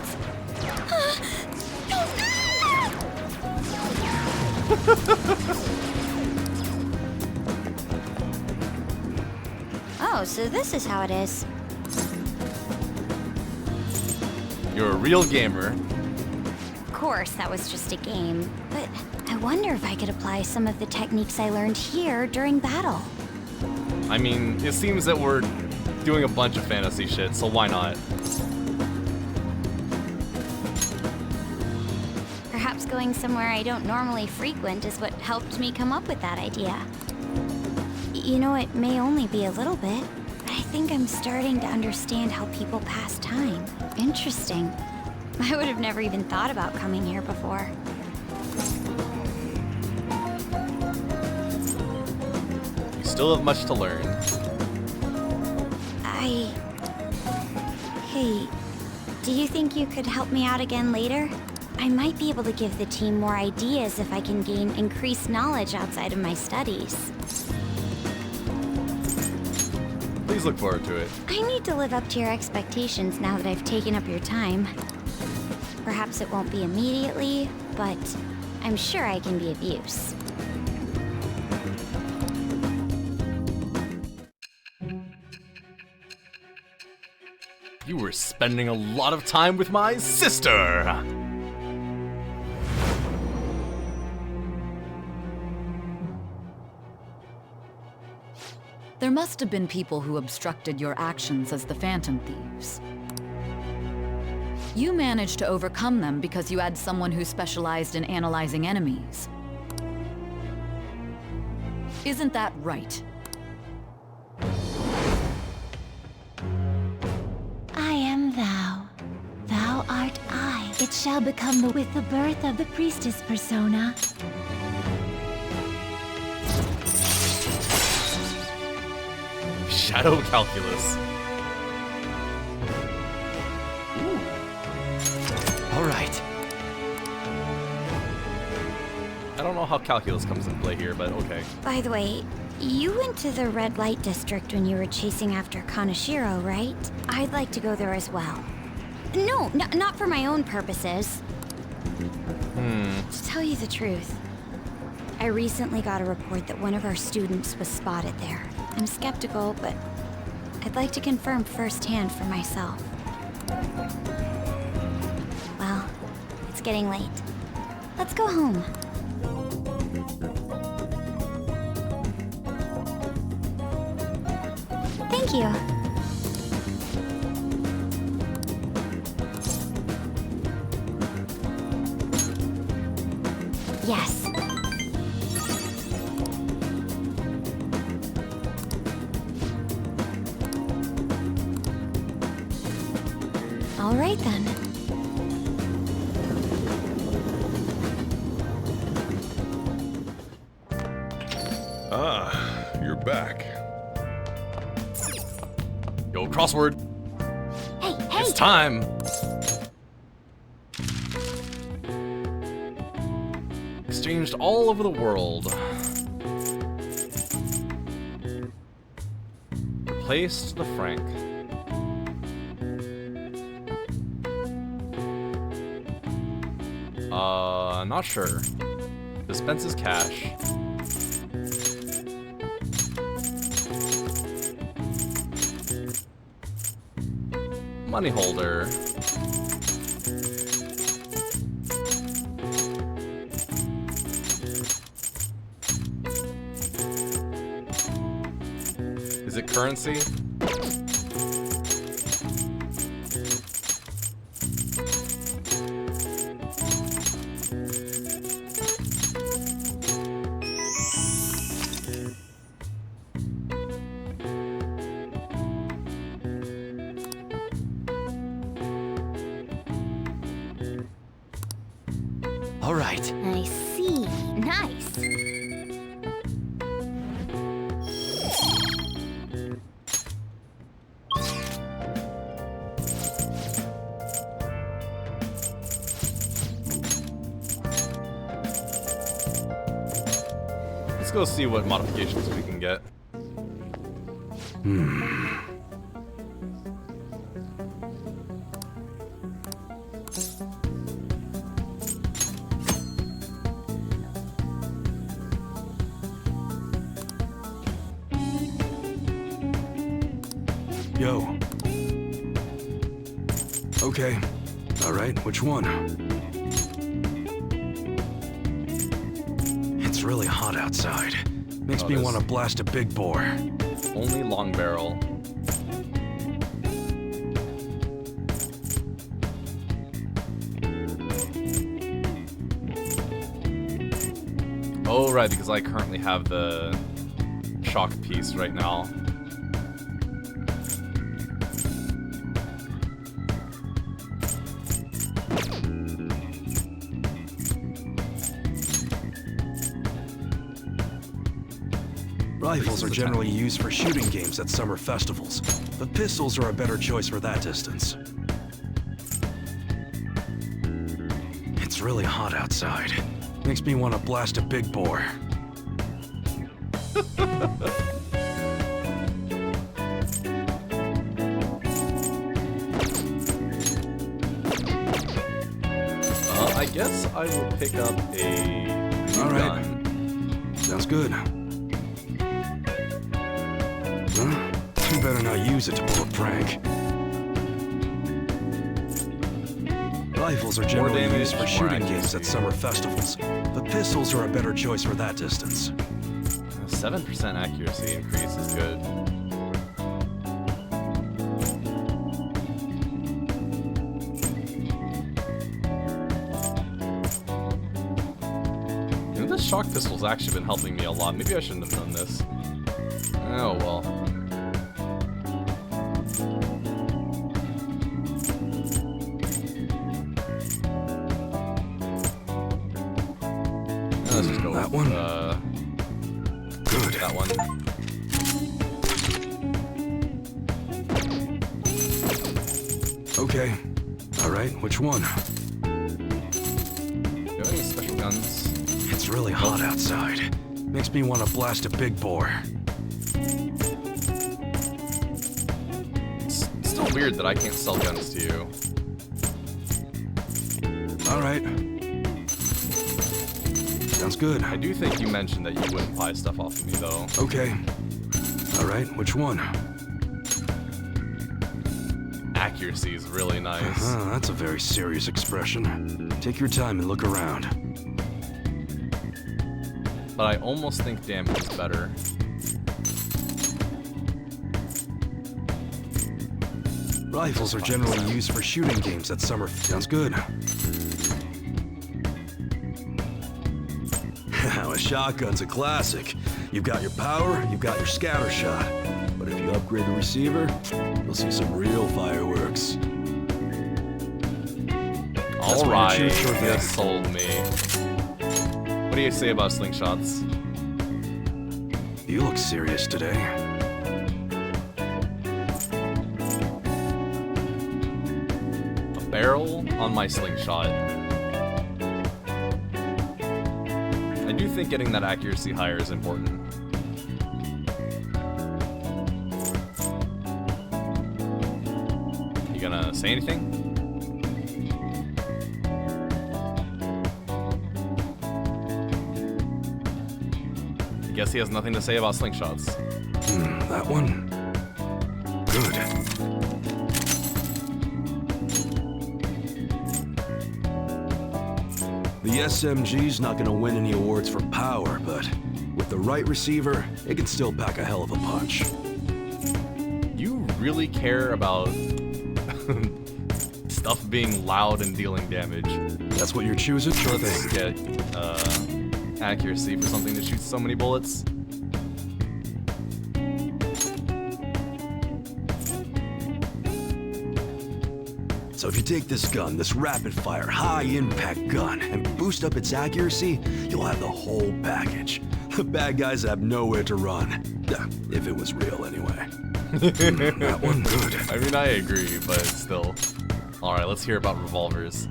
Oh, so this is how it is. You're a real gamer. Of course, that was just a game, but I wonder if I could apply some of the techniques I learned here during battle. I mean, it seems that we're doing a bunch of fantasy shit, so why not? Perhaps going somewhere I don't normally frequent is what helped me come up with that idea. You know, it may only be a little bit, but I think I'm starting to understand how people pass time. Interesting. I would have never even thought about coming here before. You still have much to learn. Hey, do you think you could help me out again later? I might be able to give the team more ideas if I can gain increased knowledge outside of my studies. Please look forward to it. I need to live up to your expectations now that I've taken up your time. Perhaps it won't be immediately, but I'm sure I can be of use. You were spending a lot of time with my sister! There must have been people who obstructed your actions as the Phantom Thieves. You managed to overcome them because you had someone who specialized in analyzing enemies. Isn't that right? I am thou. Thou art I. It shall become with the birth of the priestess persona. Shadow calculus. All right. I don't know how calculus comes into play here, but okay. By the way, you went to the red light district when you were chasing after Kaneshiro, right? I'd like to go there as well. No, not for my own purposes. To tell you the truth, I recently got a report that one of our students was spotted there. I'm skeptical, but I'd like to confirm firsthand for myself. Well, it's getting late. Let's go home. Thank you. Yes. All right then. Ah, you're back. Yo, crossword. Hey! It's time. Exchanged all over the world. Replaced the franc. Not sure. Dispenses cash. Money holder. Is it currency? All right. I see. Nice. Let's go see what modifications we can get. Yo. Okay. All right, which one? It's really hot outside. Makes me want to blast a big bore. Only long barrel. Oh, right, because I currently have the shock piece right now. Rifles are generally used for shooting games at summer festivals, but pistols are a better choice for that distance. It's really hot outside. Makes me want to blast a big bore. I guess I will pick up a All right. gun. Sounds good. You better not use it to pull a prank. Rifles are generally used for shooting games at summer festivals, but pistols are a better choice for that distance. 7% accuracy increase is good. You know, this shock pistol's actually been helping me a lot. Maybe I shouldn't have done this. Oh well. Let's just go that with, one. Good. That one. Okay. All right, which one? Do you have any special guns? It's really hot outside. Makes me want to blast a big bore. It's still weird that I can't sell guns to you. All right. Sounds good. I do think you mentioned that you wouldn't buy stuff off of me, though. Okay. All right, which one? Accuracy is really nice. That's a very serious expression. Take your time and look around. But I almost think damage is better. Rifles are generally used for shooting games at summer. Sounds good. A shotgun's a classic. You've got your power, you've got your scatter shot. But if you upgrade the receiver, you'll see some real fireworks. Alright, you sold me. What do you say about slingshots? You look serious today. A barrel on my slingshot. I do think getting that accuracy higher is important. You gonna say anything? I guess he has nothing to say about slingshots. That one? Good. The SMG's not gonna win any awards for power, but with the right receiver, it can still pack a hell of a punch. You really care about stuff being loud and dealing damage. That's what you're choosing? Sure Let's thing. get accuracy for something that shoots so many bullets. So if you take this gun, this rapid-fire, high-impact gun, and boost up its accuracy, you'll have the whole package. The bad guys have nowhere to run. If it was real, anyway. That one good. I mean, I agree, but still. Alright, let's hear about revolvers.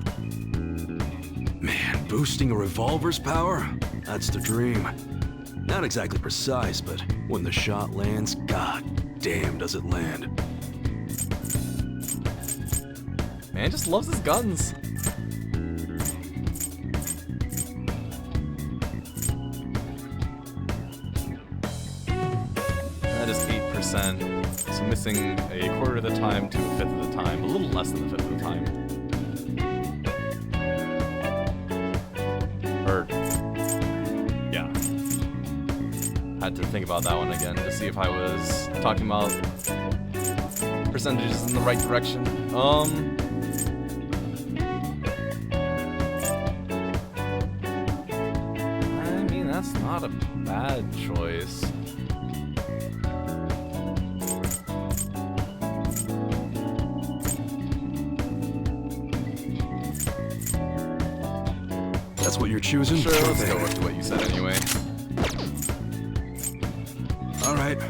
Man, boosting a revolver's power? That's the dream. Not exactly precise, but when the shot lands, god damn does it land. Man just loves his guns. That is 8%. So missing a quarter of the time to a fifth of the time. A little less than a fifth of the time. Or, yeah. Had to think about that one again to see if I was talking about percentages in the right direction. I mean, that's not a bad choice. That's what you're choosing? Sure, let's go with what you said anyway. Alright.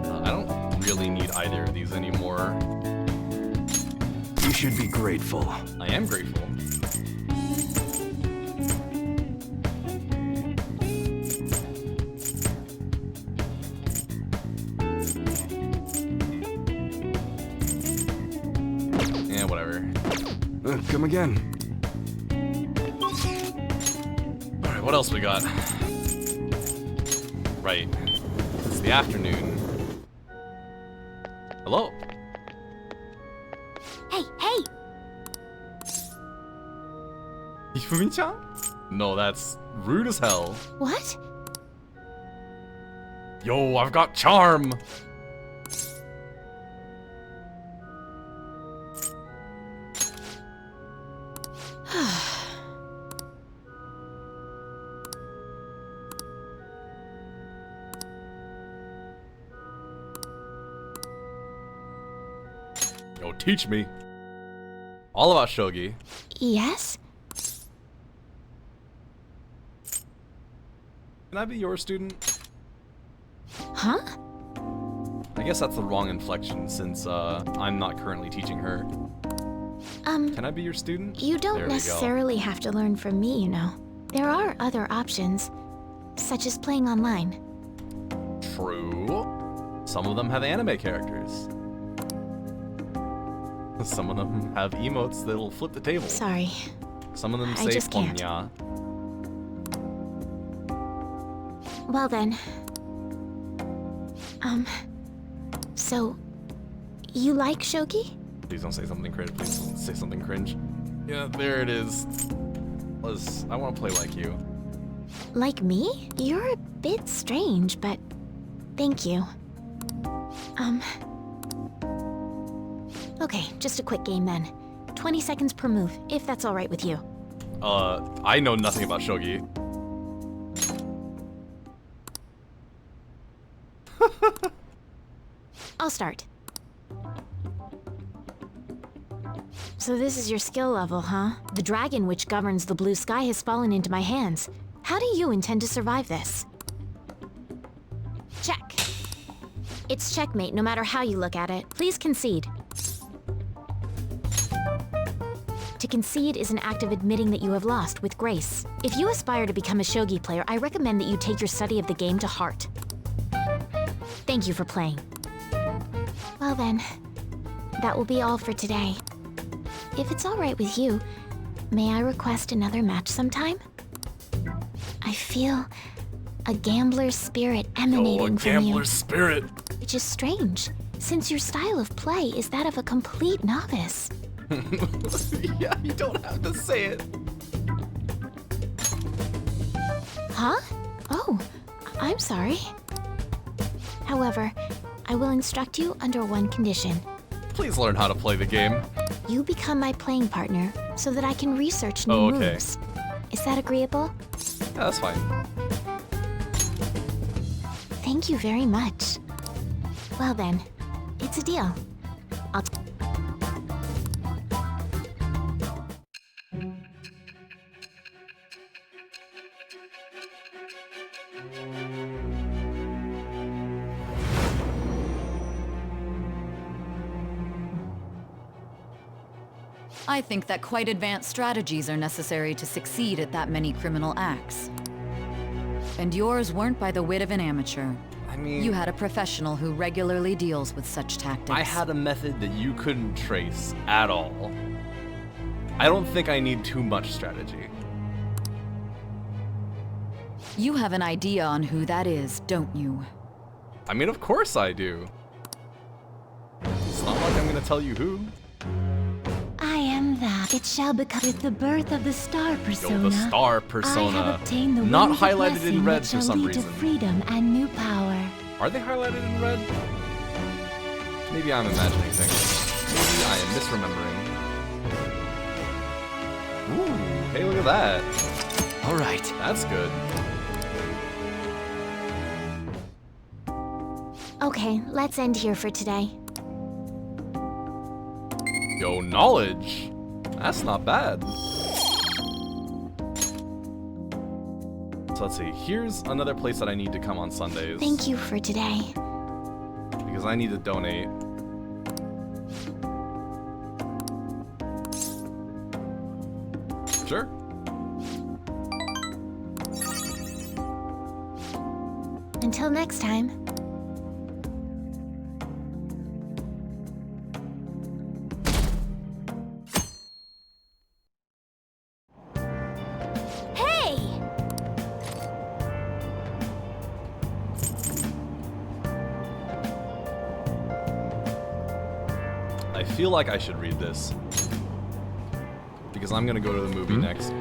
I don't really need either of these anymore. You should be grateful. I am grateful. Yeah, whatever. Come again. Alright, what else we got? Right. It's the afternoon. Hello? Hey, hey! Ifumi-chan? No, that's rude as hell. What? Yo, I've got charm! Yo, teach me. All about shogi. Yes? Can I be your student? Huh? I guess that's the wrong inflection since I'm not currently teaching her. Can I be your student? You There don't we go. necessarily have to learn from me, you know. There are other options, such as playing online. True. Some of them have anime characters. Some of them have emotes that'll flip the table. Sorry. Some of them I say just can't. "Ponya." Well then. So, you like shogi? Please don't say something cringe. Please don't say something cringe. Yeah, there it is. Liz, I want to play like you. Like me? You're a bit strange, but thank you. Okay, just a quick game then. 20 seconds per move, if that's alright with you. I know nothing about shogi. I'll start. So this is your skill level, huh? The dragon which governs the blue sky has fallen into my hands. How do you intend to survive this? Check. It's checkmate no matter how you look at it. Please concede. To concede is an act of admitting that you have lost with grace. If you aspire to become a shogi player, I recommend that you take your study of the game to heart. Thank you for playing. Well then, that will be all for today. If it's alright with you, may I request another match sometime? I feel a gambler's spirit emanating from you. Gambler's spirit. Which is strange, since your style of play is that of a complete novice. Yeah, you don't have to say it. Huh? Oh, I'm sorry. However, I will instruct you under one condition. Please learn how to play the game. You become my playing partner so that I can research new okay. moves. Is that agreeable? Yeah, that's fine. Thank you very much. Well then, it's a deal. I'll I think that quite advanced strategies are necessary to succeed at that many criminal acts. And yours weren't by the wit of an amateur. I mean... You had a professional who regularly deals with such tactics. I had a method that you couldn't trace at all. I don't think I need too much strategy. You have an idea on who that is, don't you? I mean, of course I do. It's not like I'm gonna tell you who. I am that. It shall become with the birth of the star persona. Yo, the star persona. I have obtained the not wings of highlighted in blessing red that for shall some lead to reason. freedom and new power. Are they highlighted in red? Maybe I'm imagining things. Maybe I am misremembering. Ooh, hey, look at that. All right. That's good. Okay, let's end here for today. Yo, knowledge. That's not bad. So let's see. Here's another place that I need to come on Sundays. Thank you for today. Because I need to donate. Sure. Until next time. Hey! I feel like I should read this. Because I'm gonna go to the movie next.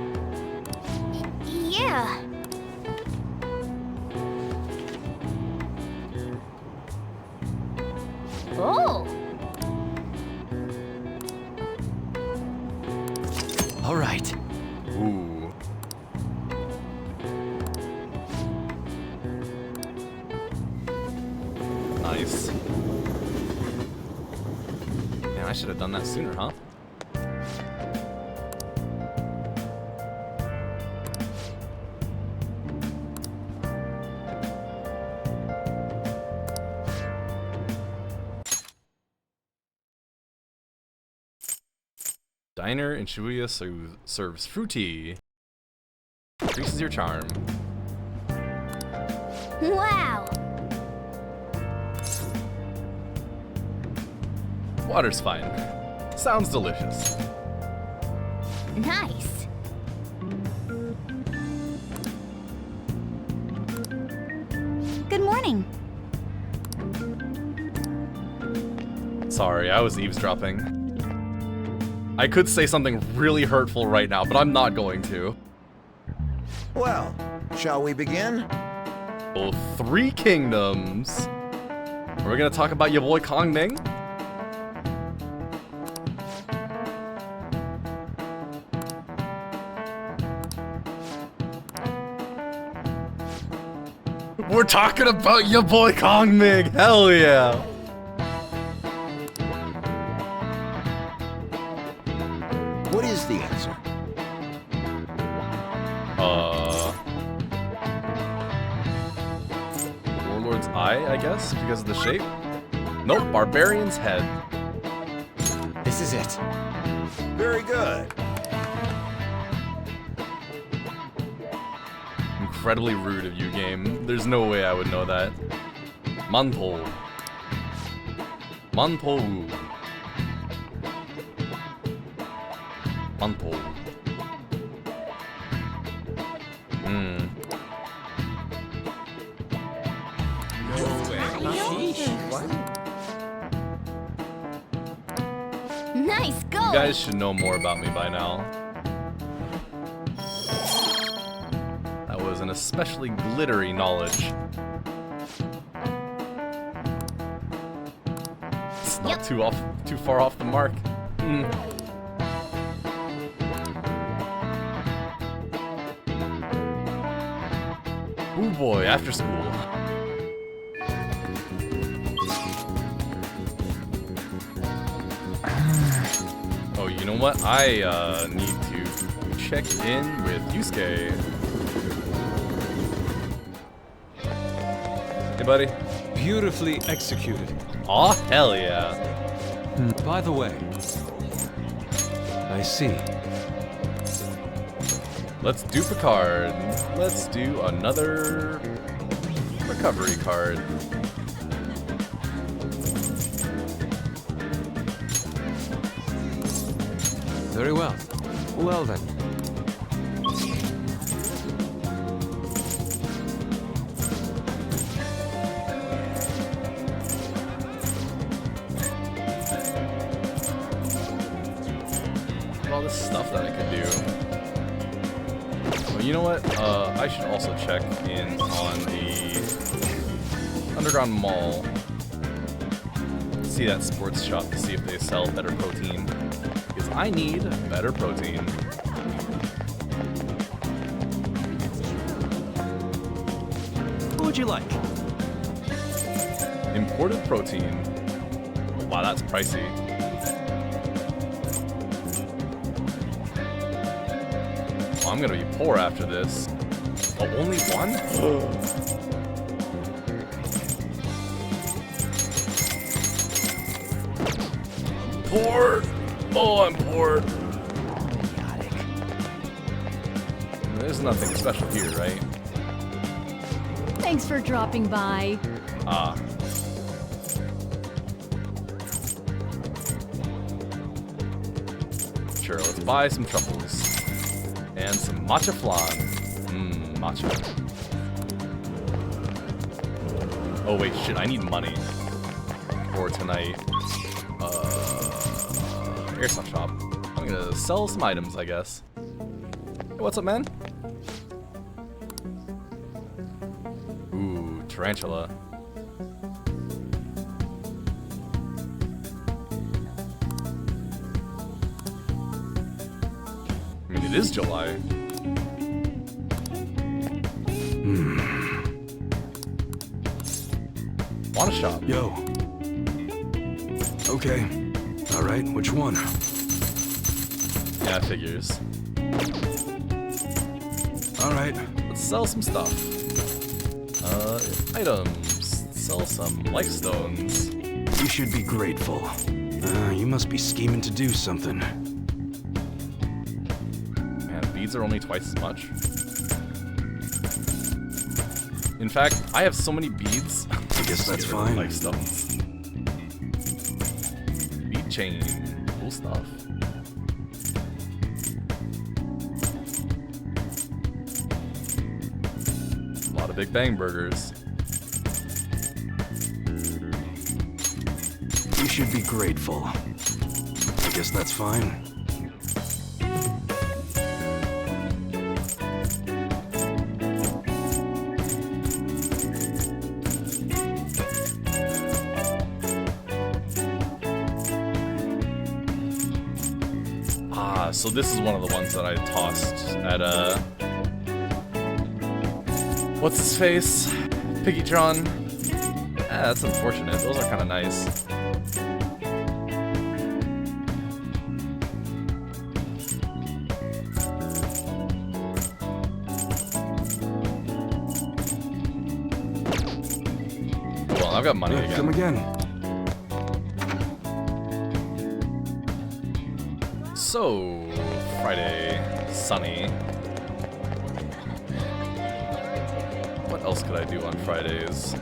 Yeah. Oh. All right. Ooh. Nice. Man, I should have done that sooner, huh? Diner in Shibuya serves fruity. Increases your charm. Wow. Water's fine. Sounds delicious. Nice. Good morning. Sorry, I was eavesdropping. I could say something really hurtful right now, but I'm not going to. Well, shall we begin? Oh, 3 kingdoms. Are we gonna talk about your boy Kong Ming? We're talking about your boy Kong Ming. Hell yeah. What is the answer? Warlord's eye, I guess, because of the shape? Nope, Barbarian's head. This is it. Very good. Incredibly rude of you, game. There's no way I would know that. Mantou. Mantou. Mantou. Nice go. You guys should know more about me by now. That was an especially glittery knowledge. It's not too far off the mark. Oh boy, after school. Oh, you know what? I need to check in with Yusuke. Hey, buddy. Beautifully executed. Aw, hell yeah. By the way, I see. Let's dupe a card. Let's do another recovery card. Very well. Well then. All this stuff that I could do. Well, you know what? I should also check in on the Underground Mall. See that sports shop to see if they sell better protein. Because I need better protein. What would you like? Imported protein. Wow, that's pricey. I'm gonna be poor after this. Oh, only one? Poor! Oh, I'm poor. There's nothing special here, right? Thanks for dropping by. Ah. Sure, let's buy some truffles. And some matcha flan. Mmm, matcha. Oh wait, shit, I need money for tonight. Airsoft shop. I'm gonna sell some items, I guess. Hey, what's up, man? Ooh, tarantula. I mean, it is July. Want a shop? Yo. Okay. All right, which one? Yeah, figures. All right. Let's sell some stuff. Items. Sell some life stones. You should be grateful. You must be scheming to do something. Man, beads are only twice as much. In fact, I have so many beads. I guess that's fine. Life stones. Bead chain. Cool stuff. A lot of Big Bang burgers. You should be grateful. I guess that's fine. So this is one of the ones that I tossed at what's his face? Piggytron. That's unfortunate. Those are kind of nice. Well, I've got money again. Come again. So, Friday, sunny. What else could I do on Fridays?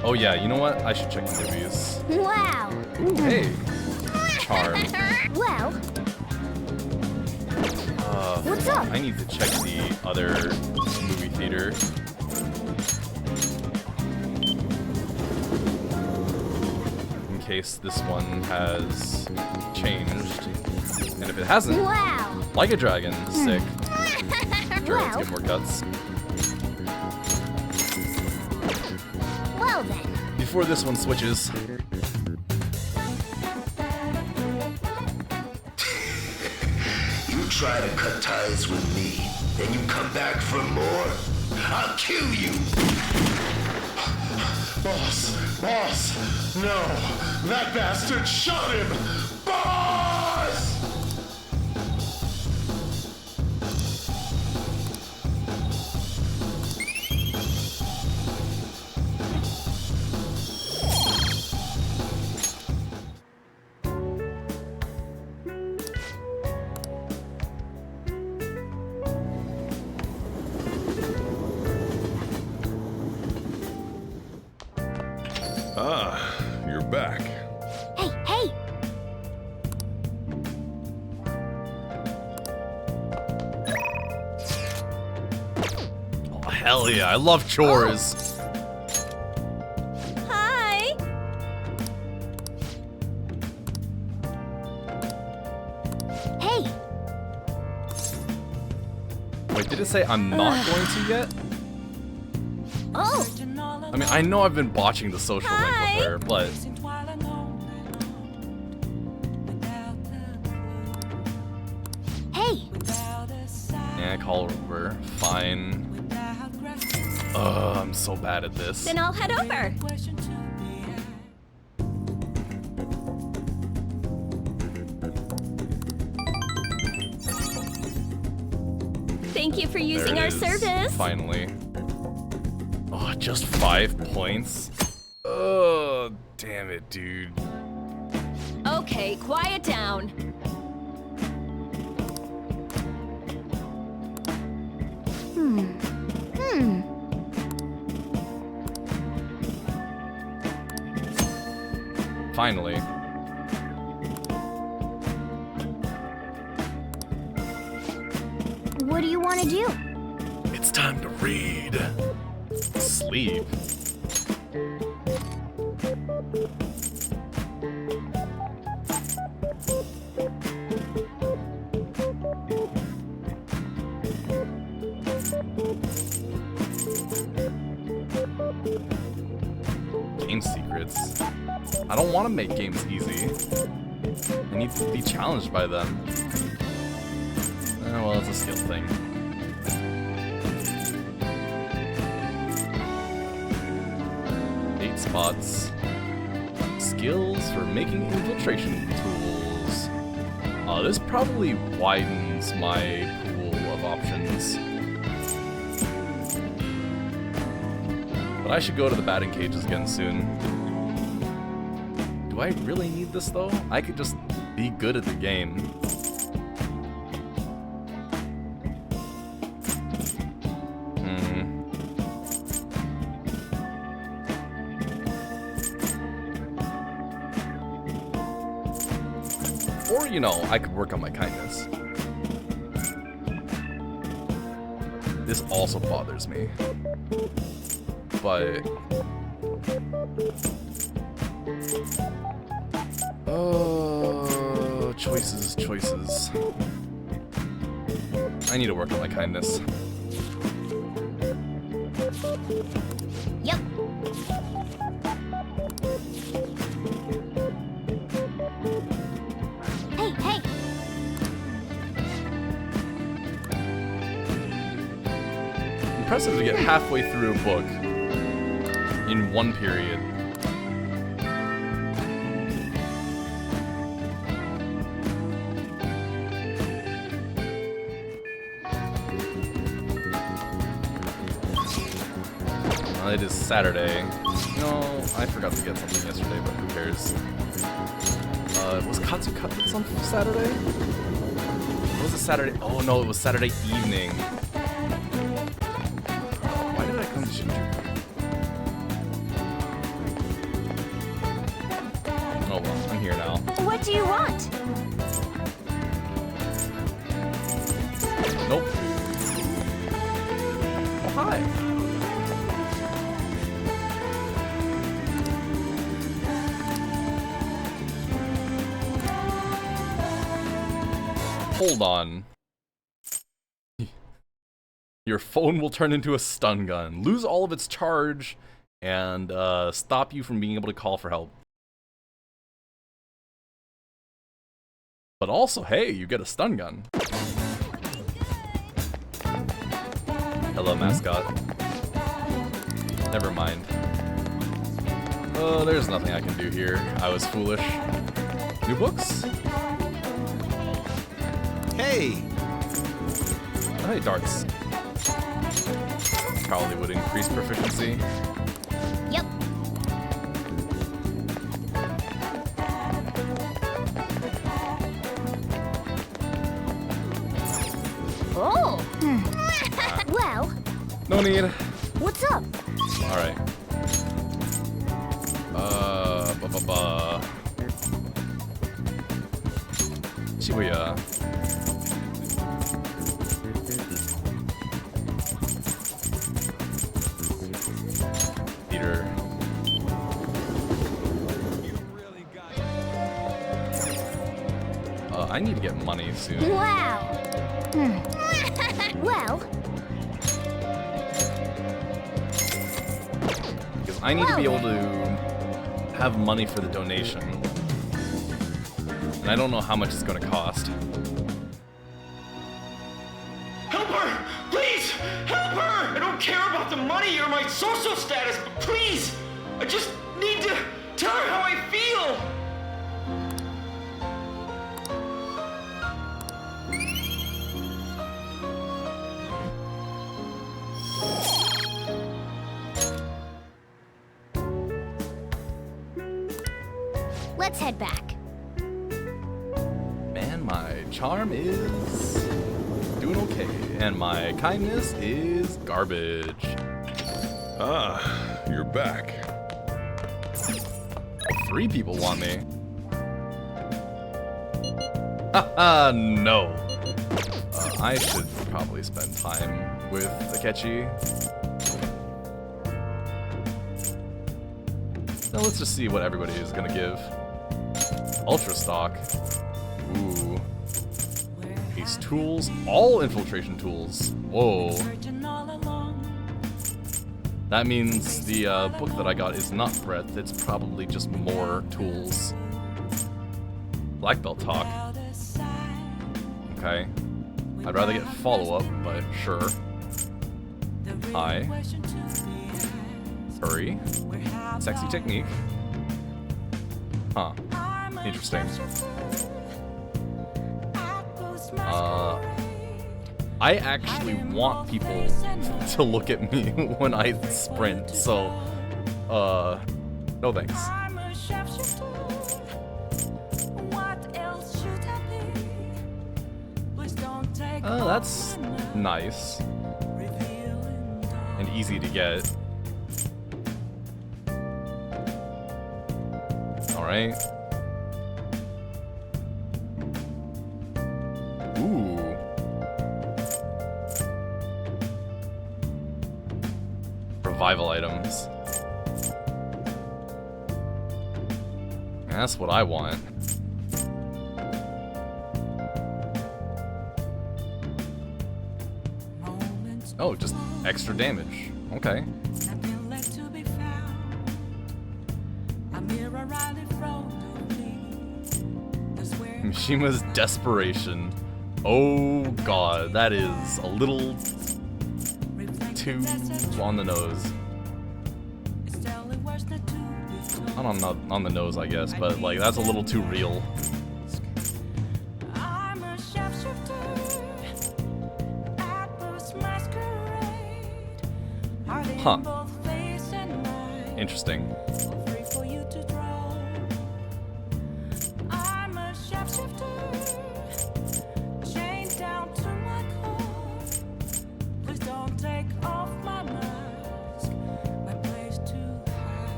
Oh yeah, you know what? I should check the movies. Wow. Ooh, hey. Charm. Well, what's up? I need to check the other movie theater. In case this one has changed. And if it hasn't, Wow. like a dragon, sick. Sure, let's get more guts. Well then. Before this one switches. You try to cut ties with me, then you come back for more? I'll kill you! Boss! No! That bastard shot him! Boss! Hell yeah, I love chores. Hi! Hey! Wait, did it say I'm not going to yet? Oh! I mean, I know I've been botching the social link with her, but... Hey! Yeah, call over. Fine. I'm so bad at this. Then I'll head over. Thank you for using There our it is, service. Finally. Oh, just 5 points? Oh, damn it, dude. Okay, quiet down. Finally. What do you want to do? It's time to read. Sleep. Game secrets. I don't want to make games easy. I need to be challenged by them. Oh, well, it's a skill thing. Eight spots. Skills for making infiltration tools. This probably widens my pool of options. But I should go to the batting cages again soon. Do I really need this though? I could just be good at the game. Or, you know, I could work on my kindness. This also bothers me. But... oh, choices. I need to work on my kindness. Yep. Hey! Impressive to get halfway through a book in one period. It is Saturday. No, I forgot to get something yesterday, but who cares? Was Katsu Cutlets on Saturday? What was it Saturday? Oh no, it was Saturday evening. Why did I come to Shinjuku? Oh well, I'm here now. What do you want? Nope. Oh, hi. Hold on. Your phone will turn into a stun gun, lose all of its charge, and stop you from being able to call for help. But also, hey, you get a stun gun. Hello, mascot. Never mind. Oh, there's nothing I can do here. I was foolish. New books? Hey! Hey, darts. Probably would increase proficiency. Yep. Oh! Well... No need. What's up? Alright. Shibuya. I need to get money soon. Wow. Well. Because I need to be able to have money for the donation. And I don't know how much it's going to cost. Help her! Please! Help her! I don't care about the money or my social status, but please! I just need to tell her how I feel! Let's head back. Man, my charm is doing okay, and my kindness is garbage. Ah, you're back. 3 people want me. Haha, no. I should probably spend time with Akechi. Now let's just see what everybody is gonna give. Ultra stock. Ooh. Ace tools. All infiltration tools. Whoa. That means the book that I got is not breadth, it's probably just more tools. Black belt talk. Okay. I'd rather get follow-up, but sure. Hi. Hurry. Sexy technique. Huh. Interesting. I actually want people to look at me when I sprint, so, no thanks. That's nice. And easy to get. Alright. Ooh. Revival items. That's what I want. Oh, just extra damage. Okay. Mishima's desperation. Oh god, that is a little too on the nose. Not on the nose, I guess, but like that's a little too real. Huh. Interesting.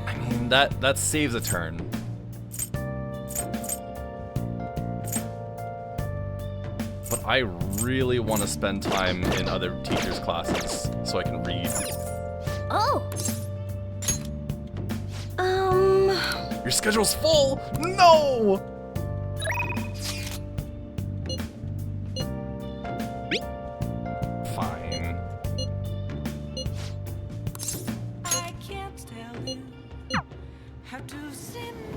I mean, that saves a turn. But I really want to spend time in other teachers' classes so I can read. Oh! Your schedule's full! No! Fine.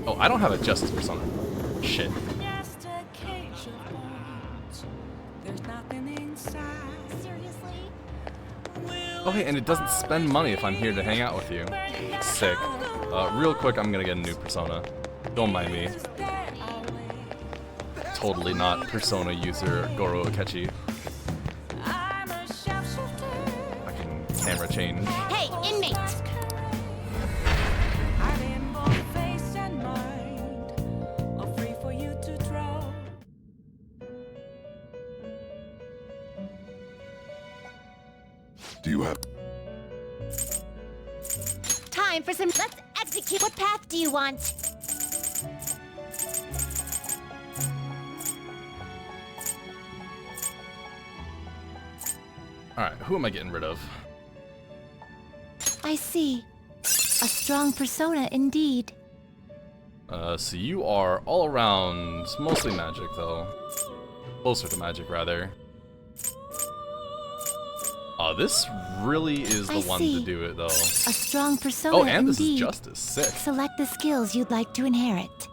Oh, I don't have a justice persona. Shit. Oh, hey, and it doesn't spend money if I'm here to hang out with you. Sick. Real quick, I'm gonna get a new persona. Don't mind me. Totally not persona user Goro Akechi. Fucking camera change. Hey, inmate! Do you have... Time for some... Let's execute. What path do you want? Alright, who am I getting rid of? I see. A strong persona indeed. So you are all around, mostly magic though. Closer to magic, rather. Oh, this really is the one to do it, though. A strong persona. Oh, and this is indeed. justice. Sick. Select the skills you'd like to inherit.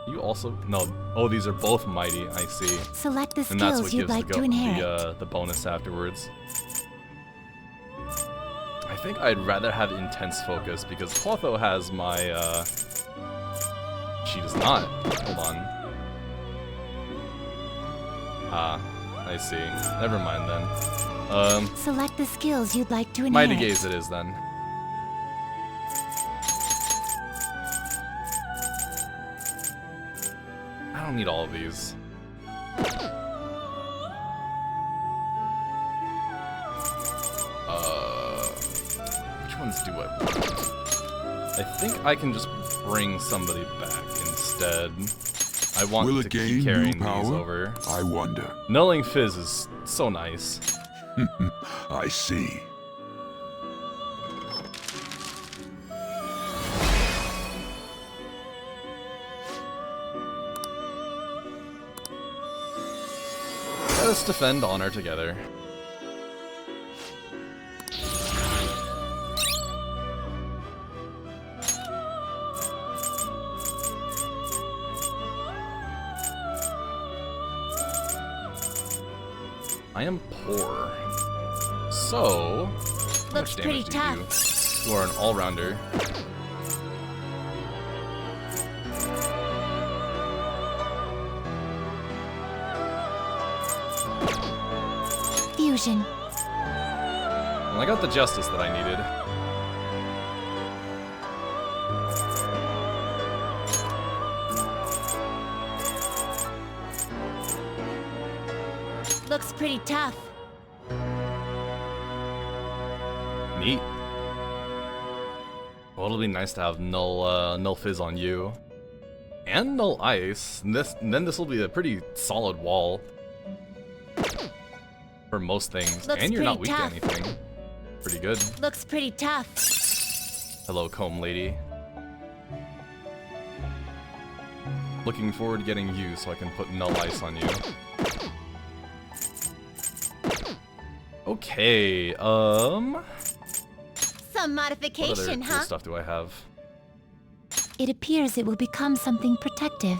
You also no. Oh, these are both mighty. I see. Select the And that's skills what you'd gives like to inherit. the bonus afterwards. I think I'd rather have intense focus because Clotho has my. She does not. Hold on. Ah, I see. Never mind then. Select the skills you'd like to inherit. Mighty Gaze it is then. I don't need all of these. Which ones do I want? I think I can just bring somebody back instead. I want Will to it keep gain carrying new power? these over. I wonder. Nulling Fizz is so nice. I see. Let us defend honor together. I am poor. So, how much damage do you do? You are an all-rounder. Fusion. Well, I got the justice that I needed. Looks pretty tough. Neat. Well, it'll be nice to have null fizz on you, and null ice. And then this will be a pretty solid wall for most things. Looks and you're not pretty weak tough. to anything. Pretty good. Looks pretty tough. Hello, comb lady. Looking forward to getting you so I can put null ice on you. Okay, Some what other modification, cool huh? stuff do I have? It appears it will become something protective.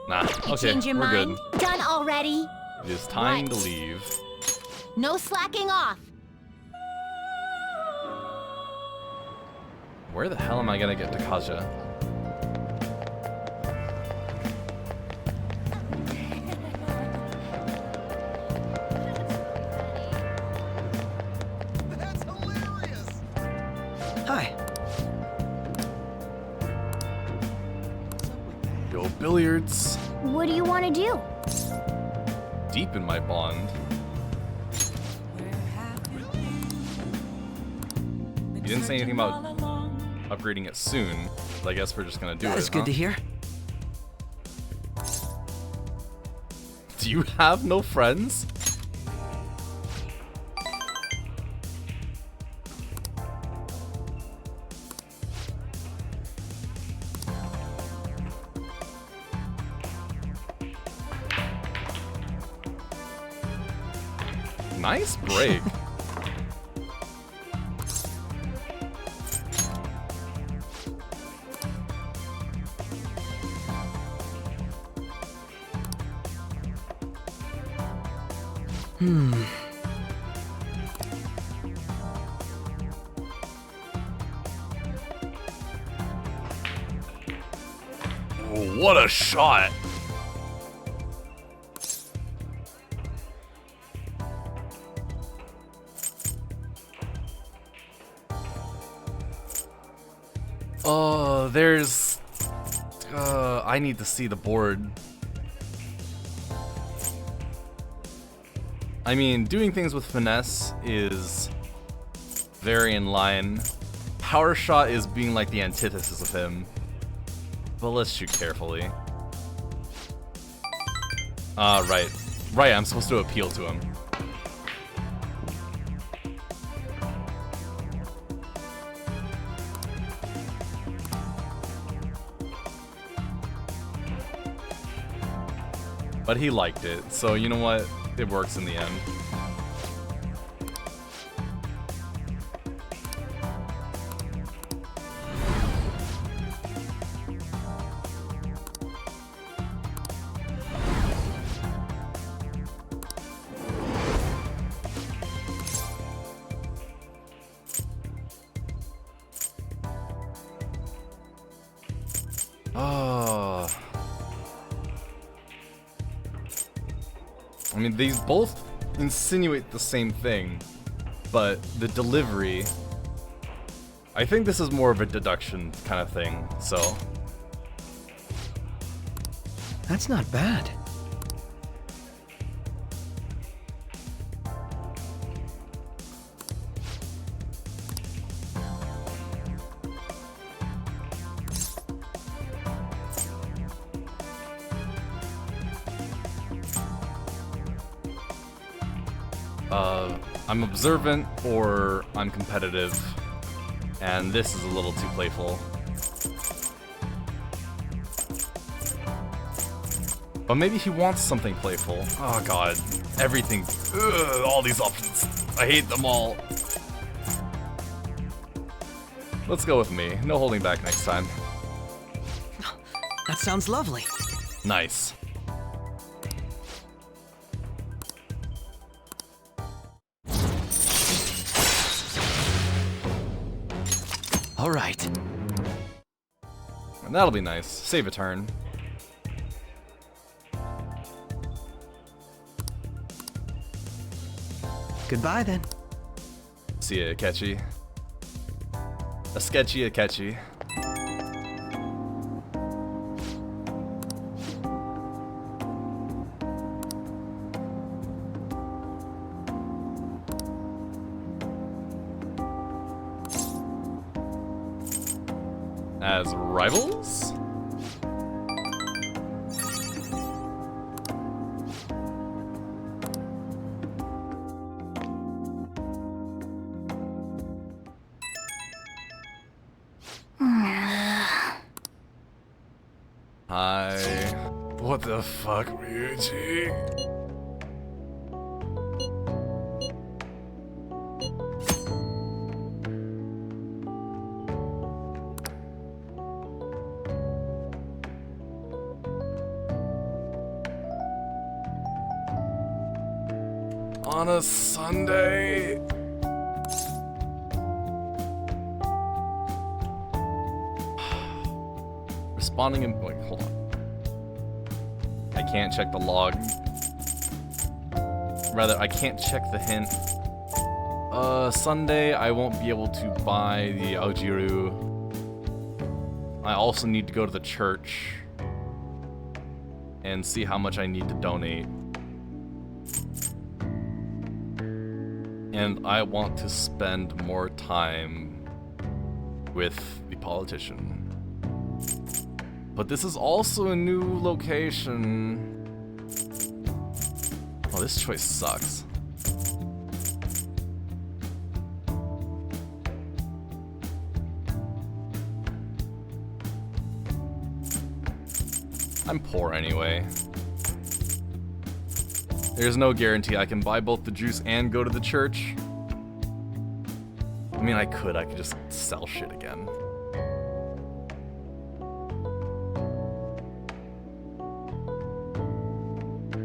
Nah, You okay, change your we're mind? good. Done already? It is time What? to leave. No slacking off. Where the hell am I gonna get to Kaja? Hi. Go billiards. What do you want to do? Deep in my bond. You didn't say anything about upgrading it soon, but I guess we're just gonna do it. That's good to hear. Do you have no friends? Nice break. Oh, what a shot. Oh, there's... I need to see the board. I mean, doing things with finesse is very in line. Power shot is being like the antithesis of him. But let's shoot carefully. Right. Right, I'm supposed to appeal to him. But he liked it, so you know what? It works in the end. Oh. I mean, these both insinuate the same thing, but the delivery... I think this is more of a deduction kind of thing, so... That's not bad. I'm observant or I'm competitive, and this is a little too playful. But maybe he wants something playful. Oh god, everything, ugh, all these options. I hate them all. Let's go with me. No holding back next time. That sounds lovely. Nice. All right. And that'll be nice. Save a turn. Goodbye then. See ya, Akechi. A sketchy Akechi. As rivals? Hi. What the fuck, Ryuji? On a Sunday? Responding in... Wait, hold on. I can't check the log. Rather, I can't check the hint. Sunday, I won't be able to buy the Aojiru. I also need to go to the church and see how much I need to donate. And I want to spend more time with the politician. But this is also a new location. Oh, this choice sucks. I'm poor anyway. There's no guarantee I can buy both the juice and go to the church. I mean, I could just sell shit again.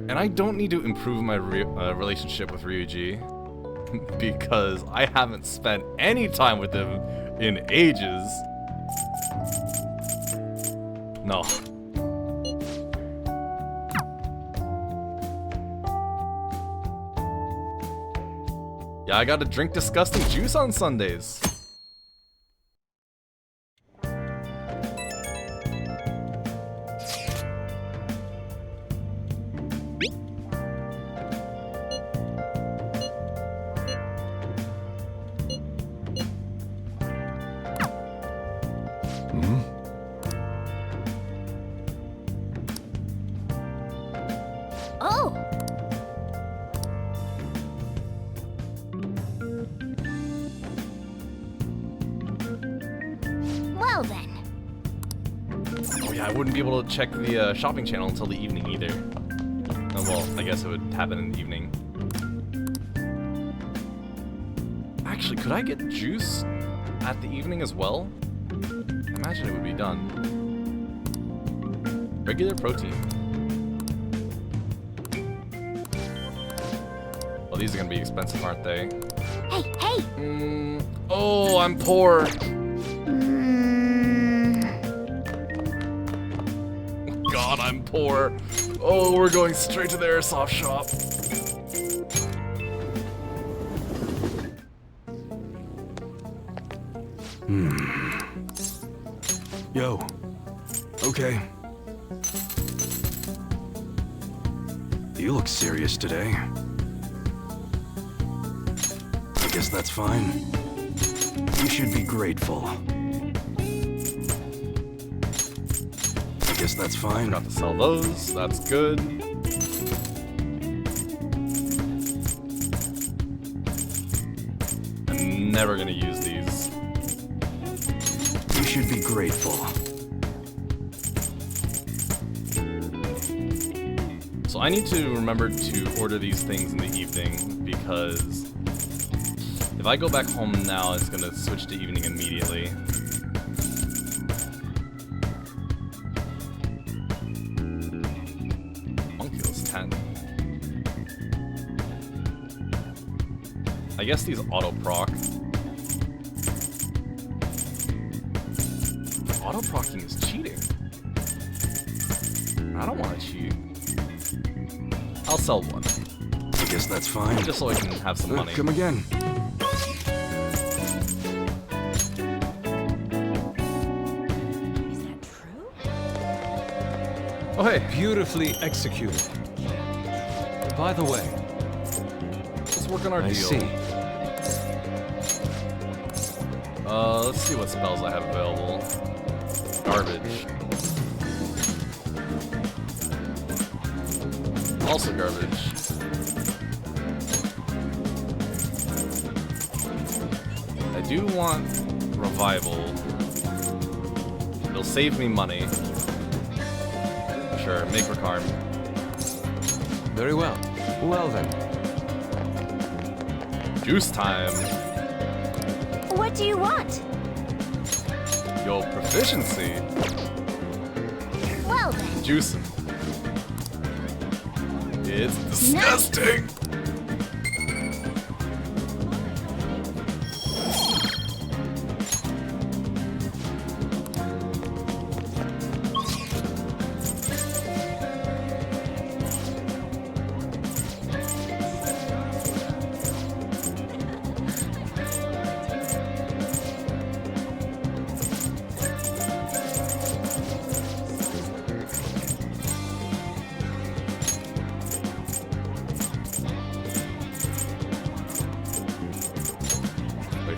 And I don't need to improve my relationship with Ryuji, because I haven't spent any time with him in ages. No. Yeah, I gotta drink disgusting juice on Sundays. Oh! Well then. Oh yeah, I wouldn't be able to check the shopping channel until the evening either. Oh, well, I guess it would happen in the evening. Actually, could I get juice at the evening as well? I imagine it would be done. Regular protein. Well, these are gonna be expensive, aren't they? Hey, hey! Oh, I'm poor. God, I'm poor. Oh, we're going straight to the airsoft shop. Yo. Okay. You look serious today. I guess that's fine. You should be grateful. I guess that's fine. Forgot to sell those. That's good. I'm never gonna use these. You should be grateful. So I need to remember to order these things in the evening because if I go back home now, it's gonna switch to evening immediately. Homunculus 10. I guess these auto-proc. Auto-procking is cheating. I don't want to cheat. I'll sell one. I guess that's fine. Just so I can have some money. Come again. Oh, hey. Beautifully executed. By the way, let's work on our I deal. see. Let's see what spells I have available. Garbage. Also garbage. I do want revival. It'll save me money. Sure, make Ricard. Very well. Well then. Juice time. What do you want? Yo, proficiency. Well then. Juicing. It's disgusting.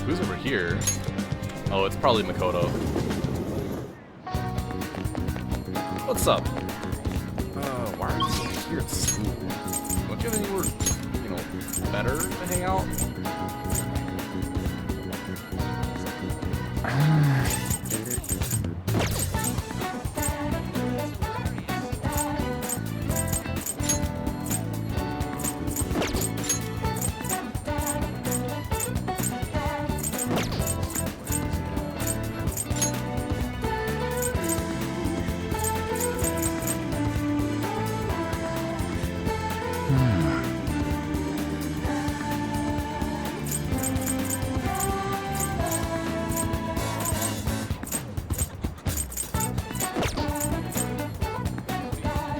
Who's over here? Oh, it's probably Makoto. What's up? Why are you here at school? Don't you have anywhere, better to hang out?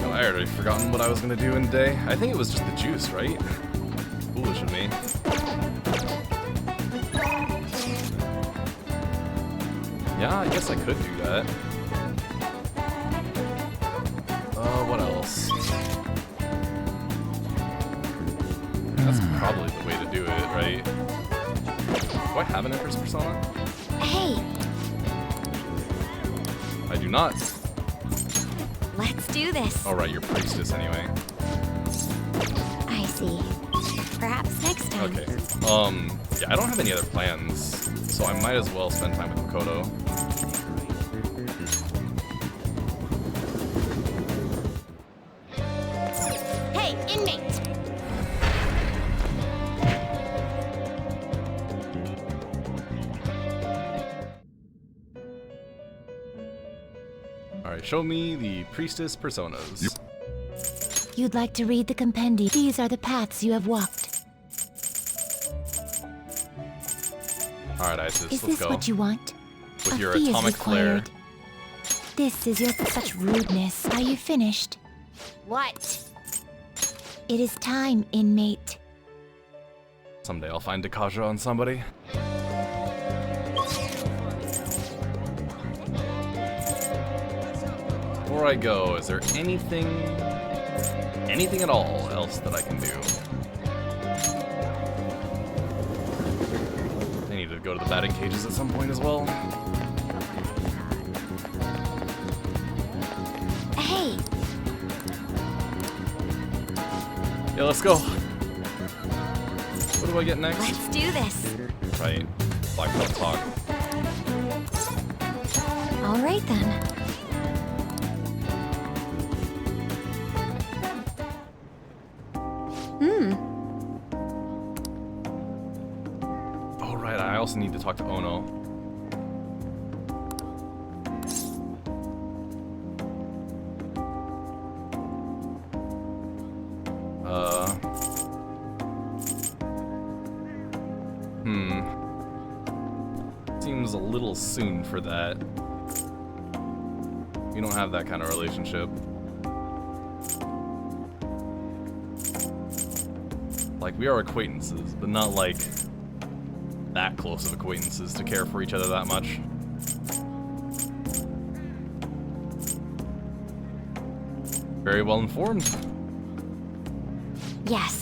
I already forgotten what I was gonna do in a day. I think it was just the juice, right? Foolish of me. Yeah, I guess I could do that. What else? That's probably the way to do it, right? Do I have an Empress Persona? Hey, I do not. Let's do this. Alright, you're priestess anyway. I see. Perhaps next time. Okay. Yeah, I don't have any other plans, so I might as well spend time with Makoto. Hey, Alright, show me the priestess personas. You'd like to read the compendium. These are the paths you have walked. Alright, Isis, Is let's this go. what you want? With A your fee is atomic flare. required. This is your such rudeness. Are you finished? What? It is time, inmate. Someday I'll find Dekaja on somebody. Before I go, is there anything at all else that I can do? I need to go to the batting cages at some point as well. Hey, Yeah, let's go. What do I get next? let's do this. Right, Black Belt talk. All right then. Oh right, I also need to talk to Ono. Seems a little soon for that. We don't have that kind of relationship. Like, we are acquaintances, but not like that close of acquaintances to care for each other that much. Very well informed. Yes.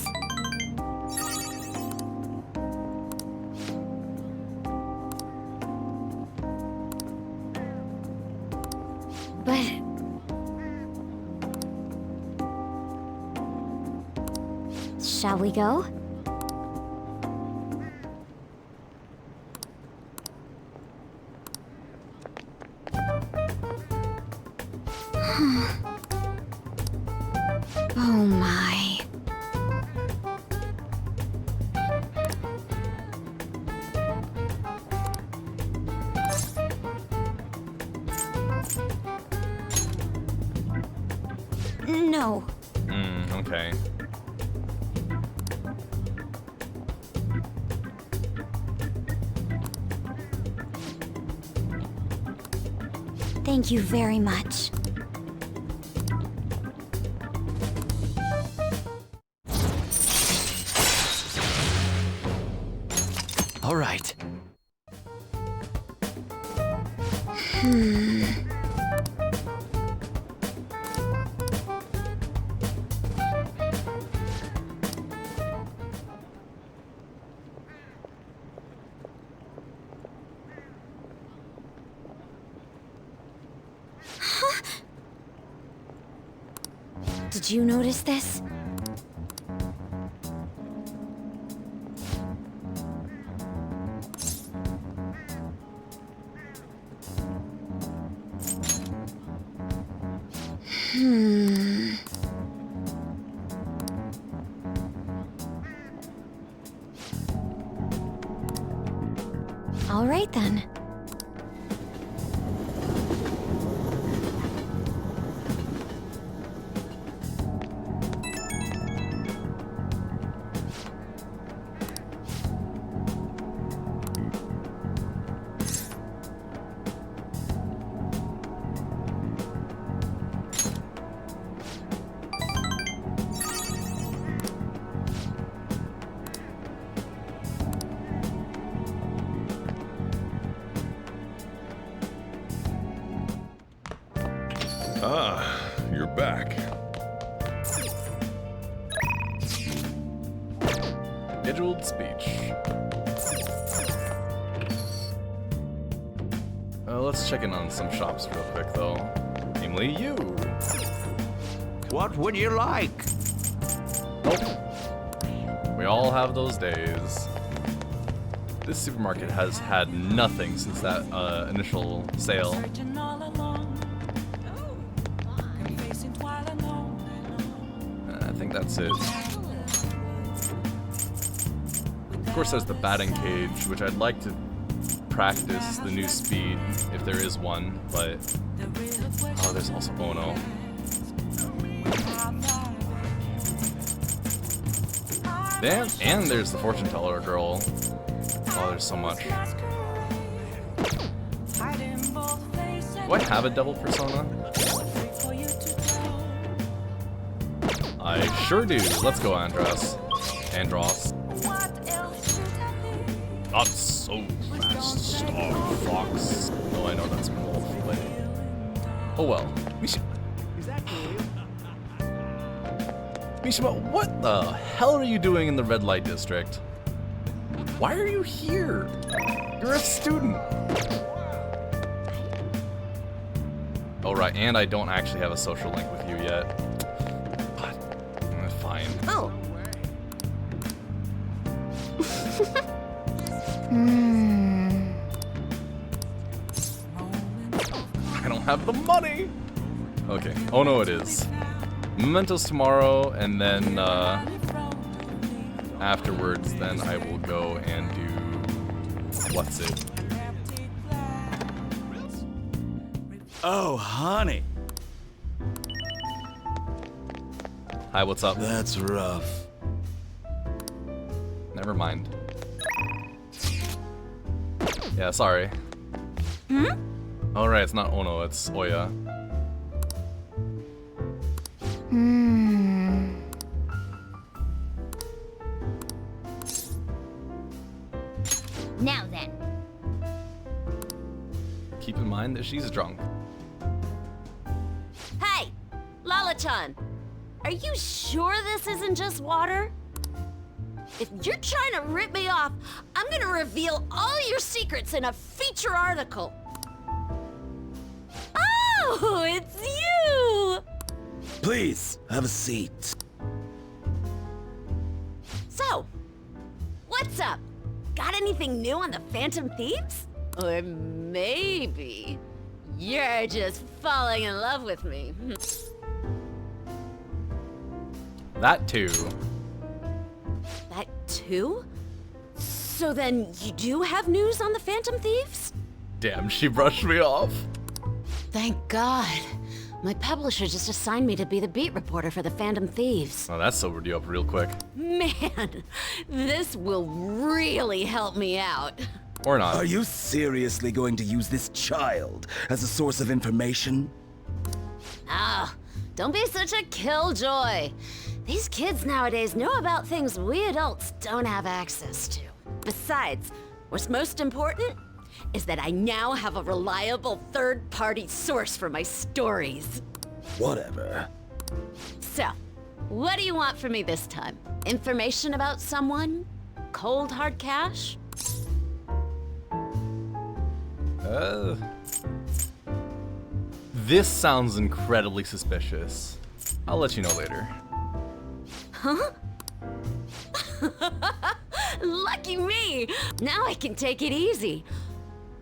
But shall we go? Oh my. No. Okay. Thank you very much. All right. Did you notice this? All right then. Ah, you're back. Scheduled speech. Let's check in on some shops real quick, though. Namely, you. What would you like? Nope. We all have those days. This supermarket has had nothing since that initial sale. I think that's it. Of course, there's the batting cage, which I'd like to practice the new speed, if there is one, but... Oh, there's also Ono. Damn, and there's the fortune teller girl. Oh, there's so much. Do I have a devil persona? I sure do. Let's go, Andros. Not so fast, Star Fox. Oh, I know that's Wolf, but... Oh well. Mishima, what the hell are you doing in the red light district? Why are you here? You're a student. Oh right, and I don't actually have a social link with you yet. But, fine. Oh. I don't have the money! Okay, oh no it is. Mementos tomorrow, and then afterwards, then I will go and do... What's it? Oh, honey. Hi, what's up? That's rough. Never mind. Yeah, sorry. Hmm? Oh right, it's not Ono, it's Oya. Now then. Keep in mind that she's drunk. Hey! Lala-chan! Are you sure this isn't just water? If you're trying to rip me off, I'm gonna reveal all your secrets in a feature article. Oh, it's you! Please, have a seat. So, what's up? Got anything new on the Phantom Thieves? Or maybe you're just falling in love with me. That too. That too? So then you do have news on the Phantom Thieves? Damn, she brushed me off. Thank God. My publisher just assigned me to be the beat reporter for the Phantom Thieves. Oh, that sobered you up real quick. Man, this will really help me out. Or not. Are you seriously going to use this child as a source of information? Ah, don't be such a killjoy. These kids nowadays know about things we adults don't have access to. Besides, what's most important is that I now have a reliable third-party source for my stories. Whatever. So, what do you want from me this time? Information about someone? Cold hard cash? This sounds incredibly suspicious. I'll let you know later. Huh? Lucky me! Now I can take it easy.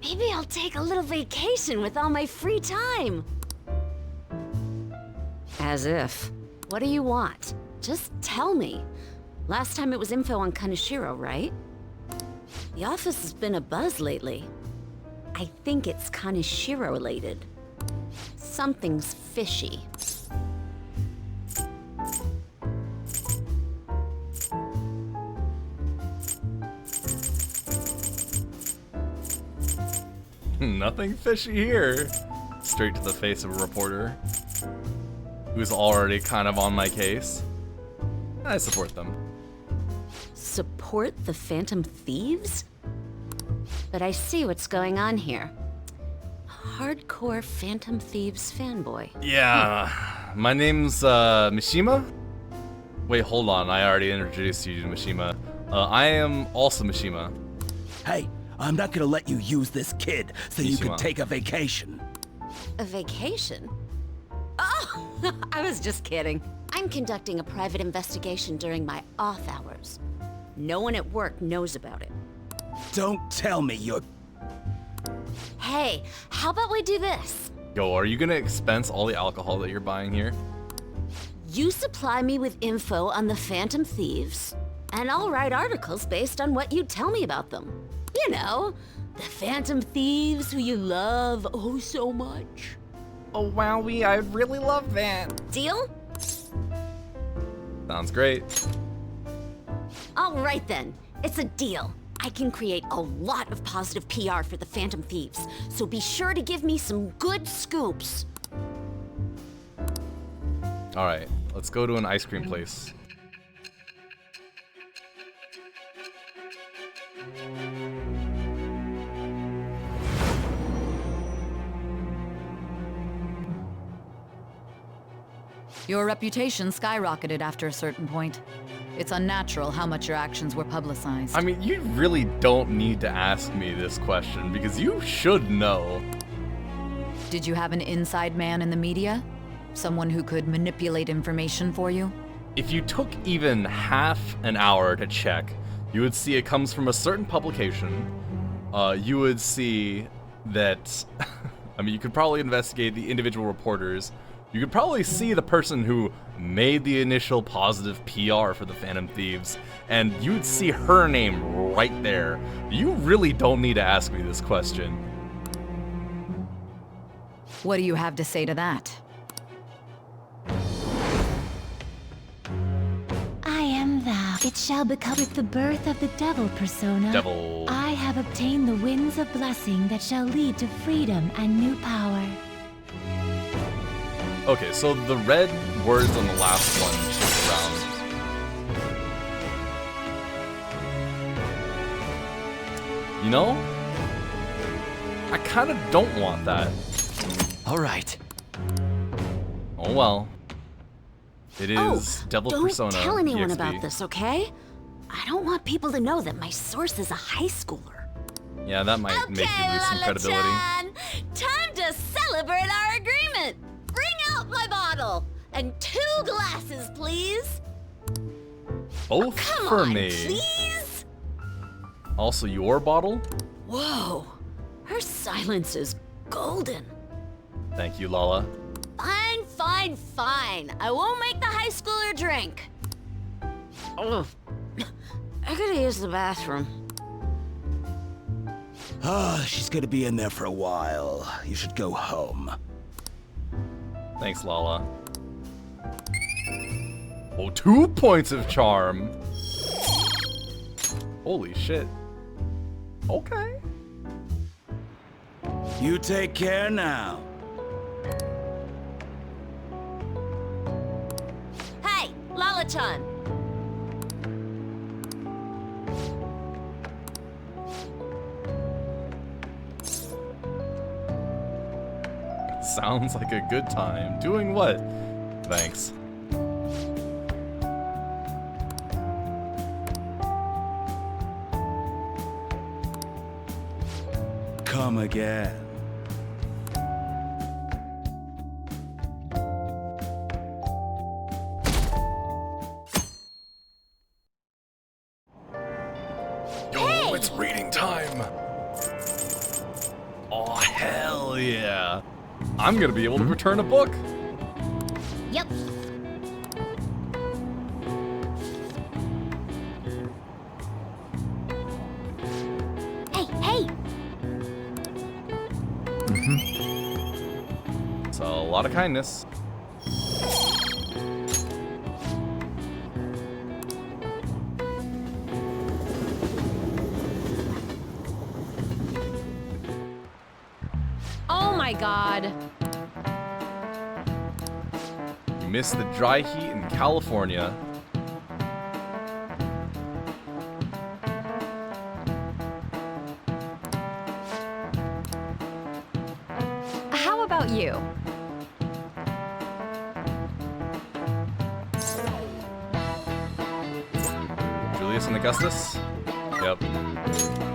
Maybe I'll take a little vacation with all my free time. As if. What do you want? Just tell me. Last time it was info on Kaneshiro, right? The office has been a buzz lately. I think it's Kaneshiro related. Something's fishy. Nothing fishy here. Straight to the face of a reporter who's already kind of on my case. I support them. Support the Phantom Thieves? But I see what's going on here. Hardcore Phantom Thieves fanboy. Yeah, my name's Mishima. Wait, hold on. I already introduced you to Mishima. I am also Mishima. Hey, I'm not gonna let you use this kid so you can Mishima. take a vacation. A vacation? Oh, I was just kidding. I'm conducting a private investigation during my off hours. No one at work knows about it. Don't tell me you're... Hey, how about we do this? Yo, are you gonna expense all the alcohol that you're buying here? You supply me with info on the Phantom Thieves, and I'll write articles based on what you tell me about them. You know, The Phantom Thieves who you love oh so much. Oh, wowie, I'd really love that. Deal? Sounds great. All right then, it's a deal. I can create a lot of positive PR for the Phantom Thieves, so be sure to give me some good scoops. All right, let's go to an ice cream place. Your reputation skyrocketed after a certain point. It's unnatural how much your actions were publicized. I mean, you really don't need to ask me this question because you should know. Did you have an inside man in the media? Someone who could manipulate information for you? If you took even half an hour to check, you would see it comes from a certain publication. You would see that, I mean, you could probably investigate the individual reporters. You could probably see the person who made the initial positive PR for the Phantom Thieves, and you would see her name right there. You really don't need to ask me this question. What do you have to say to that? I am thou. It shall become with the birth of the devil persona. Devil. I have obtained the winds of blessing that shall lead to freedom and new power. Okay, so the red words on the last one shift around. You know? I kind of don't want that. All right. Oh well. It is Devil Persona. Don't tell anyone EXP. about this, okay? I don't want people to know that my source is a high schooler. Yeah, that might make you lose some credibility. Lala-chan, time to celebrate our agreement. Bring out my bottle and 2 glasses, please. Both Come for on, me. please. Also, your bottle? Whoa, her silence is golden. Thank you, Lala. Fine, fine, fine. I won't make the high schooler drink. Oh, I gotta use the bathroom. Ah, she's gonna be in there for a while. You should go home. Thanks, Lala. Oh, 2 points of charm. Holy shit. Okay. You take care now. Hey, Lala-chan. Sounds like a good time. Doing what? Thanks. Come again. Yo, it's reading time. Oh, hell yeah. I'm gonna be able to return a book. Yep. Hey! It's a lot of kindness. Oh my god. You missed the dry heat in California. How about you? Julius and Augustus? Yep.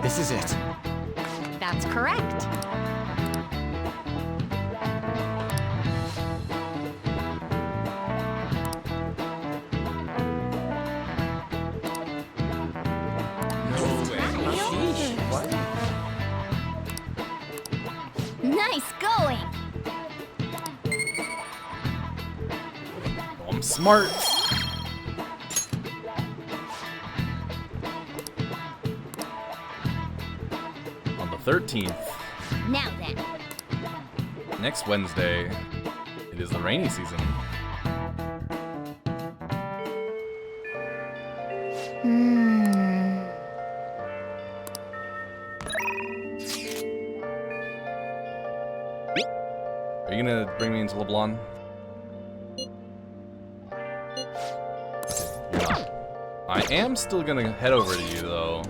This is it. That's correct. Nice going! I'm smart. On the 13th. Now then. Next Wednesday, it is the rainy season. Are you gonna bring me into LeBlanc? You're not. I am still gonna head over to you though.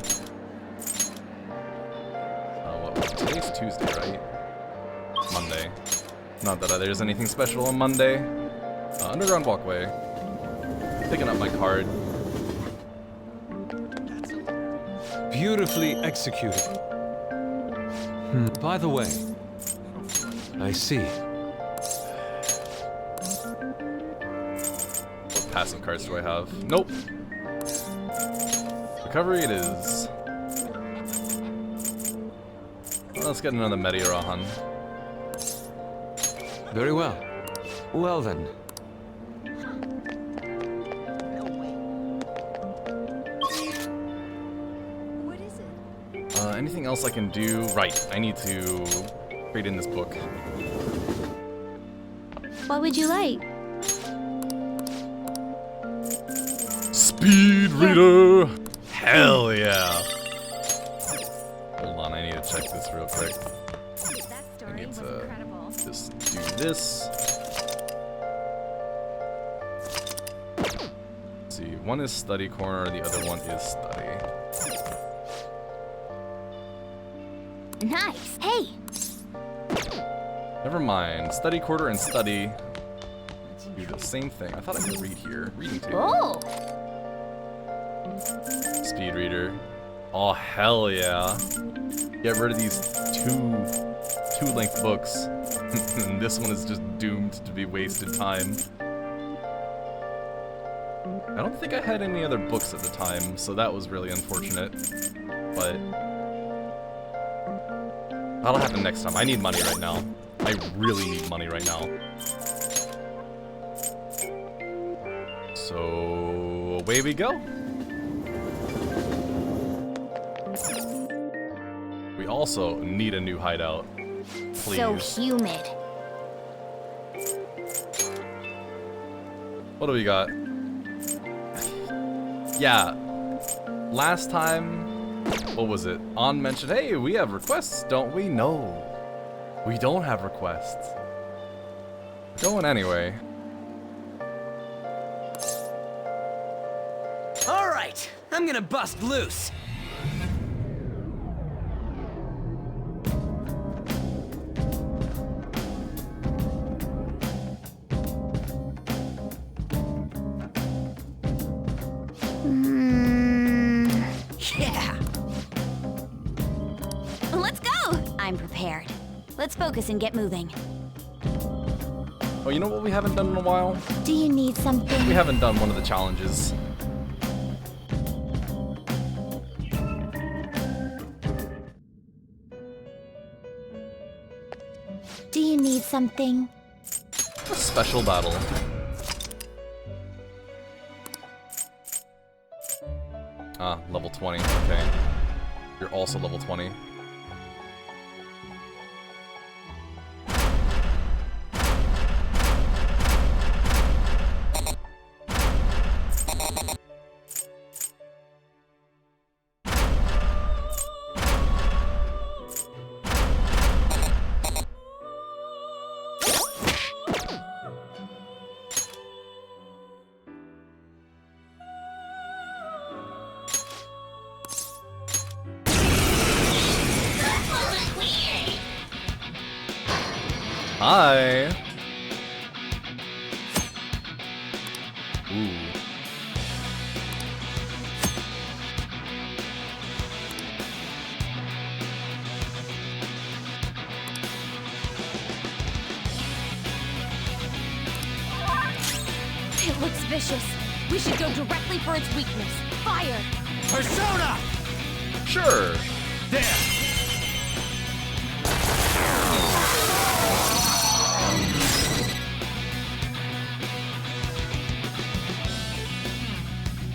Today's Tuesday, right? Monday. Not that there's anything special on Monday. Underground walkway. Picking up my card. Beautifully executed. By the way, I see. What passive cards do I have? Nope. Recovery it is. Let's get another Mediarahan. Very well. Well then. What is it? Anything else I can do? Right, I need to trade in this book. What would you like? Speed reader! Hell yeah! Hold on, I need to check this real quick. I need to just do this. Let's see, one is study corner, the other one is study. Nice. Hey. Never mind, study corner and study do the same thing. I thought I could read here. Reading table. Oh. Speed reader. Oh hell yeah! Get rid of these two length books, and this one is just doomed to be wasted time. I don't think I had any other books at the time, so that was really unfortunate. But that'll happen next time. I need money right now. I really need money right now. So away we go. We also need a new hideout. Please. So humid. What do we got? Yeah. Last time, what was it? On mentioned, hey, we have requests, don't we? No. We don't have requests. Going anyway. All right, I'm gonna bust loose. Yeah. Let's go. I'm prepared. Let's focus and get moving. Oh, you know what we haven't done in a while? Do you need something? We haven't done one of the challenges. Do you need something? A special battle. Ah, level 20, okay. You're also level 20. Hi. Ooh. It looks vicious. We should go directly for its weakness. Fire! Persona! Sure. There!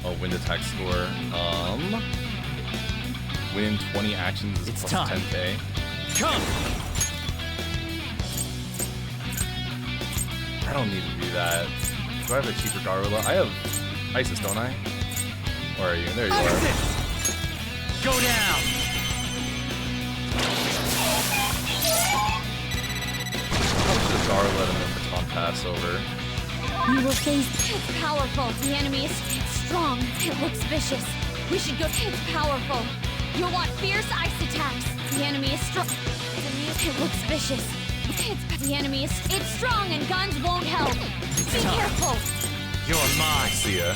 Oh, wind attack score. win 20 actions is plus time. 10k. Come! I don't need to do that. Do I have a cheaper Garula? I have Isis, don't I? Where are you? There you are. Go down! I'll just Garula and then baton pass over. We will face. It's powerful. The enemy is strong. It looks vicious. We should go. It's powerful. You'll want fierce ice attacks. The enemy is strong. It looks vicious. The enemy is. It's strong and guns won't help. Be careful. You're mine. See ya.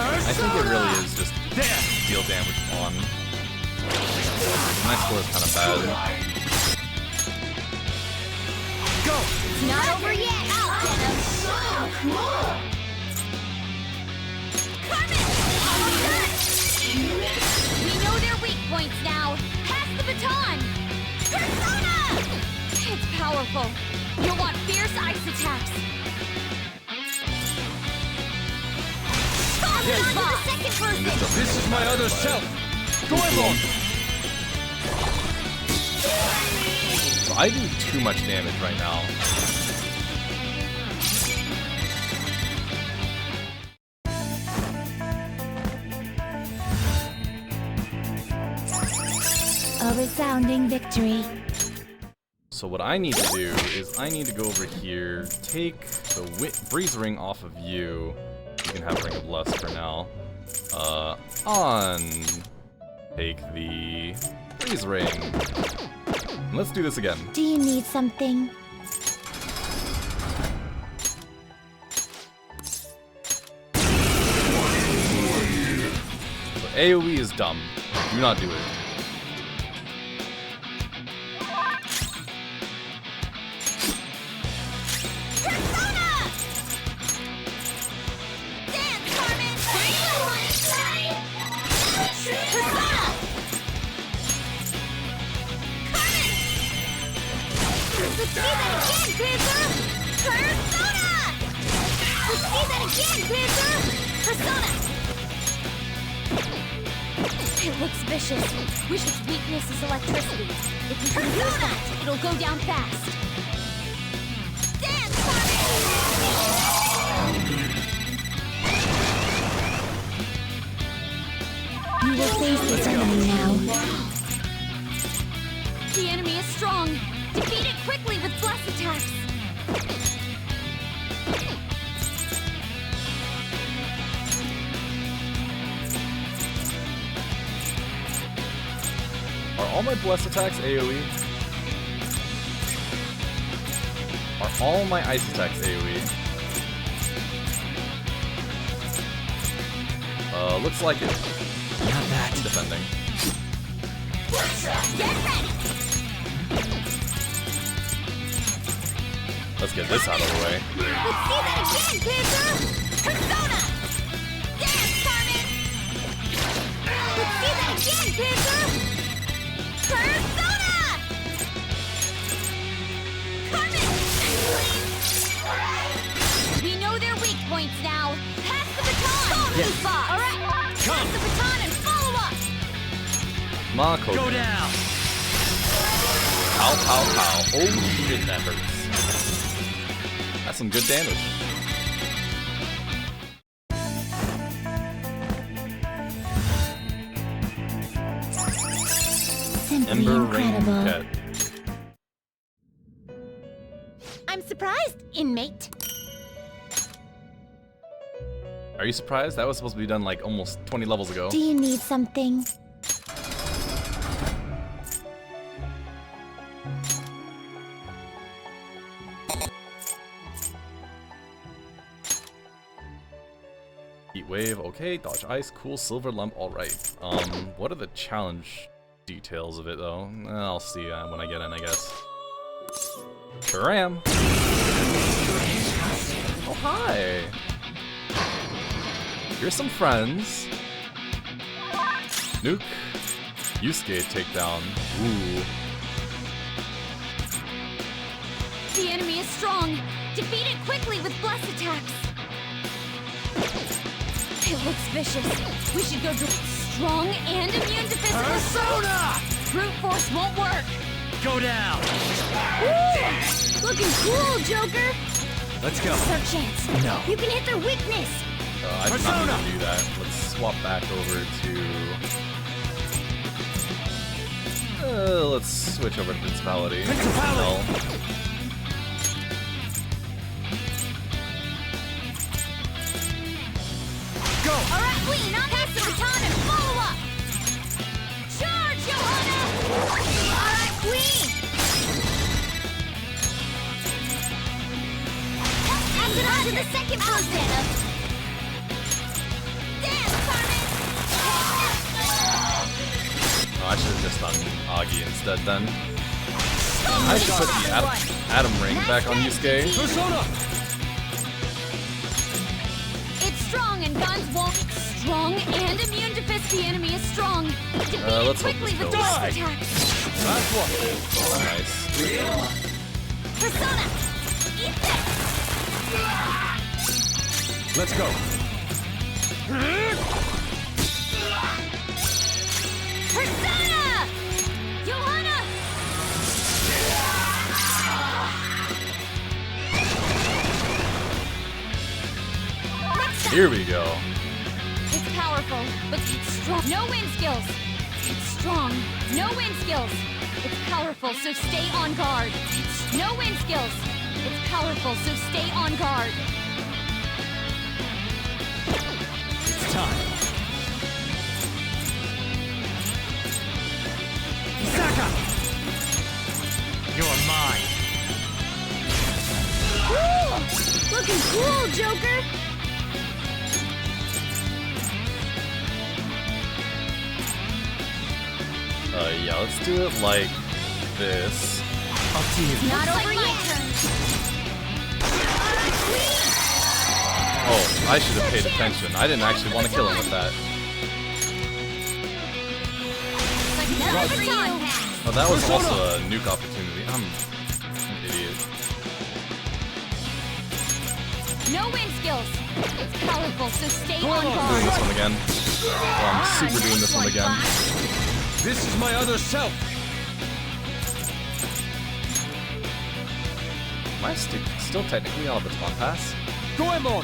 I think it really is just deal damage on. My score is kind of bad. Go! It's not over yet! Out, Venom! We know their weak points now. Pass the baton. Persona! It's powerful. You'll want fierce ice attacks. This is my other self. Going on. So I do too much damage right now. A resounding victory. So what I need to do is I need to go over here, take the Breeze Ring off of you. You can have Ring of Lust for now. Take the Breeze Ring. And let's do this again. Do you need something? So AoE is dumb. Do not do it. Let's see that again, Panther! Persona! Let's see that again, Panther! Persona! It looks vicious. Wish its weakness is electricity. If you can use that, it'll go down fast. Dance, You will face this enemy now. The enemy is strong. Defeat it quickly with bless attacks. Are all my bless attacks AoE? Are all my ice attacks AoE? Looks like it. Not that. Defending. Get ready! Let's get this out of the way. Let's see that again, Panther! Persona! Dance, Carmen! Let's see that again, Panther! Persona! Carmen! We know their weak points now. Pass the baton. Yes. All right. Pass the baton and follow up. Mako. Go down. Pow, pow, pow. Oh shit, that hurts. That's some good damage. Simply Ember Ring incredible. Pet. I'm surprised, inmate. Are you surprised? That was supposed to be done like almost 20 levels ago. Do you need something? Heat Wave, okay. Dodge Ice, cool. Silver Lump, alright. What are the challenge details of it though? I'll see when I get in, I guess. Sure am. Oh, hi. Here's some friends. Nuke. Yusuke takedown. Ooh. The enemy is strong. Defeat it quickly with bless attacks. It It looks vicious. We should go strong and immune to physical. Persona! Brute force won't work. Go down. Woo! Looking cool, Joker. Let's go. This is our chance. No. You can hit their weakness. I did not need to do that. Let's swap back over to... let's switch over to Principality. Principality! Go! Alright, Queen, I'll pass the baton and follow up! Charge, Johanna! Alright, Queen! Pass it on to the second person! Dance, Carmen! Oh, I should have just done Augie instead then. I should put the Atom Ring back on Yusuke. Persona! It's strong and guns won't. Strong and immune to fist. The enemy is strong. Defeat let's hope quickly this with goes. direct attacks. Last one. Oh, nice. Persona! Eat this! Let's go. Persona! Johanna! Here we go. It's powerful, but it's strong. No wind skills. It's strong. No wind skills. It's powerful, so stay on guard. It's no wind skills. It's powerful, so stay on guard. It's time. Saka! You're mine. Woo! Looking cool, Joker. Yeah, let's do it like this. Up to you. Not over yet. Oh, I should have paid attention. I didn't actually want to kill him with that. Oh, that was also a nuke opportunity. I'm an idiot. No wind skills. It's powerful, so stay on Doing guard. this one again. Oh, I'm super doing this one again. This is my other self. Am I still technically on a baton pass? Goemon!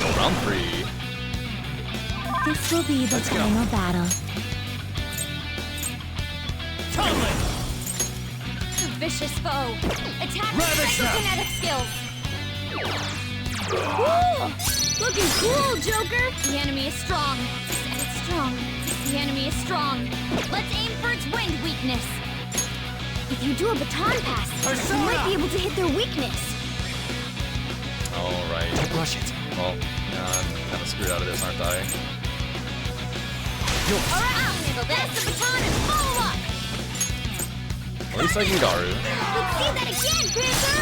Oh, round 3. This will be the final battle. Tumbling! Vicious foe. Attack with Ravage now. kinetic skills. Woo! Looking cool, Joker. The enemy is strong. It's strong. The enemy is strong. Let's aim for its wind weakness. If you do a baton pass, you might be able to hit their weakness. Alright. Don't rush it. Well, yeah, I'm kind of screwed out of this, aren't I? Alright, I'll handle this. Pass the baton and follow up. At least I can Garu. Let's see that again, Panther!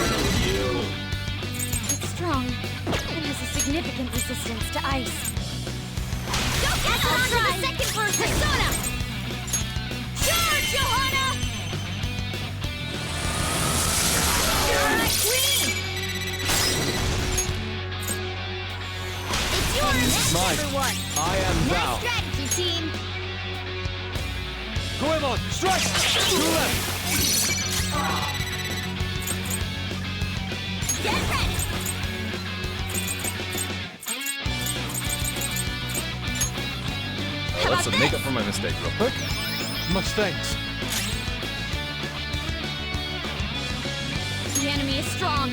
It's strong. It has a significant resistance to ice. Go get on to the second person! Persona! Charge, Johanna! Alright, Queen! It's yours, Mine. everyone! I am Nice thou. strategy, team! Goemon, strike! To left! Get ready! Let's make up for my mistake real quick. Much thanks. The enemy is strong.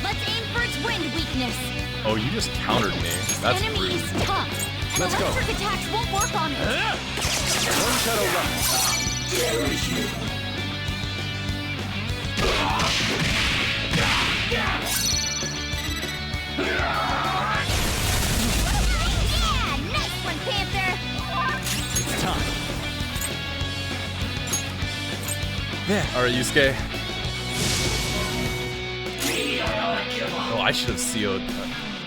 Let's aim for its wind weakness. Oh, you just countered me. That's enemy rude. is tough. And Let's go. electric attacks won't work on it. One shadow left. There is you. Yeah! Nice one, Panther! It's time. There. Alright, Yusuke. Oh, I should have CO'd.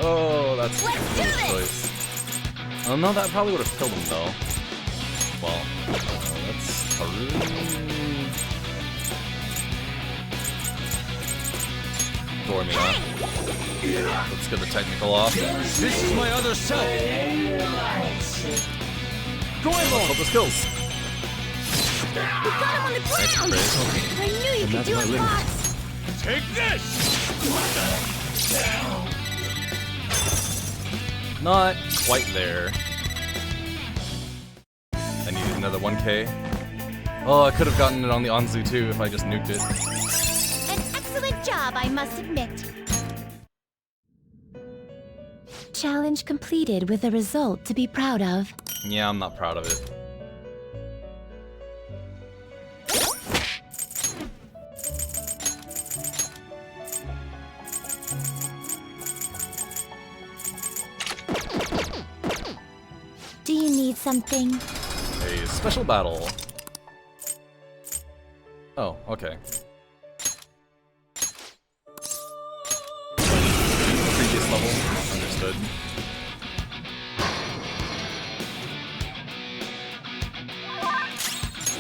Oh, that's a Let's do good this! choice. Oh no, that probably would have killed him though. Well, let's hurry. Dormina. Let's get the technical off. This is my other self. Go on, hope this kills. We got him on the ground! I knew you could do it, Fox! Take this! Not quite there. I needed another 1k. Oh, I could have gotten it on the Anzu too if I just nuked it. An excellent job, I must admit. Challenge completed with a result to be proud of. Yeah, I'm not proud of it. Do you need something? A special battle. Oh, okay. Previous level. Understood.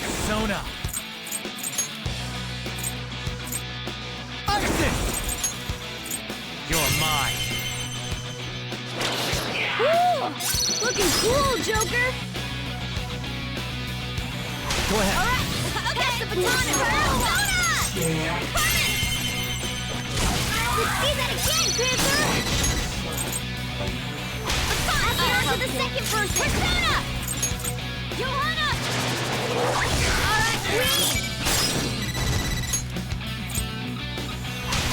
Persona. Arson! You're mine. Woo! Looking cool, Joker! Go ahead. Alright, pass the baton to Persona! Let's see that again, Panther! Pass it on to the second person! Persona! Johanna! Alright, Queen!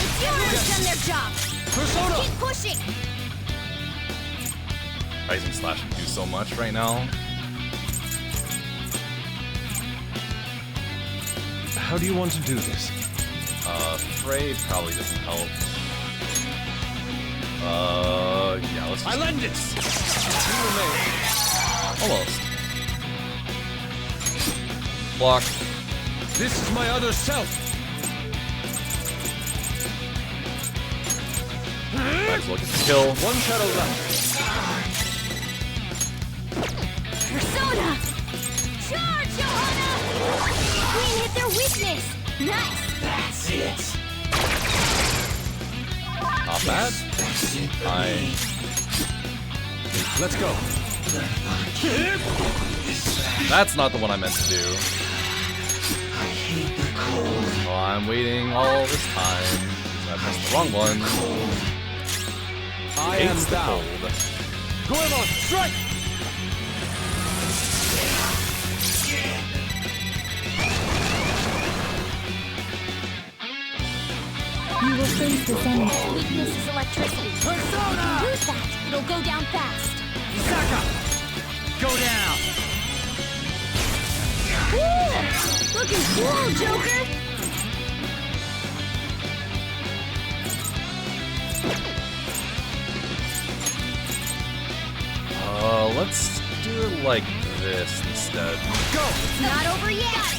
It's yours! Done their job! Persona! Keep pushing! Rising Slash can do so much right now. How do you want to do this? Frey probably doesn't help. Yeah, let's just... I lend it! Almost. Block. This is my other self. Might as well get the kill. One shadow left. Persona! Charge, Johanna! Queen hit their weakness! Nice! That's it! Not bad. Let's go. That's not the one I meant to do. Oh, I'm waiting all this time. I pressed the wrong one. I am Hates the thou. cold. Goemon, strike! You will face this enemy. Weakness is electricity. Persona! Use that! It'll go down fast. Isaka! Go down! Woo! Looking cool, Joker! Let's do it like this instead. Go! It's not over yet!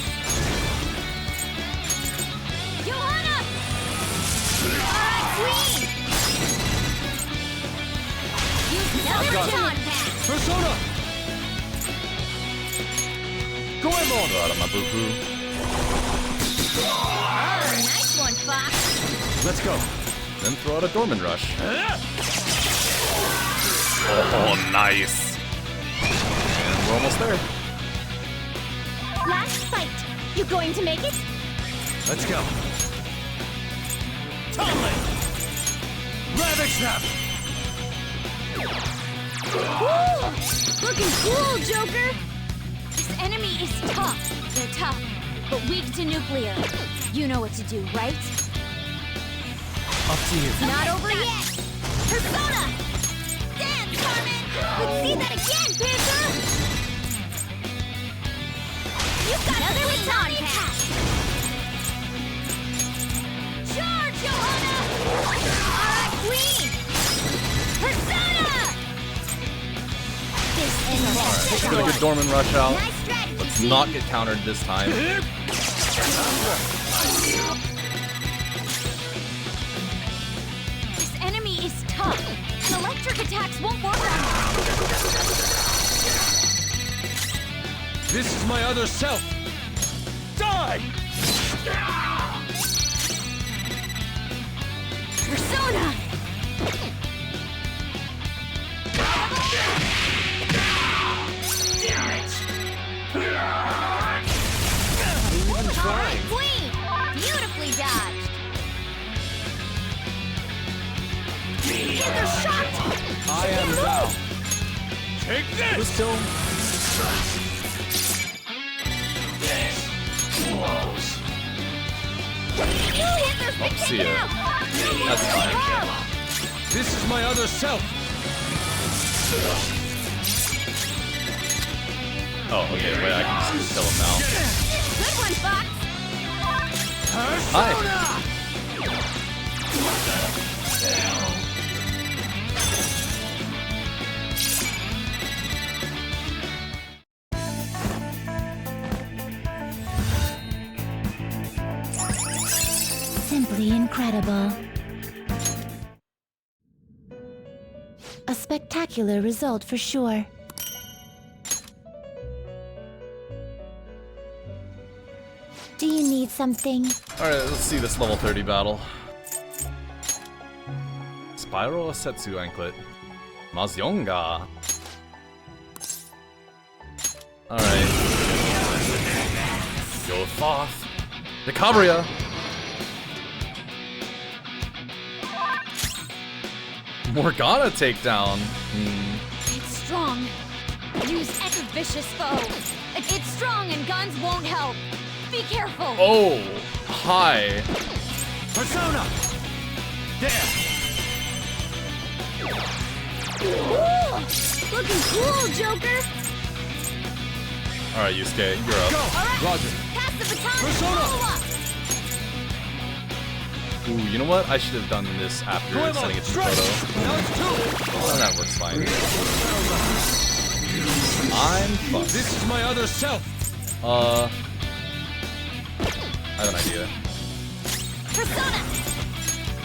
Johanna! Alright, Queen! Use another baton pass! Persona! Goemon! Go out of my boo-boo. Nice one, Fox! Let's go. Then throw out a Dorman Rush. Oh, nice. And we're almost there. Last fight! You going to make it? Let's go. Tomlin! Ravage them! Woo! Looking cool, Joker! This enemy is tough. They're tough, but weak to nuclear. You know what to do, right? Up to you. It's not over yet! Persona! Dance, Carmen! Let's see that again, Panther! You've got another baton pass! Charge, Johanna! Alright, Queen! Persona! This enemy Alright, let's get a good Dorman Rush out. Let's not get countered this time. This enemy is tough, and electric attacks won't work on him. This is my other self! Die! Persona! Damn it! Alright, Queen! Beautifully dodged! They're shocked! I am thou. Take this! Crystal. This blows. You hit their Oh, see ya. That's fine. This is my other self. Oh, okay, wait, I can just kill him now. Good one, Fox! Hi. Simply incredible. A spectacular result for sure. Do you need something? Alright, let's see this level 30 battle. Spiral Asetsu Anklet. Mazyonga. Alright. Yo Thoth. The Cabria. Morgana takedown. It's strong. Use Echo Vicious Foe. It's strong and guns won't help. Be careful. Oh, hi. Persona. There. Ooh, looking cool, Joker! Alright, Yusuke, you're up. Go. Alright, Roger. pass the baton Persona. and follow up. Ooh, you know what? I should have done this after sending it to Stretch. photo. Now it's two. Oh, that works fine. I'm fucked. This is my other self. I have an idea. Persona!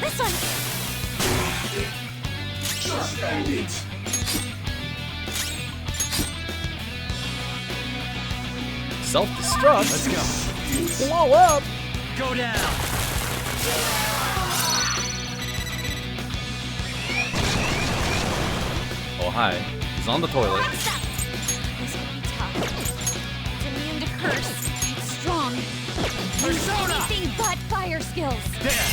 This one! Just end it. Self-destruct? Let's go. Blow up! Go down. Oh, hi. He's on the toilet. This will be tough. It's immune to curse. It's strong. Use anything but fire skills. There.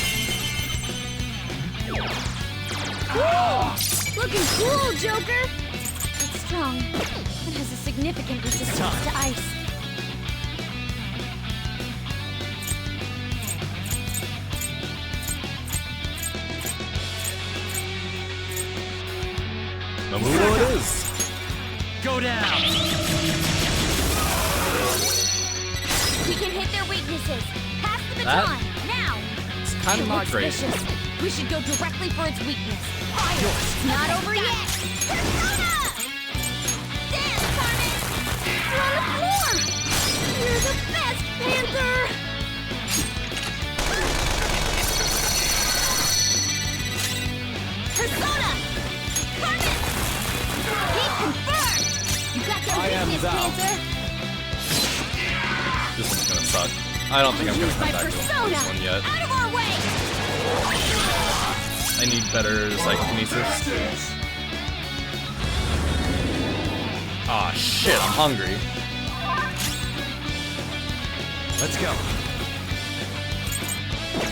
Looking cool, Joker! It's strong. It has a significant resistance to ice. Mamulo it is. Go down. We can hit their weaknesses. Pass the That- baton. Now. It's kind of It not looks great. vicious. We should go directly for its weakness. Fire! It's not over yet! Persona! Dance, Carmen! You're on the floor! You're the best, Panther! Persona! Carmen! Heat confirmed! You got their I am weakness, thou. Panther! This one's gonna suck. I don't think I'm gonna Use come my back to him for persona! this one yet. Out of our way! I need better psychokinesis. Aw, shit, I'm hungry. Let's go.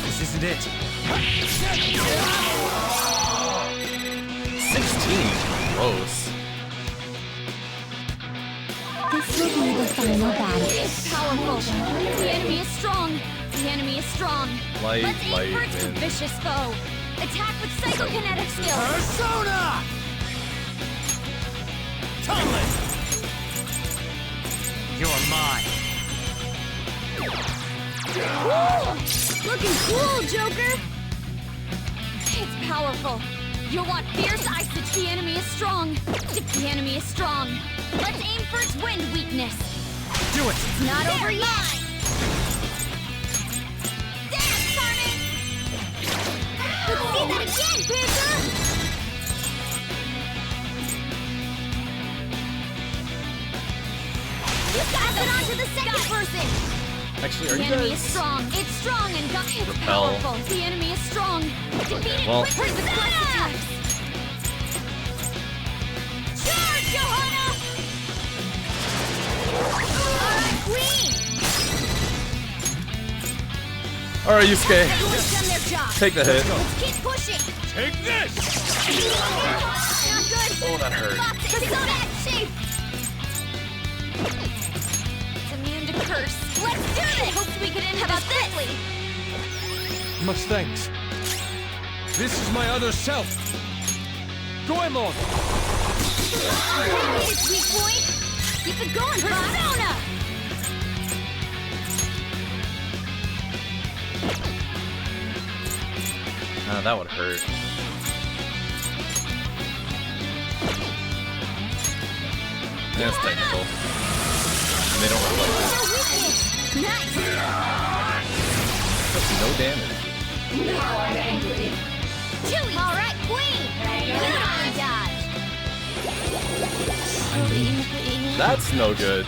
This isn't it. 16. Gross. This will be the final battle. It's powerful. The enemy is strong. The enemy is strong. Light, Let's aim light, for its wind. vicious foe. Attack with psychokinetic skills. Persona! Tunneling! You're mine. Woo! Looking cool, Joker! It's powerful. You'll want fierce ice if the enemy is strong. If the enemy is strong. Let's aim for its wind weakness. Do it. It's not over yet. Dance, Carmen! Let's see that again, Panther! You pass it on to the second person. Actually, The are you enemy is guys... strong. It's strong and it's Repel. powerful. The enemy is strong. Defeat it well- quickly with close attacks. Charge, Johanna! Alright, Queen! Alright, Yusuke. Everyone's done their job. Take the hit. Let's keep pushing. Take this! Not good. Oh, that hurt. Persona at shape. It's immune to curse. Let's do this. Hoped we could end this quickly. Much thanks. This is my other self. Goemon! Take it, weak point. Keep it going, Persona. That would hurt. That's technical. And they don't reflect it. Nice. That's no damage. Now I'm angry. Chewy. All right, Queen. Dodge. That's no good.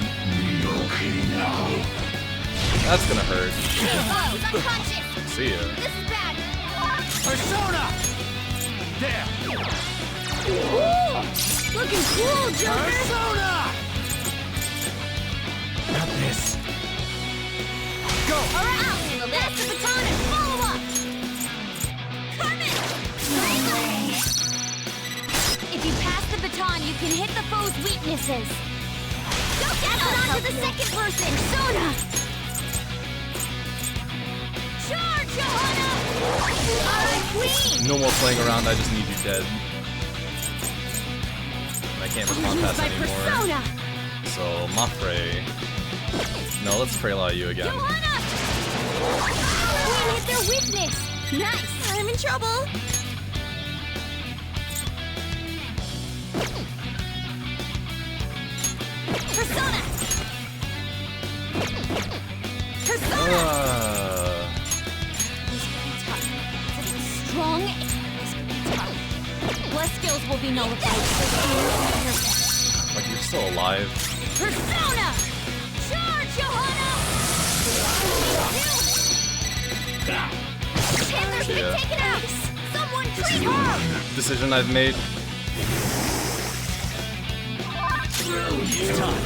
That's gonna hurt. Oh, he's unconscious. See ya. This is bad. Persona! There! Ooh, looking cool, Joker. Persona! Not this. Go. All right, I'll handle this. Pass the baton and follow up. Coming. If you pass the baton, you can hit the foe's weaknesses. Go get on to the second person. Persona. Charge, Johanna. All right, Queen. No more playing around, I just need you dead. And I can't respond past anymore. Persona. So, Mafre. No, let's Prela you again. Johanna! Queen hit their weakness. Nice. I'm in trouble. Persona. Persona. Strong. Bless skills will be nullified. Like, you're still alive. Persona! Charge, Johanna! Chandler's been Yeah. taken out! Someone This treat is her! a decision I've made. It's time.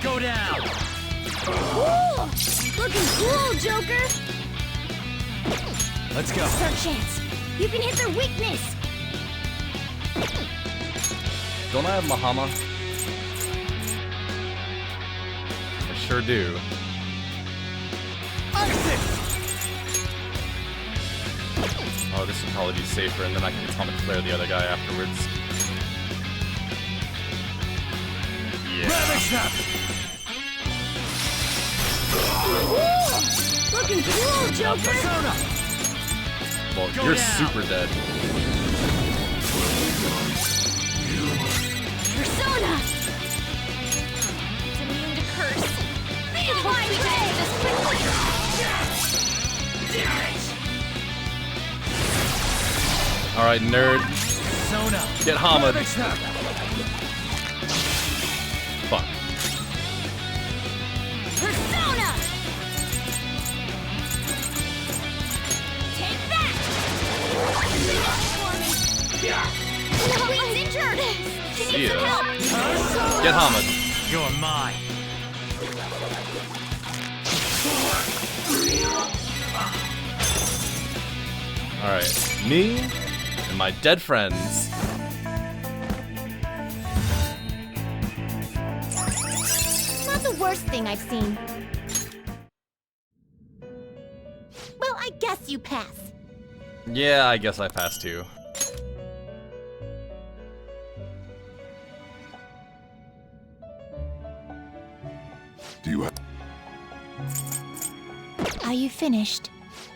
Go down! Ooh, looking cool, Joker! Let's go. It's our chance. You can hit their weakness! Don't I have Mahama? I sure do. Oh, this would probably be safer, and then I can atomic flare the other guy afterwards. Yeah. Ooh, looking cool, Joker! Well, Go you're down. super dead. Persona! It's immune to curse. Why we can do this quickly! Alright, nerd. Get Hamad. Fuck. Persona! Take that! Queen's injured! She See needs some ya. help! Get Hamad. You're mine. Alright. Me and my dead friends. Not the worst thing I've seen. Well, I guess you pass. Yeah, I guess I passed too. Do you have... Are you finished?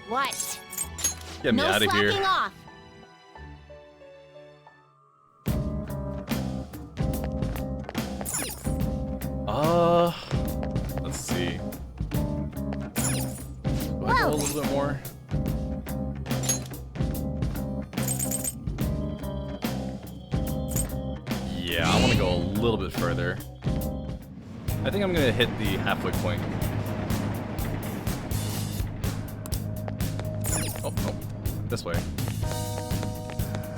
What? Get me no out of here. slacking off. Let's see. Do I go a little bit more? Yeah, I want to go a little bit further. I think I'm gonna hit the halfway point. Oh, this way.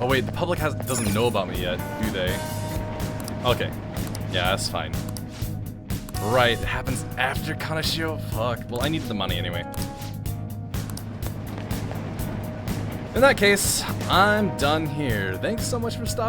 Oh wait, the public doesn't know about me yet, do they? Okay, yeah, that's fine. Right, it happens after Kanashiro? Fuck, well I needed the money anyway. In that case, I'm done here. Thanks so much for stopping